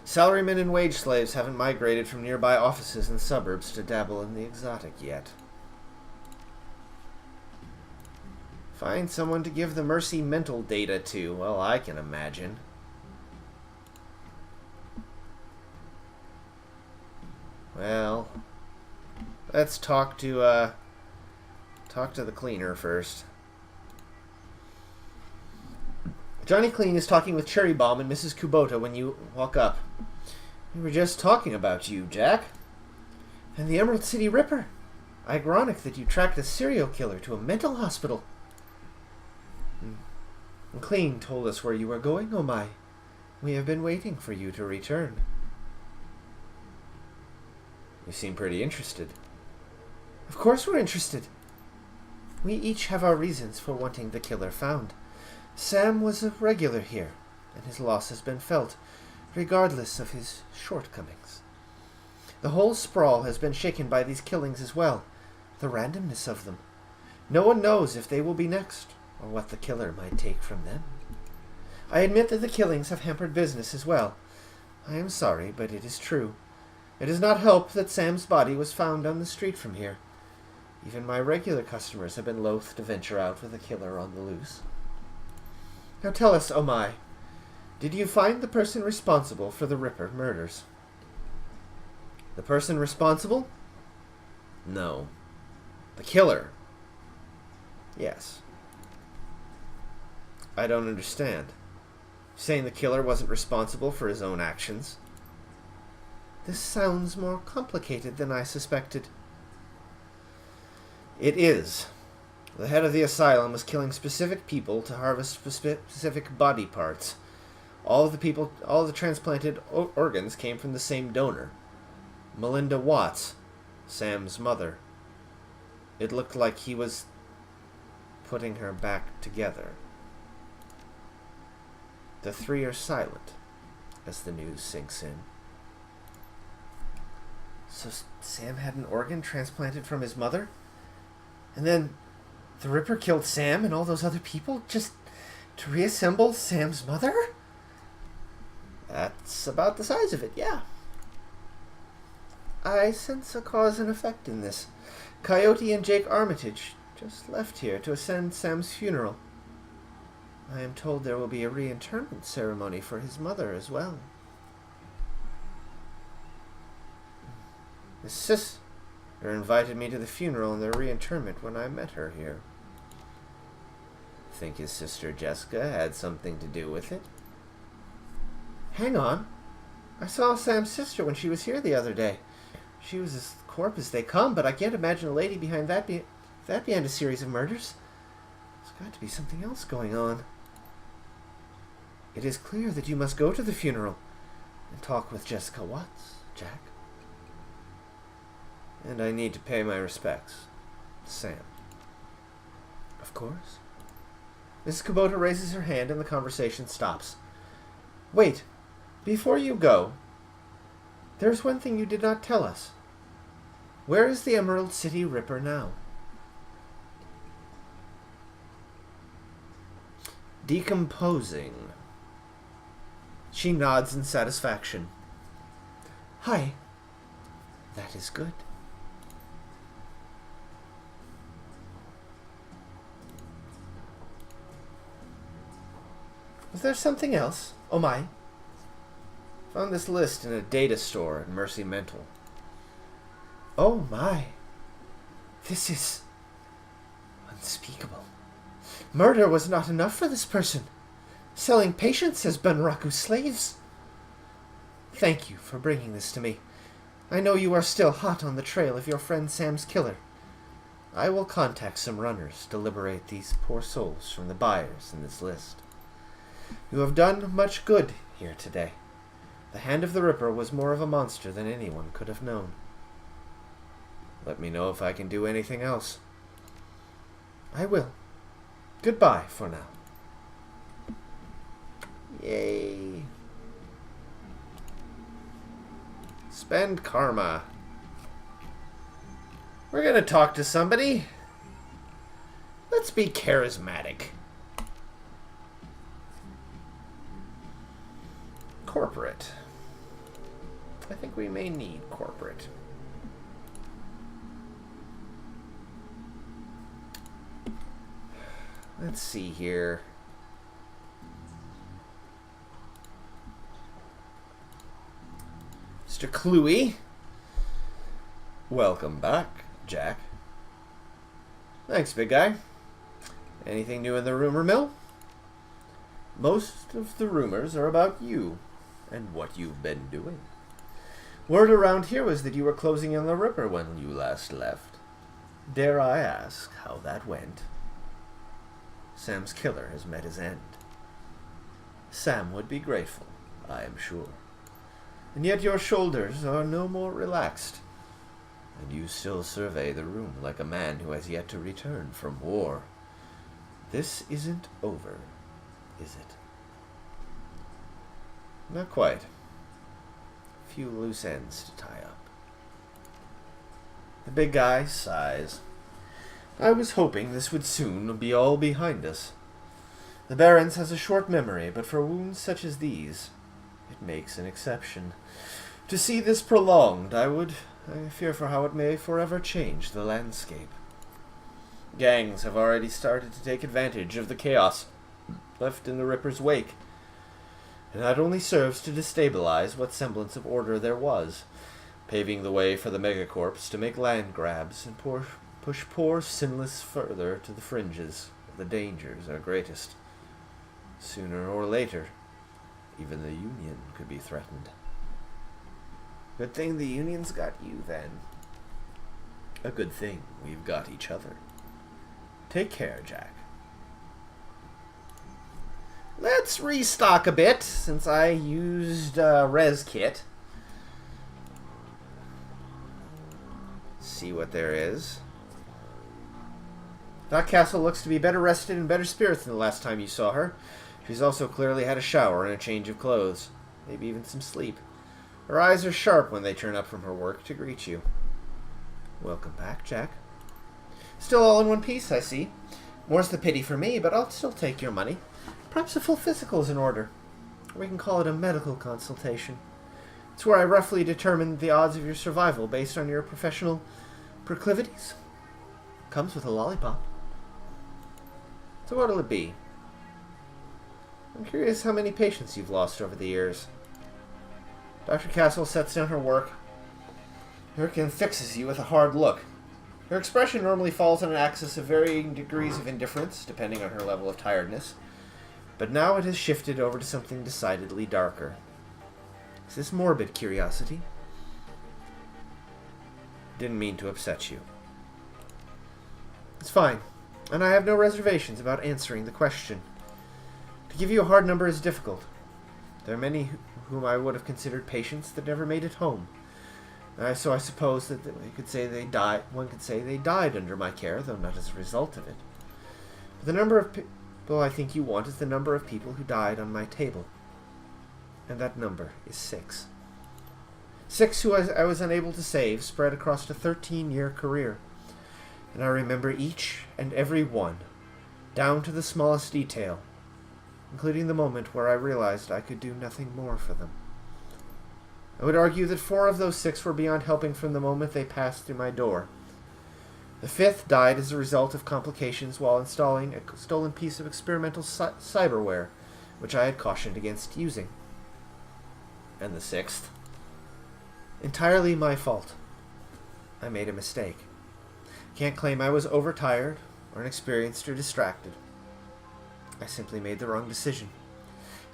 Salarymen and wage slaves haven't migrated from nearby offices and suburbs to dabble in the exotic yet. Find someone to give the Mercy mental data to. Well, I can imagine. Well, let's talk to the cleaner first. Johnny Clean is talking with Cherry Bomb and Mrs. Kubota when you walk up. We were just talking about you, Jack. And the Emerald City Ripper. Ironic that you tracked a serial killer to a mental hospital. And Clean told us where you were going, oh my. We have been waiting for you to return. You seem pretty interested. Of course we're interested. We each have our reasons for wanting the killer found. Sam was a regular here, and his loss has been felt, regardless of his shortcomings. The whole sprawl has been shaken by these killings as well, the randomness of them. No one knows if they will be next, or what the killer might take from them. I admit that the killings have hampered business as well. I am sorry, but it is true. It does not help that Sam's body was found on the street from here. Even my regular customers have been loath to venture out with a killer on the loose. Now tell us, oh my, did you find the person responsible for the Ripper murders? The person responsible? No. The killer? Yes. I don't understand. Saying the killer wasn't responsible for his own actions. This sounds more complicated than I suspected. It is. The head of the asylum was killing specific people to harvest specific body parts. All the transplanted organs came from the same donor. Melinda Watts, Sam's mother. It looked like he was putting her back together. The three are silent as the news sinks in. So Sam had an organ transplanted from his mother? And then the Ripper killed Sam and all those other people just to reassemble Sam's mother? That's about the size of it, yeah. I sense a cause and effect in this. Coyote and Jake Armitage just left here to attend Sam's funeral. I am told there will be a reinterment ceremony for his mother as well. His sister invited me to the funeral and their reinterment when I met her here. Think his sister Jessica had something to do with it? Hang on. I saw Sam's sister when she was here the other day. She was as corp as they come, but I can't imagine a lady behind that behind a series of murders. There's got to be something else going on. It is clear that you must go to the funeral and talk with Jessica Watts, Jack. And I need to pay my respects to Sam. Of course. Mrs. Kubota raises her hand and the conversation stops. Wait, before you go, there's one thing you did not tell us. Where is the Emerald City Ripper now? Decomposing. She nods in satisfaction. Hi. That is good. Was there something else? Oh my. Found this list in a data store at Mercy Mental. Oh my. This is unspeakable. Murder was not enough for this person. Selling patients as Bunraku's slaves. Thank you for bringing this to me. I know you are still hot on the trail of your friend Sam's killer. I will contact some runners to liberate these poor souls from the buyers in this list. You have done much good here today. The hand of the Ripper was more of a monster than anyone could have known. Let me know if I can do anything else. I will. Goodbye for now. Yay. Spend karma. We're gonna talk to somebody. Let's be charismatic. Corporate. I think we may need corporate. Let's see here. Mr. Cluey. Welcome back, Jack. Thanks, big guy. Anything new in the rumor mill? Most of the rumors are about you and what you've been doing. Word around here was that you were closing in the Ripper when you last left. Dare I ask how that went? Sam's killer has met his end. Sam would be grateful, I am sure. And yet your shoulders are no more relaxed, and you still survey the room like a man who has yet to return from war. This isn't over, is it? Not quite. A few loose ends to tie up. The big guy sighs. I was hoping this would soon be all behind us. The Barons has a short memory, but for wounds such as these, it makes an exception. To see this prolonged, I fear for how it may forever change the landscape. Gangs have already started to take advantage of the chaos left in the Ripper's wake, and that only serves to destabilize what semblance of order there was, paving the way for the megacorps to make land grabs and push poor sinless further to the fringes where the dangers are greatest. Sooner or later, even the Union could be threatened. Good thing the Union's got you, then. A good thing we've got each other. Take care, Jack. Let's restock a bit, since I used res kit. See what there is. Doc Castle looks to be better rested and better spirits than the last time you saw her. She's also clearly had a shower and a change of clothes. Maybe even some sleep. Her eyes are sharp when they turn up from her work to greet you. Welcome back, Jack. Still all in one piece, I see. More's the pity for me, but I'll still take your money. Perhaps a full physical is in order. Or we can call it a medical consultation. It's where I roughly determine the odds of your survival based on your professional proclivities. Comes with a lollipop. So what'll it be? I'm curious how many patients you've lost over the years. Dr. Castle sets down her work. Hirkin fixes you with a hard look. Her expression normally falls on an axis of varying degrees of indifference, depending on her level of tiredness. But now it has shifted over to something decidedly darker. Is this morbid curiosity? Didn't mean to upset you. It's fine, and I have no reservations about answering the question. To give you a hard number is difficult. There are many whom I would have considered patients that never made it home. So I suppose that one could say they died under my care, though not as a result of it. But the number of people I think you want is the number of people who died on my table. And that number is 6. 6 who I was unable to save, spread across a 13-year career. And I remember each and every one, down to the smallest detail, including the moment where I realized I could do nothing more for them. I would argue that 4 of those 6 were beyond helping from the moment they passed through my door. The 5th died as a result of complications while installing a stolen piece of experimental cyberware, which I had cautioned against using. And the 6th? Entirely my fault. I made a mistake. Can't claim I was overtired, or inexperienced, or distracted. I simply made the wrong decision,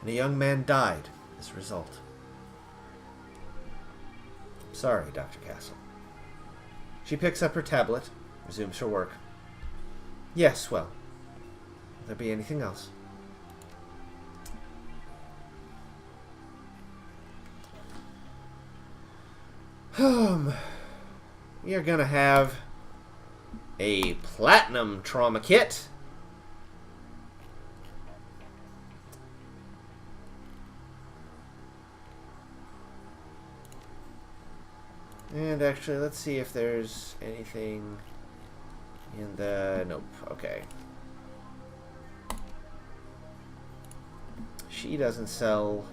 and a young man died as a result. Sorry, Dr. Castle. She picks up her tablet, resumes her work. Yes, well, will there be anything else? We are gonna have a platinum trauma kit. And actually, let's see if there's anything in the... Nope, okay. She doesn't sell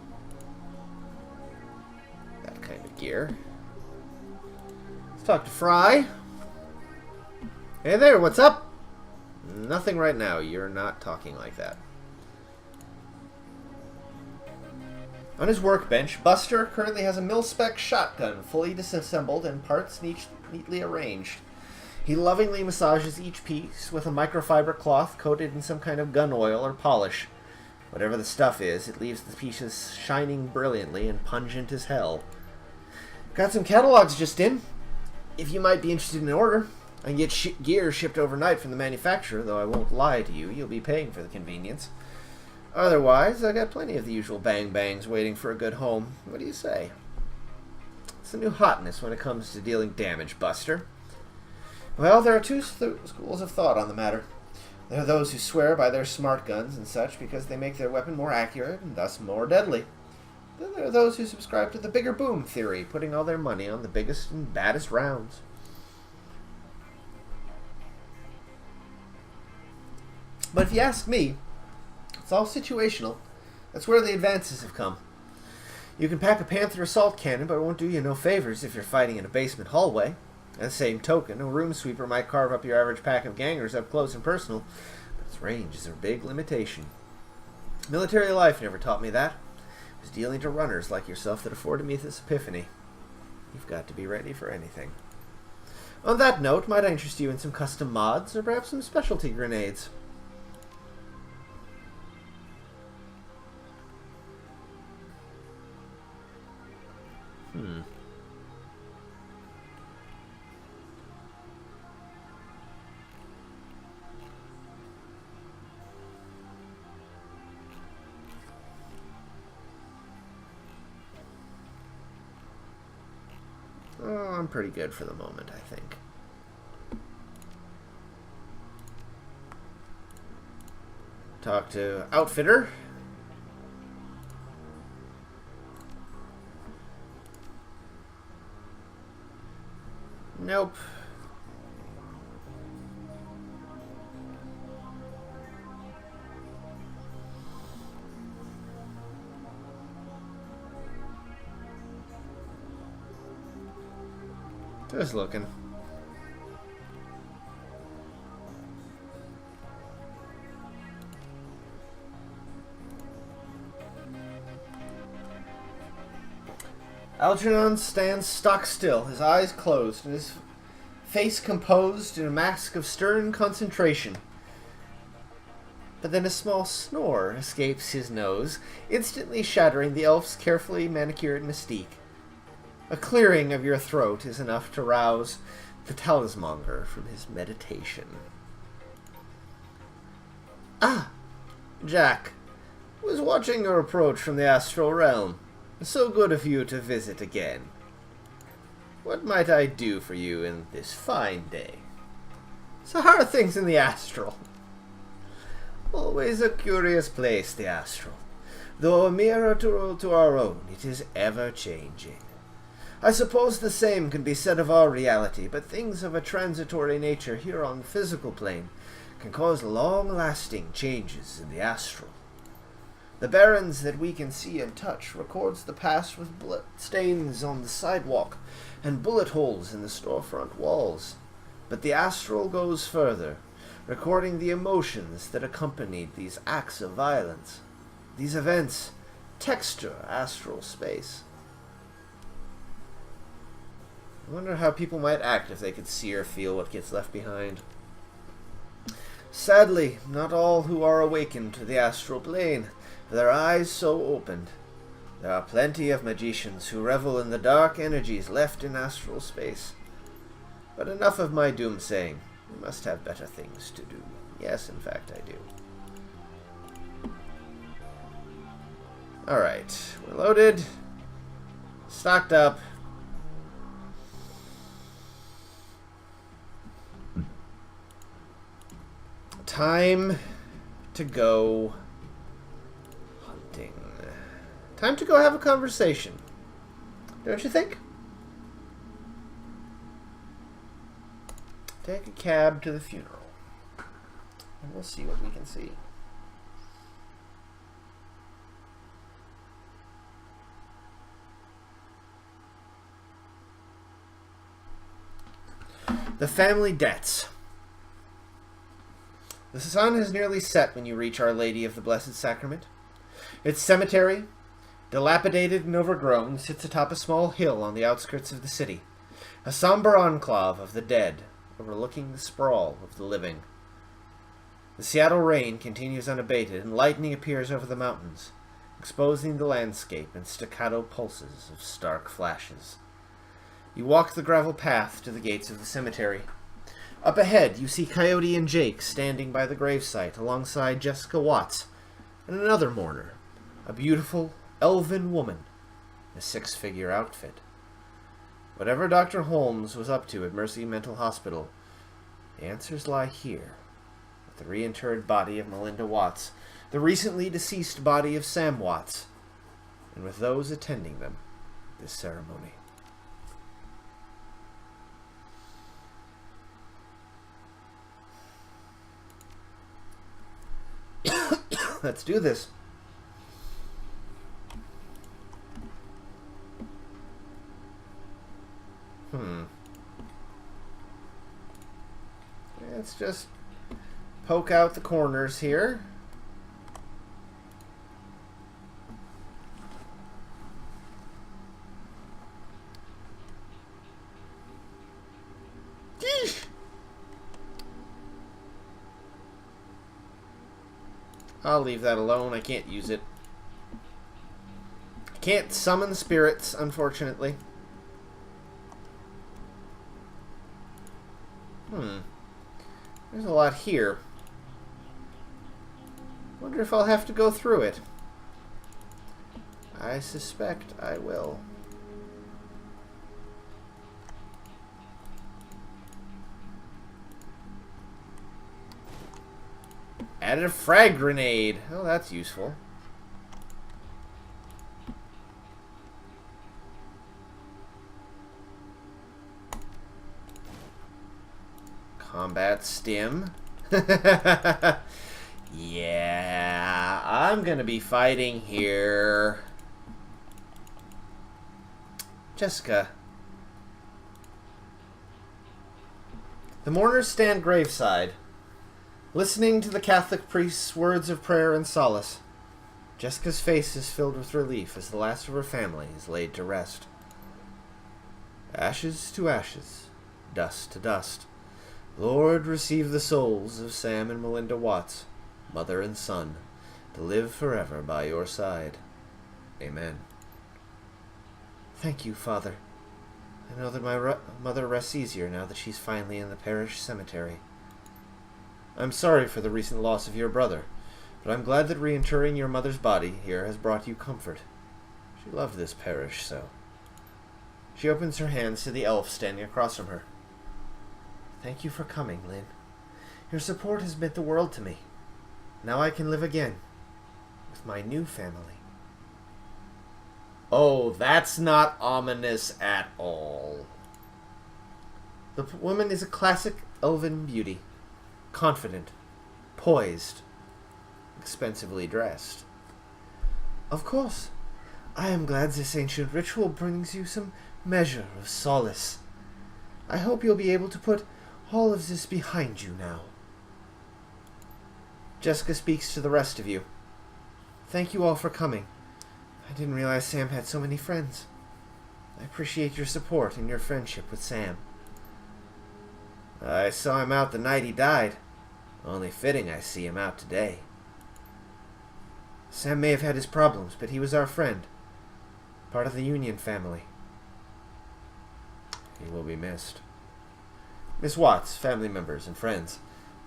that kind of gear. Let's talk to Fry. Hey there, what's up? Nothing right now. You're not talking like that. On his workbench, Buster currently has a mil-spec shotgun fully disassembled and parts neatly arranged. He lovingly massages each piece with a microfiber cloth coated in some kind of gun oil or polish. Whatever the stuff is, it leaves the pieces shining brilliantly and pungent as hell. Got some catalogs just in, if you might be interested in an order. I can get gear shipped overnight from the manufacturer, though I won't lie to you, you'll be paying for the convenience. Otherwise, I got plenty of the usual bang-bangs waiting for a good home. What do you say? It's the new hotness when it comes to dealing damage, Buster. Well, there are two schools of thought on the matter. There are those who swear by their smart guns and such because they make their weapon more accurate and thus more deadly. Then there are those who subscribe to the bigger boom theory, putting all their money on the biggest and baddest rounds. But if you ask me, it's all situational. That's where the advances have come. You can pack a Panther assault cannon, but it won't do you no favors if you're fighting in a basement hallway. At the same token, a room sweeper might carve up your average pack of gangers up close and personal, but its range is a big limitation. Military life never taught me that. It was dealing to runners like yourself that afforded me this epiphany. You've got to be ready for anything. On that note, might I interest you in some custom mods, or perhaps some specialty grenades? Oh, I'm pretty good for the moment, I think. Talk to Outfitter. Nope. Just looking. Algernon stands stock still, his eyes closed, and his face composed in a mask of stern concentration. But then a small snore escapes his nose, instantly shattering the elf's carefully manicured mystique. A clearing of your throat is enough to rouse the talismonger from his meditation. Ah, Jack, was watching your approach from the astral realm. So good of you to visit again. What might I do for you in this fine day? So how are things in the astral? Always a curious place, the astral. Though a mirror to our own, it is ever-changing. I suppose the same can be said of our reality, but things of a transitory nature here on the physical plane can cause long-lasting changes in the astral. The barrens that we can see and touch records the past with blood stains on the sidewalk and bullet holes in the storefront walls. But the astral goes further, recording the emotions that accompanied these acts of violence. These events texture astral space. I wonder how people might act if they could see or feel what gets left behind. Sadly, not all who are awakened to the astral plane have their eyes so opened. There are plenty of magicians who revel in the dark energies left in astral space. But enough of my doomsaying. We must have better things to do. Yes, in fact, I do. Alright, we're loaded. Stocked up. Time to go hunting. Time to go have a conversation. Don't you think? Take a cab to the funeral. And we'll see what we can see. The family debts. The sun has nearly set when you reach Our Lady of the Blessed Sacrament. Its cemetery, dilapidated and overgrown, sits atop a small hill on the outskirts of the city. A somber enclave of the dead, overlooking the sprawl of the living. The Seattle rain continues unabated, and lightning appears over the mountains, exposing the landscape in staccato pulses of stark flashes. You walk the gravel path to the gates of the cemetery. Up ahead, you see Coyote and Jake standing by the gravesite alongside Jessica Watts and another mourner, a beautiful, elven woman in a six-figure outfit. Whatever Dr. Holmes was up to at Mercy Mental Hospital, the answers lie here, with the reinterred body of Melinda Watts, the recently deceased body of Sam Watts, and with those attending them this ceremony. Let's do this. Let's just poke out the corners here. Yeesh. I'll leave that alone. I can't use it. I can't summon spirits, unfortunately. There's a lot here. Wonder if I'll have to go through it. I suspect I will. Added a frag grenade. Oh, that's useful. Combat stim. Yeah, I'm gonna be fighting here. Jessica. The mourners stand graveside, listening to the Catholic priest's words of prayer and solace. Jessica's face is filled with relief as the last of her family is laid to rest. Ashes to ashes, dust to dust. Lord, receive the souls of Sam and Melinda Watts, mother and son, to live forever by your side. Amen. Thank you, Father. I know that my mother rests easier now that she's finally in the parish cemetery. I'm sorry for the recent loss of your brother, but I'm glad that reinterring your mother's body here has brought you comfort. She loved this parish so. She opens her hands to the elf standing across from her. Thank you for coming, Lynn. Your support has meant the world to me. Now I can live again with my new family. Oh, that's not ominous at all. The woman is a classic elven beauty. Confident, poised, expensively dressed. Of course, I am glad this ancient ritual brings you some measure of solace. I hope you'll be able to put all of this behind you now. Jessica speaks to the rest of you. Thank you all for coming. I didn't realize Sam had so many friends. I appreciate your support and your friendship with Sam. I saw him out the night he died. Only fitting I see him out today. Sam may have had his problems, but he was our friend. Part of the Union family. He will be missed. Miss Watts, family members, and friends,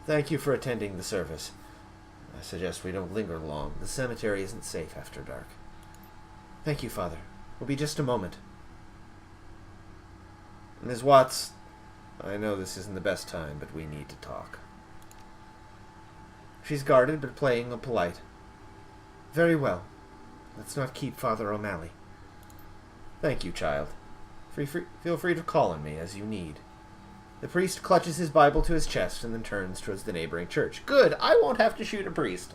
thank you for attending the service. I suggest we don't linger long. The cemetery isn't safe after dark. Thank you, Father. Will be just a moment. Ms. Watts, I know this isn't the best time, but we need to talk. She's guarded, but playing polite. Very well. Let's not keep Father O'Malley. Thank you, child. Feel free to call on me as you need. The priest clutches his Bible to his chest and then turns towards the neighboring church. Good, I won't have to shoot a priest.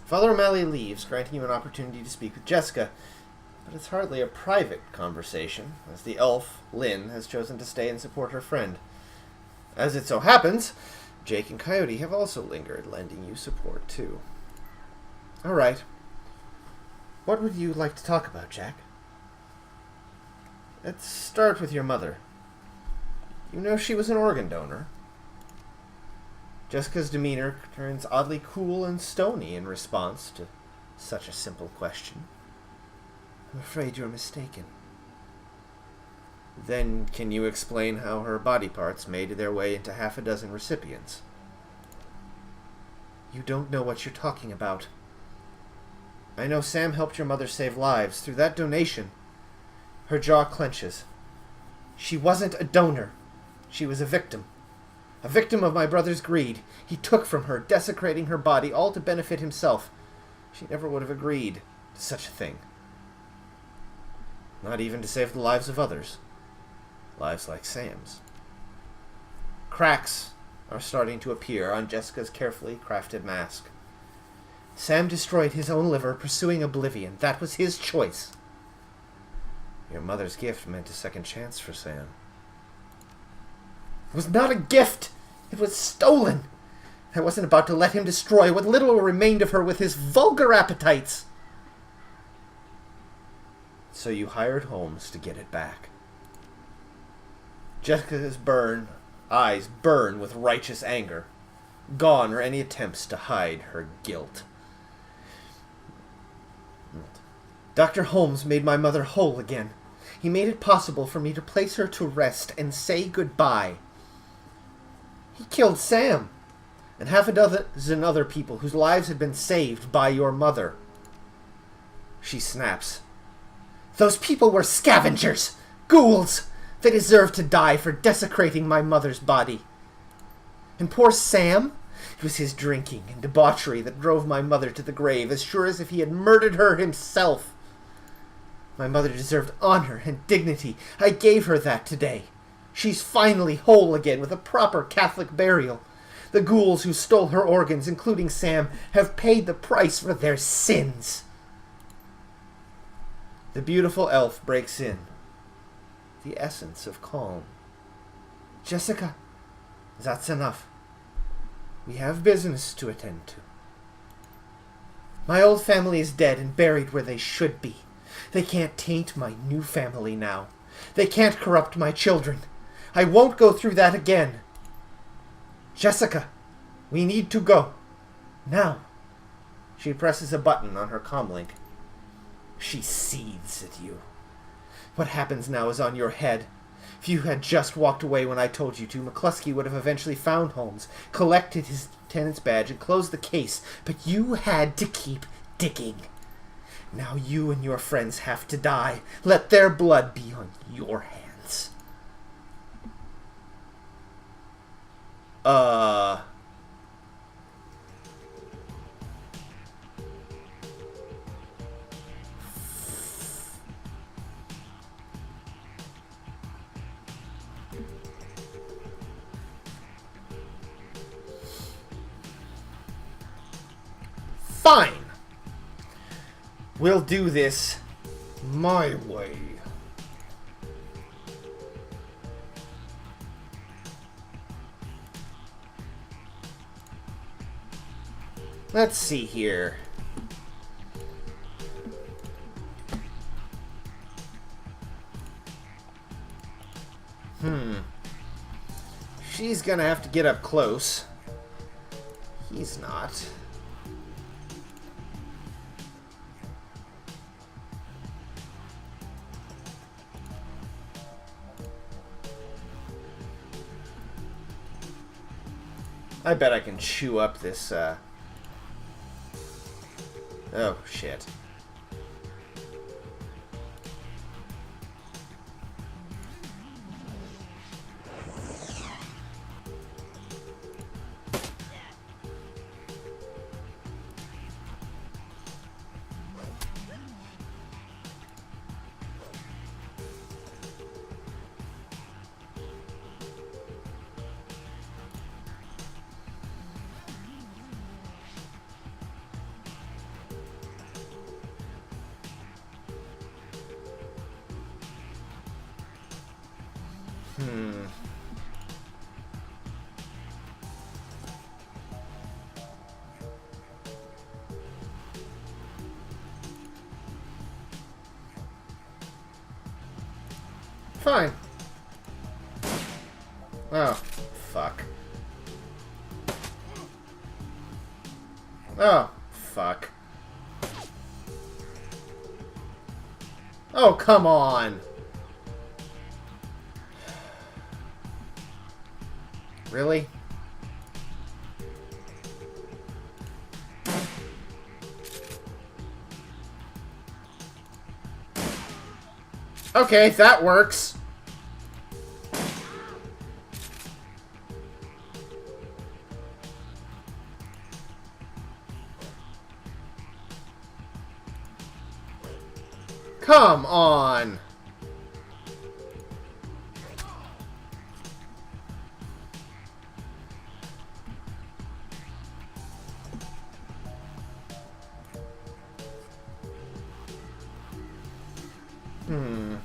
Father O'Malley leaves, granting you an opportunity to speak with Jessica, But it's hardly a private conversation, as the elf, Lynn, has chosen to stay and support her friend. As it so happens, Jake and Coyote have also lingered, lending you support, too. All right. What would you like to talk about, Jack? Let's start with your mother. You know she was an organ donor. Jessica's demeanor turns oddly cool and stony in response to such a simple question. I'm afraid you're mistaken. Then can you explain how her body parts made their way into half a dozen recipients? You don't know what you're talking about. I know Sam helped your mother save lives through that donation. Her jaw clenches. She wasn't a donor. She was a victim. A victim of my brother's greed. He took from her, desecrating her body, all to benefit himself. She never would have agreed to such a thing. Not even to save the lives of others. Lives like Sam's. Cracks are starting to appear on Jessica's carefully crafted mask. Sam destroyed his own liver, pursuing oblivion. That was his choice. Your mother's gift meant a second chance for Sam. It was not a gift! It was stolen! I wasn't about to let him destroy what little remained of her with his vulgar appetites. So you hired Holmes to get it back. Jessica's eyes burn with righteous anger. Gone are any attempts to hide her guilt. Dr. Holmes made my mother whole again. He made it possible for me to place her to rest and say goodbye. He killed Sam and half a dozen other people whose lives had been saved by your mother. She snaps. Those people were scavengers! Ghouls! They deserved to die for desecrating my mother's body. And poor Sam? It was his drinking and debauchery that drove my mother to the grave, as sure as if he had murdered her himself. My mother deserved honor and dignity. I gave her that today. She's finally whole again with a proper Catholic burial. The ghouls who stole her organs, including Sam, have paid the price for their sins. The beautiful elf breaks in. The essence of calm. Jessica, that's enough. We have business to attend to. My old family is dead and buried where they should be. They can't taint my new family now. They can't corrupt my children. I won't go through that again. Jessica, we need to go. Now. She presses a button on her comlink. She seethes at you. What happens now is on your head. If you had just walked away when I told you to, McCluskey would have eventually found Holmes, collected his lieutenant's badge, and closed the case. But you had to keep digging. Now you and your friends have to die. Let their blood be on your hands. Fine. We'll do this my way. Let's see here. She's gonna have to get up close. He's not. I bet I can chew up this, Oh, shit. Hmm. Fine. Oh, fuck. Oh, fuck. Oh, come on. Really? Okay, that works. Come on. Hmm.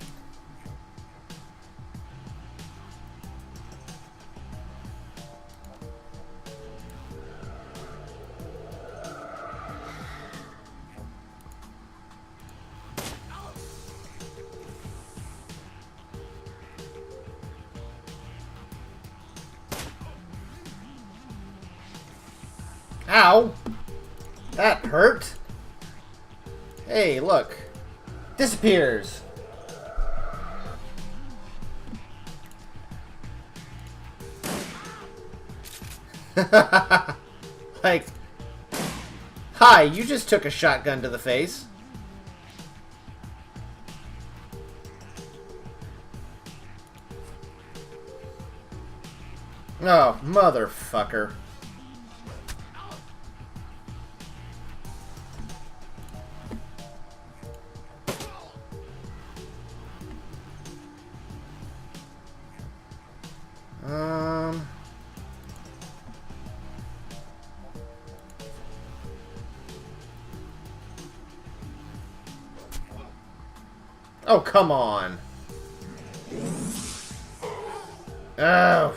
Ow! That hurt. Hey, look. Disappears. Like, hi, you just took a shotgun to the face. Oh, motherfucker. Oh, come on. Oh.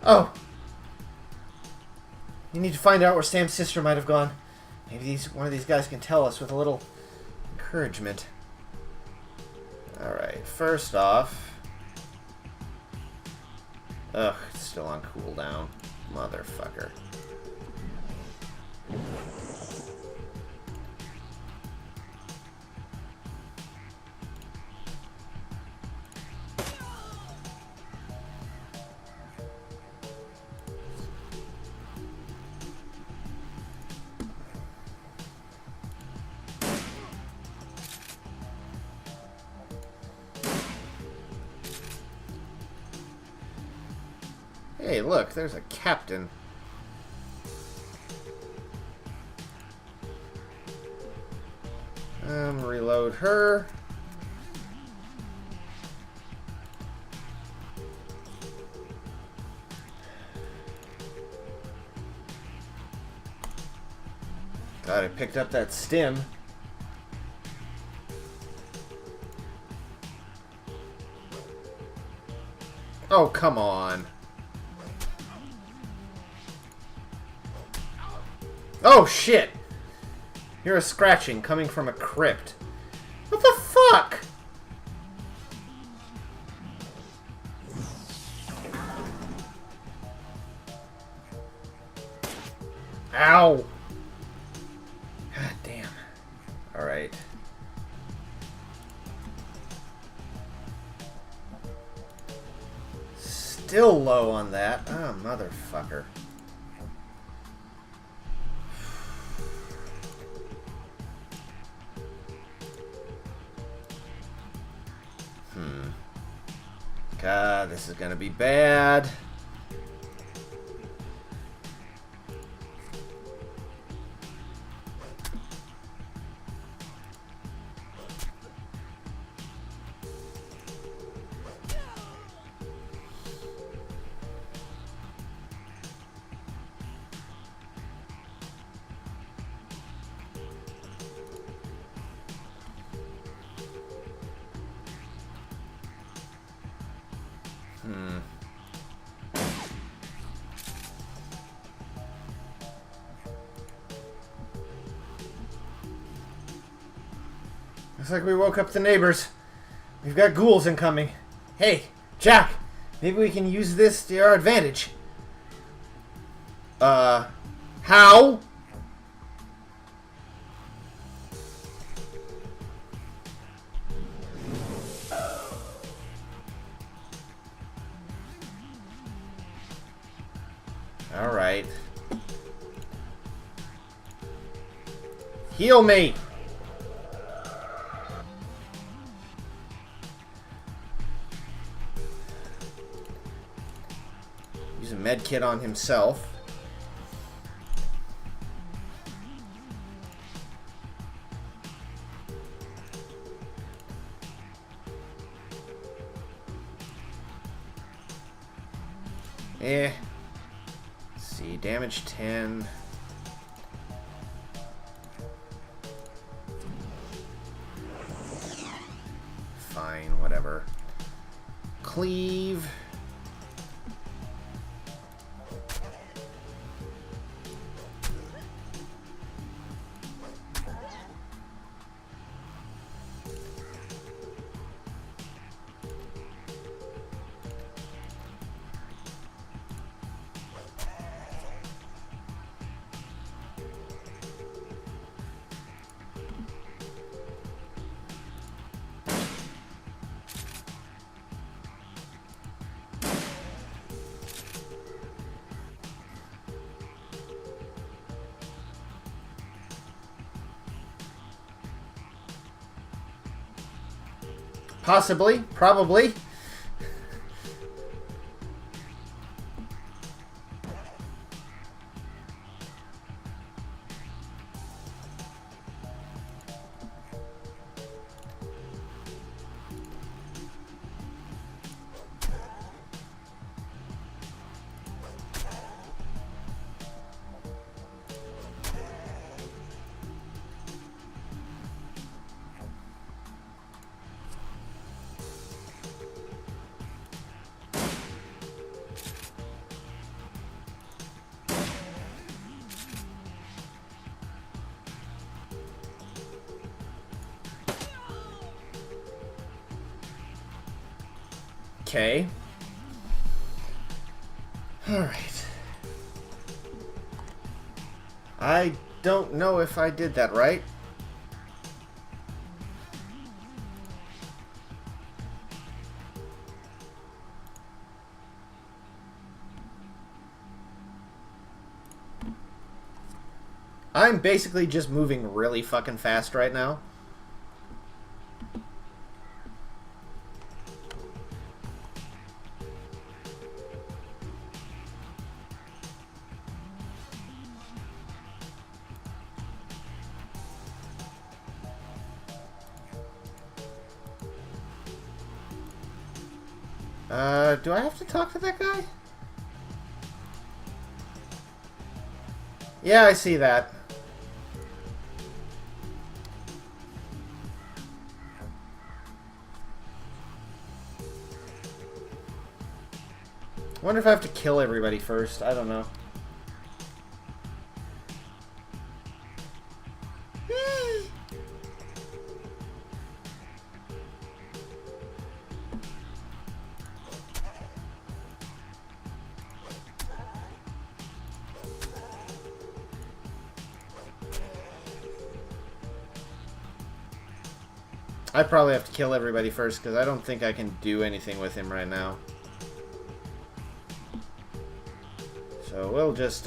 Oh. You need to find out where Sam's sister might have gone. Maybe one of these guys can tell us with a little encouragement. Alright, first off... Ugh, it's still on cooldown. Motherfucker. Hey, look, there's a captain. Reload her. Glad I picked up that stim. Oh, come on. Oh, shit! You're a scratching coming from a crypt. What the fuck? Ow! God damn. Alright. Still low on that. Ah, oh, motherfucker. God, this is gonna be bad. Looks like we woke up the neighbors. We've got ghouls incoming. Hey, Jack, maybe we can use this to our advantage. How? All right. Heal me. Use a med kit on himself. Let's see, damage 10. Fine, whatever. Cleave. Possibly. Probably. Okay. Alright. I don't know if I did that right. I'm basically just moving really fucking fast right now. Do I have to talk to that guy? Yeah, I see that. I wonder if I have to kill everybody first. I don't know. I probably have to kill everybody first because I don't think I can do anything with him right now. So we'll just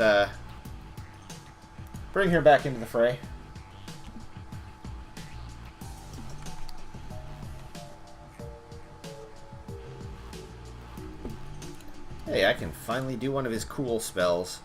bring her back into the fray. Hey, I can finally do one of his cool spells.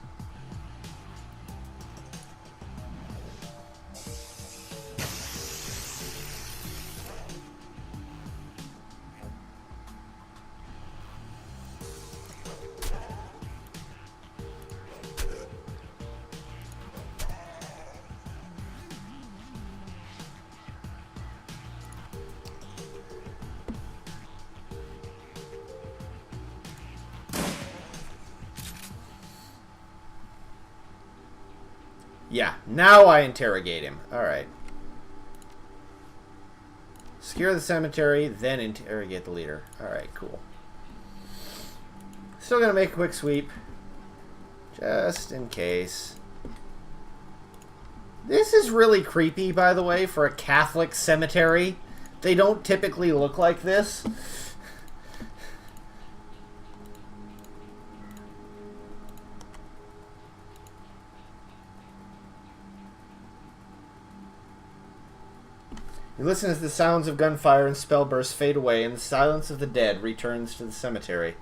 Yeah, now I interrogate him. Alright. Secure the cemetery, then interrogate the leader. Alright, cool. Still gonna make a quick sweep. Just in case. This is really creepy, by the way, for a Catholic cemetery. They don't typically look like this. You listen as the sounds of gunfire and spell bursts fade away, and the silence of the dead returns to the cemetery.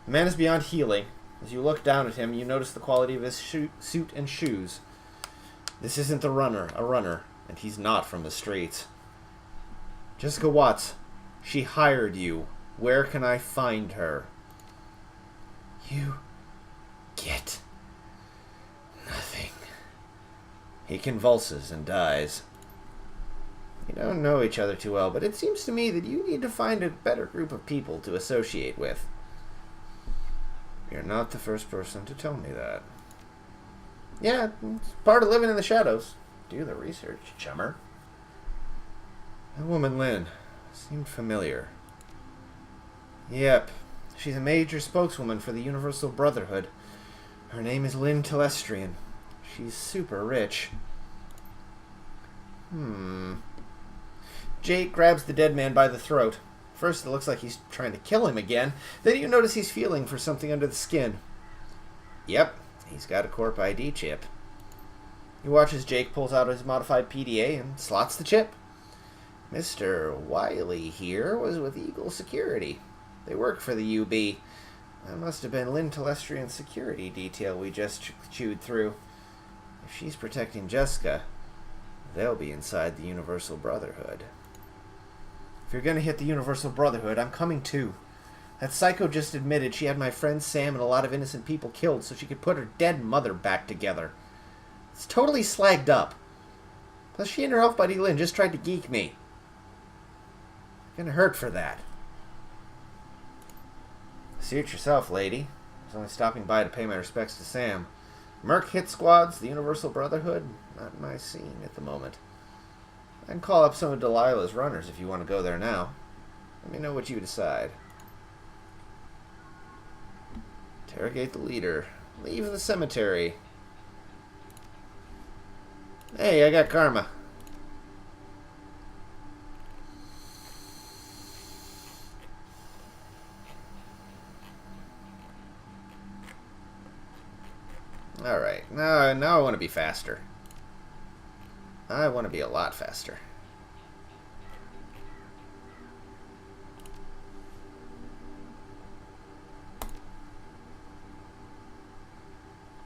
The man is beyond healing. As you look down at him, you notice the quality of his suit and shoes. This isn't a runner, and he's not from the streets. Jessica Watts, she hired you. Where can I find her? You get nothing. He convulses and dies. You don't know each other too well, but it seems to me that you need to find a better group of people to associate with. You're not the first person to tell me that. Yeah, it's part of living in the shadows. Do the research, chummer. That woman, Lynn, seemed familiar. Yep, she's a major spokeswoman for the Universal Brotherhood. Her name is Lynn Telestrian. She's super rich. Jake grabs the dead man by the throat. First, it looks like he's trying to kill him again. Then you notice he's feeling for something under the skin. Yep, he's got a Corp ID chip. You watch as Jake pulls out his modified PDA and slots the chip. Mr. Wiley here was with Eagle Security. They work for the UB. That must have been Lynn Telestrian's security detail we just chewed through. If she's protecting Jessica, they'll be inside the Universal Brotherhood. If you're gonna hit the Universal Brotherhood, I'm coming too. That psycho just admitted she had my friend Sam and a lot of innocent people killed so she could put her dead mother back together. It's totally slagged up. Plus she and her elf buddy Lynn just tried to geek me. I'm gonna hurt for that. See it yourself, lady. I was only stopping by to pay my respects to Sam. Merc hit squads, the Universal Brotherhood, not my scene at the moment. I can call up some of Delilah's runners if you want to go there now. Let me know what you decide. Interrogate the leader. Leave the cemetery. Hey, I got karma. Alright, now I want to be faster. I want to be a lot faster.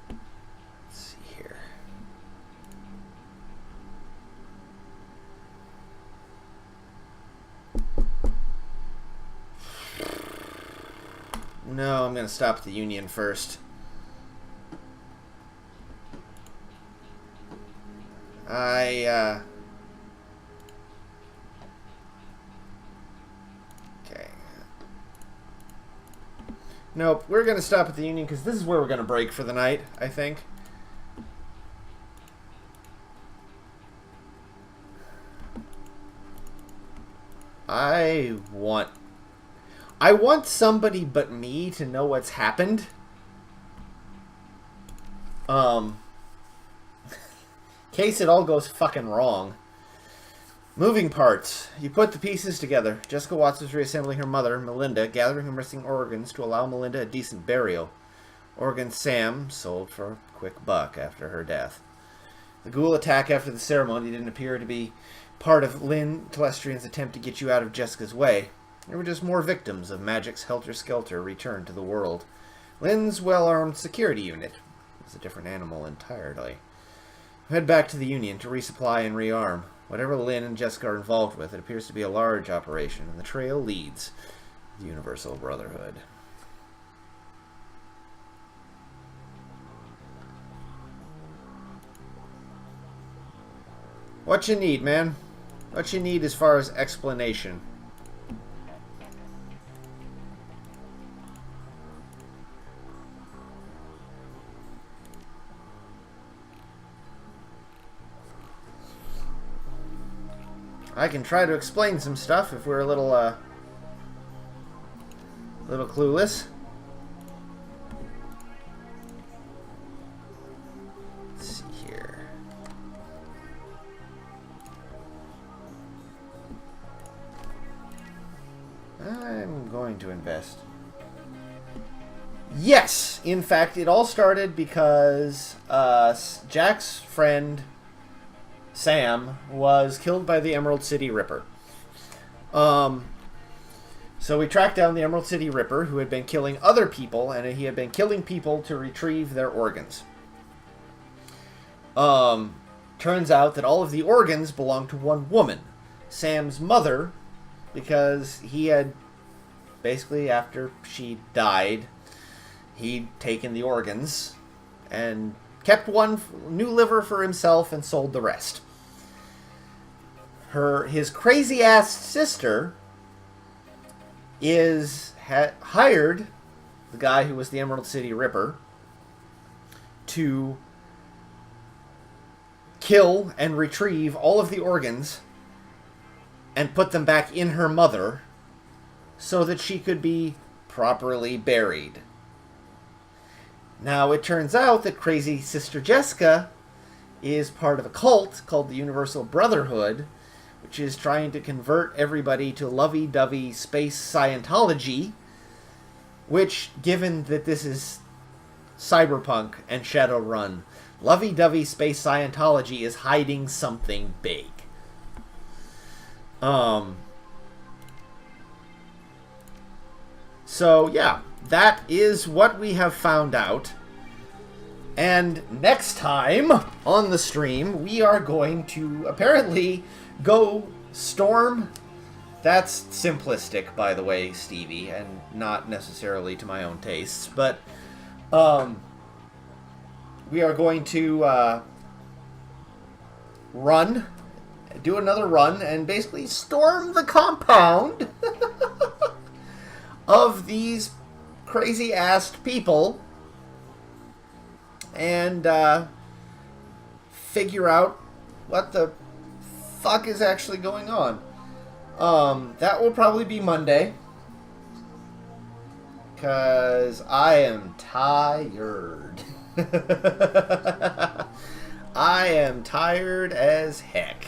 Let's see here. No, I'm going to stop at the Union first. Okay. Nope, we're going to stop at the Union because this is where we're going to break for the night, I think. I want somebody but me to know what's happened. Case it all goes fucking wrong. Moving parts. You put the pieces together. Jessica Watts was reassembling her mother, Melinda, gathering her missing organs to allow Melinda a decent burial. Organ Sam sold for a quick buck after her death. The ghoul attack after the ceremony didn't appear to be part of Lynn Telestrian's attempt to get you out of Jessica's way. There were just more victims of magic's helter-skelter returned to the world. Lynn's well-armed security unit was a different animal entirely. Head back to the Union to resupply and rearm. Whatever Lynn and Jessica are involved with, it appears to be a large operation, and the trail leads the Universal Brotherhood. What you need, man? What you need as far as explanation? I can try to explain some stuff if we're a little clueless. Let's see here. I'm going to invest. Yes, in fact, it all started because Jack's friend Sam was killed by the Emerald City Ripper. So we tracked down the Emerald City Ripper, who had been killing other people, and he had been killing people to retrieve their organs. Turns out that all of the organs belonged to one woman, Sam's mother, because he had basically, after she died, he'd taken the organs and kept one new liver for himself and sold the rest. His crazy-ass sister hired the guy who was the Emerald City Ripper to kill and retrieve all of the organs and put them back in her mother so that she could be properly buried. Now, it turns out that crazy Sister Jessica is part of a cult called the Universal Brotherhood, which is trying to convert everybody to lovey-dovey space Scientology, which, given that this is Cyberpunk and Shadowrun, lovey-dovey space Scientology is hiding something big. So, yeah, that is what we have found out. And next time on the stream, we are going to apparently go storm. That's simplistic, by the way, Stevie, and not necessarily to my own tastes. But we are going to do another run, and basically storm the compound of these crazy-assed people and figure out what the fuck is actually going on. That will probably be Monday, because I am tired. I am tired as heck.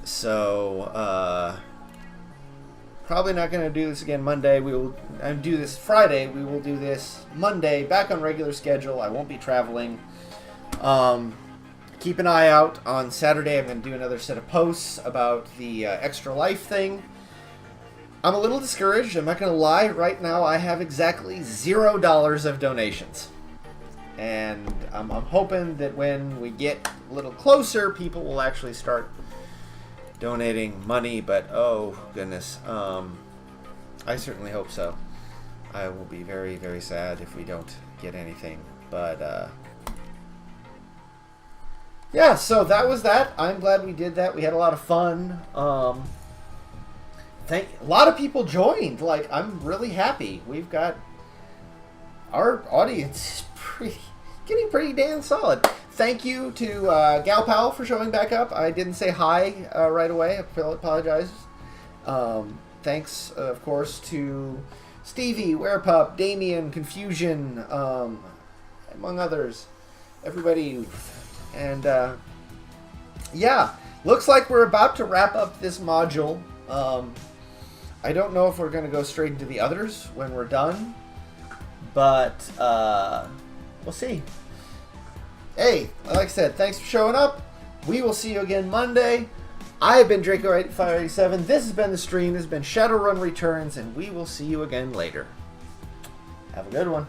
So, probably not going to do this again Monday. We will do this Friday. We will do this Monday, back on regular schedule. I won't be traveling. Keep an eye out on Saturday. I'm going to do another set of posts about the Extra Life thing. I'm a little discouraged. I'm not going to lie. Right now, I have exactly $0 of donations. And I'm hoping that when we get a little closer, people will actually start donating money, but oh goodness, I certainly hope so. I will be very, very sad if we don't get anything, but yeah, so that was that. I'm glad we did that. We had a lot of fun. A lot of people joined. Like, I'm really happy. We've got our audience getting pretty damn solid. Thank you to Gal Pal for showing back up. I didn't say hi right away. I apologize. Thanks, of course, to Stevie, Werepup, Damien, Confusion, among others. Everybody. And, yeah. Looks like we're about to wrap up this module. I don't know if we're going to go straight into the others when we're done. But, we'll see. Hey, like I said, thanks for showing up. We will see you again Monday. I have been Draco8587. This has been the stream. This has been Shadowrun Returns, and we will see you again later. Have a good one.